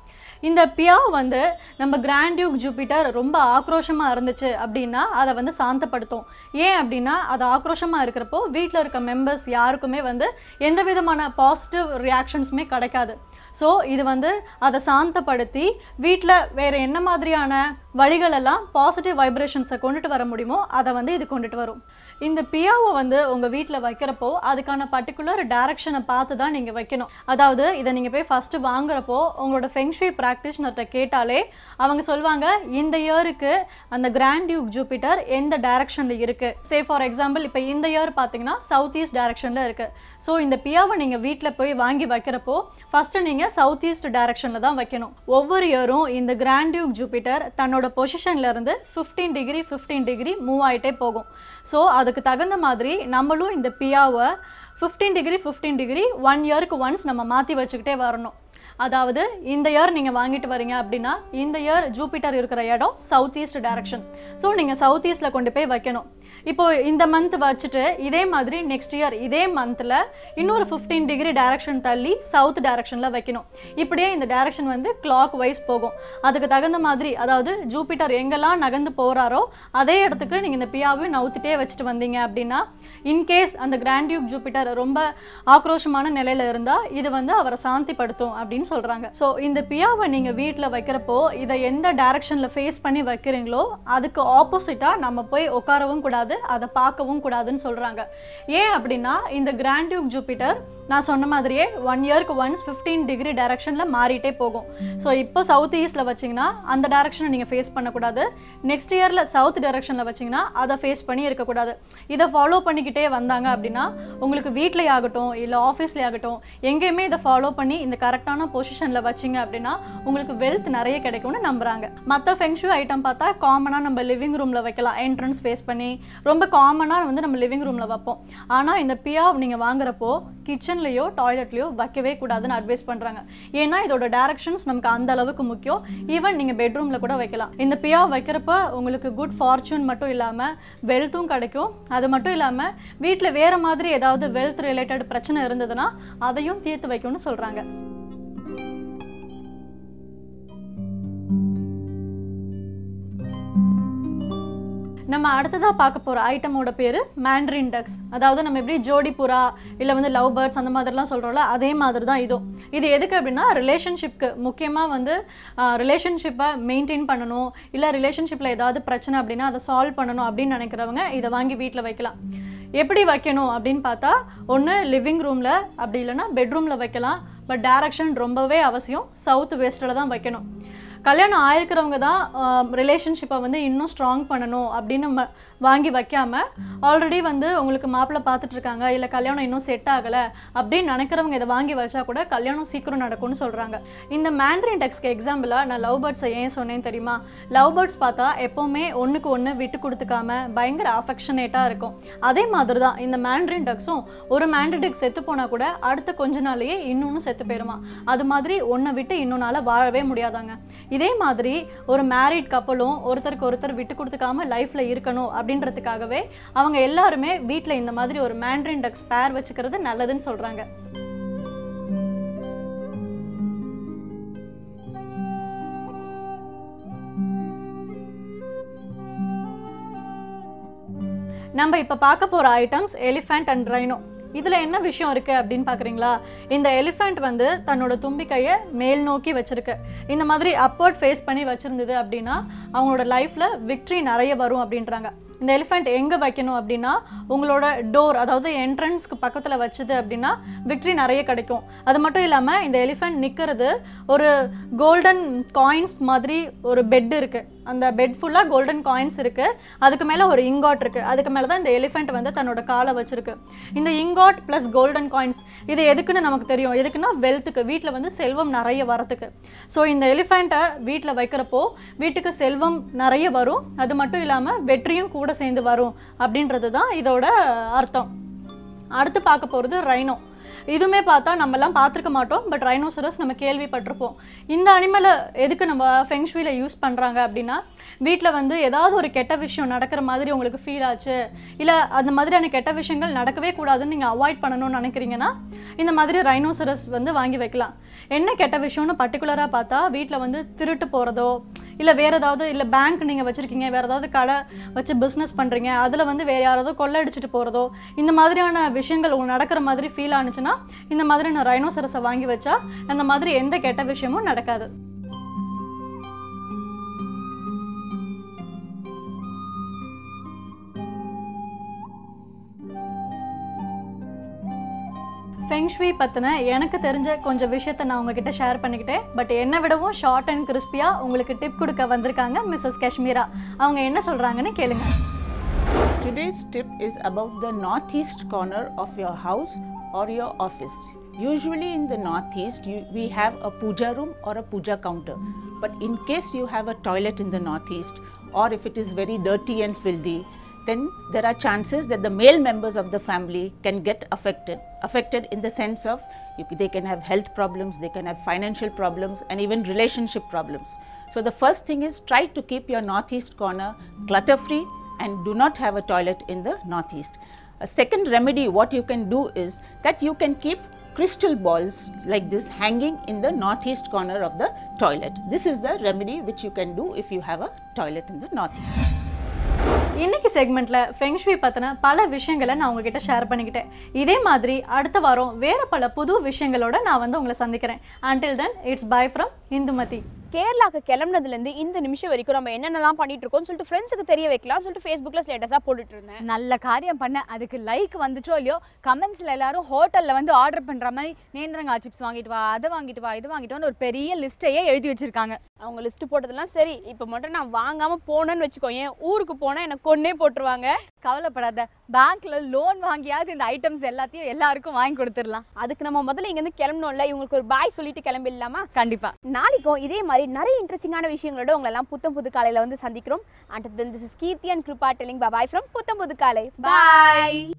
இந்த பியாவ் வந்து நம்ம கிராண்ட் டியூக் ஜூபிட்டர் ரொம்ப ஆக்ரோஷமாக இருந்துச்சு அப்படின்னா அதை வந்து சாந்தப்படுத்தும். ஏன் அப்படின்னா அது ஆக்ரோஷமாக இருக்கிறப்போ வீட்டில் இருக்க மெம்பர்ஸ் யாருக்குமே வந்து எந்த விதமான பாசிட்டிவ் ரியாக்ஷன்ஸுமே கிடைக்காது. ஸோ இது வந்து அதை சாந்தப்படுத்தி வீட்டில் வேறு என்ன மாதிரியான வழிகளெல்லாம் பாசிட்டிவ் வைப்ரேஷன்ஸை கொண்டுட்டு வர முடியுமோ அதை வந்து இது கொண்டுட்டு வரும். இந்த பியாவை வந்து உங்கள் வீட்டில் வைக்கிறப்போ அதுக்கான பர்டிகுலர் டைரக்ஷனை பார்த்து தான் நீங்கள் வைக்கணும். அதாவது இதை நீங்கள் போய் ஃபஸ்ட்டு வாங்குறப்போ உங்களோட ஃபெங்ஷுவி ப்ராக்டிஷனர்கிட்ட கேட்டாலே அவங்க சொல்லுவாங்க இந்த இயருக்கு அந்த கிராண்ட் டியூக் ஜூபிட்டர் எந்த டைரக்ஷனில் இருக்குது. சே ஃபார் எக்ஸாம்பிள் இப்போ இந்த இயர் பார்த்தீங்கன்னா சவுத் ஈஸ்ட் டைரக்ஷனில் இருக்குது. ஸோ இந்த பியாவை நீங்கள் வீட்டில் போய் வாங்கி வைக்கிறப்போ ஃபஸ்ட்டு நீங்கள் சவுத் ஈஸ்ட் டைரக்ஷனில் தான் வைக்கணும். ஒவ்வொரு இயரும் இந்த கிராண்ட் டியூக் ஜூபிட்டர் தன்னோட பொசிஷன்லேருந்து 15 டிகிரி மூவ் ஆகிட்டே போகும். ஸோ அதுக்கு தகுந்த மாதிரி நம்மளும் இந்த பியாவை 15 டிகிரி 1 இயருக்கு ஒன்ஸ் நம்ம மாற்றி வச்சுக்கிட்டே வரணும். அதாவது இந்த இயர் நீங்கள் வாங்கிட்டு வரீங்க அப்படின்னா இந்த இயர் ஜூபிட்டர் இருக்கிற இடம் சவுத் ஈஸ்ட் டைரக்ஷன். ஸோ நீங்கள் சவுத் ஈஸ்ட்டில் கொண்டு போய் வைக்கணும். இப்போ இந்த மந்த் வச்சுட்டு இதே மாதிரி நெக்ஸ்ட் இயர் இதே மந்தில் இன்னொரு 15 டிகிரி டைரக்ஷன் தள்ளி சவுத் டைரக்ஷனில் வைக்கணும். இப்படியே இந்த டைரக்ஷன் வந்து கிளாக் வைஸ் போகும். அதுக்கு தகுந்த மாதிரி அதாவது ஜூபிட்டர் எங்கெல்லாம் நகர்ந்து போகிறாரோ அதே இடத்துக்கு நீங்கள் இந்த பியாவையும் நவுத்திட்டே வச்சுட்டு வந்தீங்க அப்படின்னா இன்கேஸ் அந்த கிராண்ட் டியூக் ஜூபிட்டர் ரொம்ப ஆக்ரோஷமான நிலையில் இருந்தால் இது வந்து அவரை சாந்திப்படுத்தும் அப்படின்னு சொல்கிறாங்க. ஸோ இந்த பியாவை நீங்கள் வீட்டில் வைக்கிறப்போ இதை எந்த டைரக்ஷனில் ஃபேஸ் பண்ணி வைக்கிறீங்களோ அதுக்கு ஆப்போசிட்டாக நம்ம போய் உட்காரவும் கூடாது, அதை பார்க்கவும் கூடாதுன்னு சொல்கிறாங்க. ஏன் அப்படின்னா இந்த கிராண்ட் டியூக் ஜூபிட்டர் நான் சொன்ன மாதிரியே 1 இயருக்கு ஒன்ஸ் 15 டிகிரி டைரக்ஷனில் மாறிட்டே போகும். ஸோ இப்போ சவுத் ஈஸ்ட்டில் வச்சிங்கன்னா அந்த டைரக்ஷனை நீங்கள் ஃபேஸ் பண்ணக்கூடாது. நெக்ஸ்ட் இயரில் சவுத் டைரக்ஷனில் வச்சிங்கன்னா அதை ஃபேஸ் பண்ணி இருக்கக்கூடாது. இதை ஃபாலோ பண்ணிக்கிட்டே வந்தாங்க அப்படின்னா உங்களுக்கு வீட்டிலே ஆகட்டும் இல்லை ஆஃபீஸ்லேயே ஆகட்டும் எங்கேயுமே இதை ஃபாலோ பண்ணி இந்த கரெக்டான பொசிஷனில் வச்சிங்க அப்படின்னா உங்களுக்கு வெல்த் நிறைய கிடைக்கும்னு நம்புகிறாங்க. மற்ற ஃபெங்ஷுவி ஐட்டம் பார்த்தா காமனாக நம்ம லிவிங் ரூமில் வைக்கலாம், என்ட்ரன்ஸ் ஃபேஸ் பண்ணி ரொம்ப காமனாக வந்து நம்ம லிவிங் ரூமில் வைப்போம். ஆனால் இந்த பியாவ் நீங்கள் வாங்குறப்போ கிச்சன்லேயோ டாய்லெட்லேயோ வைக்கவே கூடாதுன்னு அட்வைஸ் பண்ணுறாங்க. ஏன்னா இதோட டைரக்ஷன்ஸ் நமக்கு அந்த அளவுக்கு முக்கியம். ஈவன் நீங்கள் பெட்ரூமில் கூட வைக்கலாம். இந்த பியாவ் வைக்கிறப்ப உங்களுக்கு குட் ஃபார்ச்சூன் மட்டும் இல்லாமல் வெல்த்தும் கிடைக்கும். அது மட்டும் இல்லாமல் வீட்டில் வேறு மாதிரி ஏதாவது வெல்த் ரிலேட்டட் பிரச்சனை இருந்ததுன்னா அதையும் தீர்த்து வைக்கும்னு சொல்கிறாங்க. நம்ம அடுத்ததாக பார்க்க போகிற ஐட்டமோட பேர் மேண்ட்ரின் டக்ஸ். அதாவது நம்ம எப்படி ஜோடி புறா இல்லை வந்து லவ் பேர்ட்ஸ் அந்த மாதிரிலாம் சொல்கிறோம்ல அதே மாதிரி தான் இதுவும். இது எதுக்கு அப்படின்னா ரிலேஷன்ஷிப்க்கு முக்கியமாக வந்து ரிலேஷன்ஷிப்பை மெயின்டைன் பண்ணணும், இல்லை ரிலேஷன்ஷிப்பில் ஏதாவது பிரச்சனை அப்படின்னா அதை சால்வ் பண்ணணும் அப்படின்னு நினைக்கிறவங்க இதை வாங்கி வீட்டில் வைக்கலாம். எப்படி வைக்கணும் அப்படின்னு பார்த்தா ஒன்று லிவிங் ரூமில், அப்படி இல்லைன்னா பெட்ரூமில் வைக்கலாம். பட் டைரக்ஷன் ரொம்பவே அவசியம், சவுத் வெஸ்ட்டில் தான் வைக்கணும். கல்யாணம் ஆயிருக்கிறவங்க தான் ரிலேஷன்ஷிப்பை வந்து இன்னும் ஸ்ட்ராங் பண்ணணும் அப்படின்னு வாங்கி வைக்காமல் ஆல்ரெடி வந்து உங்களுக்கு மாப்பிள்ளை பார்த்துட்ருக்காங்க இல்லை கல்யாணம் இன்னும் செட் ஆகலை அப்படின்னு நினைக்கிறவங்க இதை வாங்கி வச்சா கூட கல்யாணம் சீக்கிரம் நடக்கும்னு சொல்கிறாங்க. இந்த மேண்ட்ரின் டக்ஸ்க்கு எக்ஸாம்பிளாக நான் லவ் பேர்ட்ஸை ஏன் சொன்னேன்னு தெரியுமா? லவ் பேர்ட்ஸ் பார்த்தா எப்போவுமே ஒன்றுக்கு ஒன்று விட்டு கொடுத்துக்காம பயங்கர அஃபெக்ஷனேட்டாக இருக்கும். அதே மாதிரி தான் இந்த மேண்ட்ரின் டக்ஸும் ஒரு மேண்ட்ரின் டக் செத்து போனால் கூட அடுத்த கொஞ்ச நாளையே இன்னொன்று செத்து போயிடுமா. அது மாதிரி ஒன்றை விட்டு இன்னொன்னால வாழவே முடியாதாங்க. இதே மாதிரி ஒரு மேரிட் கப்பலும் ஒருத்தருக்கு ஒருத்தர் விட்டு கொடுத்துக்காம லைஃப்பில் இருக்கணும் அப்படின்றதுக்காகவே அவங்க எல்லாருமே வீட்டில் இந்த மாதிரி ஒரு மேண்ட்ரின் டக்ஸ் பேர் வச்சுக்கிறது நல்லதுன்னு சொல்கிறாங்க. நம்ம இப்போ பார்க்க போகிற ஐட்டம்ஸ் எலிஃபண்ட் அண்ட் ரைனோ. இதில் என்ன விஷயம் இருக்குது அப்படின்னு பார்க்குறீங்களா? இந்த எலிஃபண்ட் வந்து தன்னோட தும்பிக்கையை மேல் நோக்கி வச்சுருக்கு. இந்த மாதிரி அப்வர்ட் ஃபேஸ் பண்ணி வச்சுருந்தது அப்படின்னா அவங்களோட லைஃப்பில் விக்ட்ரி நிறைய வரும் அப்படின்றாங்க. இந்த எலிஃபண்ட் எங்கே வைக்கணும் அப்படின்னா உங்களோட டோர், அதாவது என்ட்ரன்ஸ்க்கு பக்கத்தில் வச்சுது அப்படின்னா விக்ட்ரி நிறைய கிடைக்கும். அது மட்டும் இல்லாமல் இந்த எலிஃபண்ட் நிற்கிறது ஒரு கோல்டன் காயின்ஸ் மாதிரி ஒரு பெட் இருக்குது. அந்த பெட் ஃபுல்லாக கோல்டன் காயின்ஸ் இருக்குது. அதுக்கு மேலே ஒரு இங்காட் இருக்குது. அதுக்கு மேலே தான் இந்த எலிஃபெண்ட் வந்து தன்னோட காலை வச்சுருக்கு. இந்த இங்காட் ப்ளஸ் கோல்டன் காயின்ஸ் இது எதுக்குன்னு நமக்கு தெரியும். எதுக்குன்னா வெல்த்துக்கு, வீட்டில் வந்து செல்வம் நிறைய வரத்துக்கு. ஸோ இந்த எலிஃபெண்ட்டை வீட்டில் வைக்கிறப்போ வீட்டுக்கு செல்வம் நிறைய வரும். அது மட்டும் இல்லாமல் வெற்றியும் கூட சேர்ந்து வரும் அப்படின்றது தான் இதோட அர்த்தம். அடுத்து பார்க்க போகிறது ரைனோ. இதுவுமே பார்த்தா நம்மலாம் பார்த்துருக்க மாட்டோம், பட் ரைனோசரஸ் நம்ம கேள்விப்பட்டிருப்போம். இந்த அனிமலை எதுக்கு நம்ம ஃபெங்ஷுவியில் யூஸ் பண்ணுறாங்க அப்படின்னா, வீட்டில் வந்து ஏதாவது ஒரு கெட்ட விஷயம் நடக்கிற மாதிரி உங்களுக்கு ஃபீல் ஆச்சு, இல்லை அந்த மாதிரியான கெட்ட விஷயங்கள் நடக்கவே கூடாதுன்னு நீங்கள் அவாய்ட் பண்ணணும்னு நினைக்கிறீங்கன்னா இந்த மாதிரி ரைனோசரஸ் வந்து வாங்கி வைக்கலாம். என்ன கெட்ட விஷயம்னு பர்டிகுலராக பார்த்தா, வீட்டில் வந்து திருட்டு போகிறதோ, இல்லை வேறு ஏதாவது, இல்லை பேங்க் நீங்கள் வச்சுருக்கீங்க, வேறு ஏதாவது கடை வச்சு பிஸ்னஸ் பண்ணுறீங்க, அதில் வந்து வேறு யாராவது கொள்ளை அடிச்சுட்டு போகிறதோ, இந்த மாதிரியான விஷயங்கள் உங்களுக்கு நடக்கிற மாதிரி ஃபீல் ஆனிச்சுன்னா இந்த மாதிரியான ரைனோசரஸை வாங்கி வச்சா அந்த மாதிரி எந்த கெட்ட விஷயமும் நடக்காது. ஃபெங்ஷுவி பற்றின எனக்கு தெரிஞ்ச கொஞ்சம் விஷயத்தை நான் உங்ககிட்ட ஷேர் பண்ணிக்கிட்டேன். பட் என்னை விடவும் ஷார்ட் அண்ட் கிறிஸ்பியாக உங்களுக்கு டிப் கொடுக்க வந்திருக்காங்க மிஸ்ஸஸ் காஷ்மீரா. அவங்க என்ன சொல்கிறாங்கன்னு கேளுங்க. Today's tip is about the northeast corner of your house or your office. Usually in the northeast we have a puja room or a puja counter. But in case you have a toilet in the northeast, or if it is very dirty and filthy, then there are chances that the male members of the family can get affected in the sense of they can have health problems, they can have financial problems, and even relationship problems. So the first thing is, try to keep your northeast corner clutter free and do not have a toilet in the northeast. A second remedy what you can do is that you can keep crystal balls like this hanging in the northeast corner of the toilet. This is the remedy which you can do if you have a toilet in the northeast. இன்னைக்கு செக்மெண்ட்ல ஃபெங்ஷுவி பத்தின பல விஷயங்களை நான் உங்ககிட்ட share பண்ணிக்கிட்டேன். இதே மாதிரி அடுத்த வாரம் வேற பல புது விஷயங்களோட நான் வந்து உங்களை சந்திக்கிறேன். Until then, it's bye from Indumathi. கேரளாக்கு கிளம்புனதுலேருந்து இந்த நிமிஷம் வரைக்கும் நம்ம என்னென்னலாம் பண்ணிட்டு இருக்கோம்னு சொல்லிட்டு ஃப்ரெண்ட்ஸுக்கு தெரிய வைக்கலாம் சொல்லிட்டு ஃபேஸ்புக்கில் ஸ்டேட்டஸாக போட்டுட்டு இருந்தேன். நல்ல காரியம் பண்ண. அதுக்கு லைக் வந்துச்சோ இல்லையோ, கமெண்ட்ஸில் எல்லாரும் ஹோட்டலில் வந்து ஆர்டர் பண்ணுற மாதிரி நேந்திரங்காய் சிப்ஸ் வாங்கிட்டு வா, அதை வாங்கிட்டு வா, இது வாங்கிட்டோன்னு ஒரு பெரிய லிஸ்ட்டையே எழுதி வச்சிருக்காங்க. அவங்க லிஸ்ட் போட்டதெல்லாம் சரி, இப்போ மட்டும் நான் வாங்காமல் போனேன்னு வச்சுக்கோ, ஏன் ஊருக்கு போனால் எனக்கு கொன்னே போட்டுருவாங்க. கவலைப்படாத, பேங்க்ல லோன் வாங்கியாவது இந்த ஐட்டம்ஸ் எல்லாத்தையும் எல்லாருக்கும் வாங்கி கொடுத்துடலாம். அதுக்கு நம்ம முதல்ல இங்கேருந்து கிளம்பணும்ல, இவங்களுக்கு ஒரு பாய் சொல்லிட்டு கிளம்பிடலாமா? கண்டிப்பா. நாளைக்கும் இதே மாதிரி நிறைய இன்ட்ரெஸ்டிங்கான விஷயங்களோட உங்களெல்லாம் புத்தம் புது காலையில் வந்து சந்திக்கிறோம். Until then, this is Keerthi and Krupa telling bye-bye from புத்தம் புது காலை. Bye.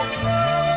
Thank you.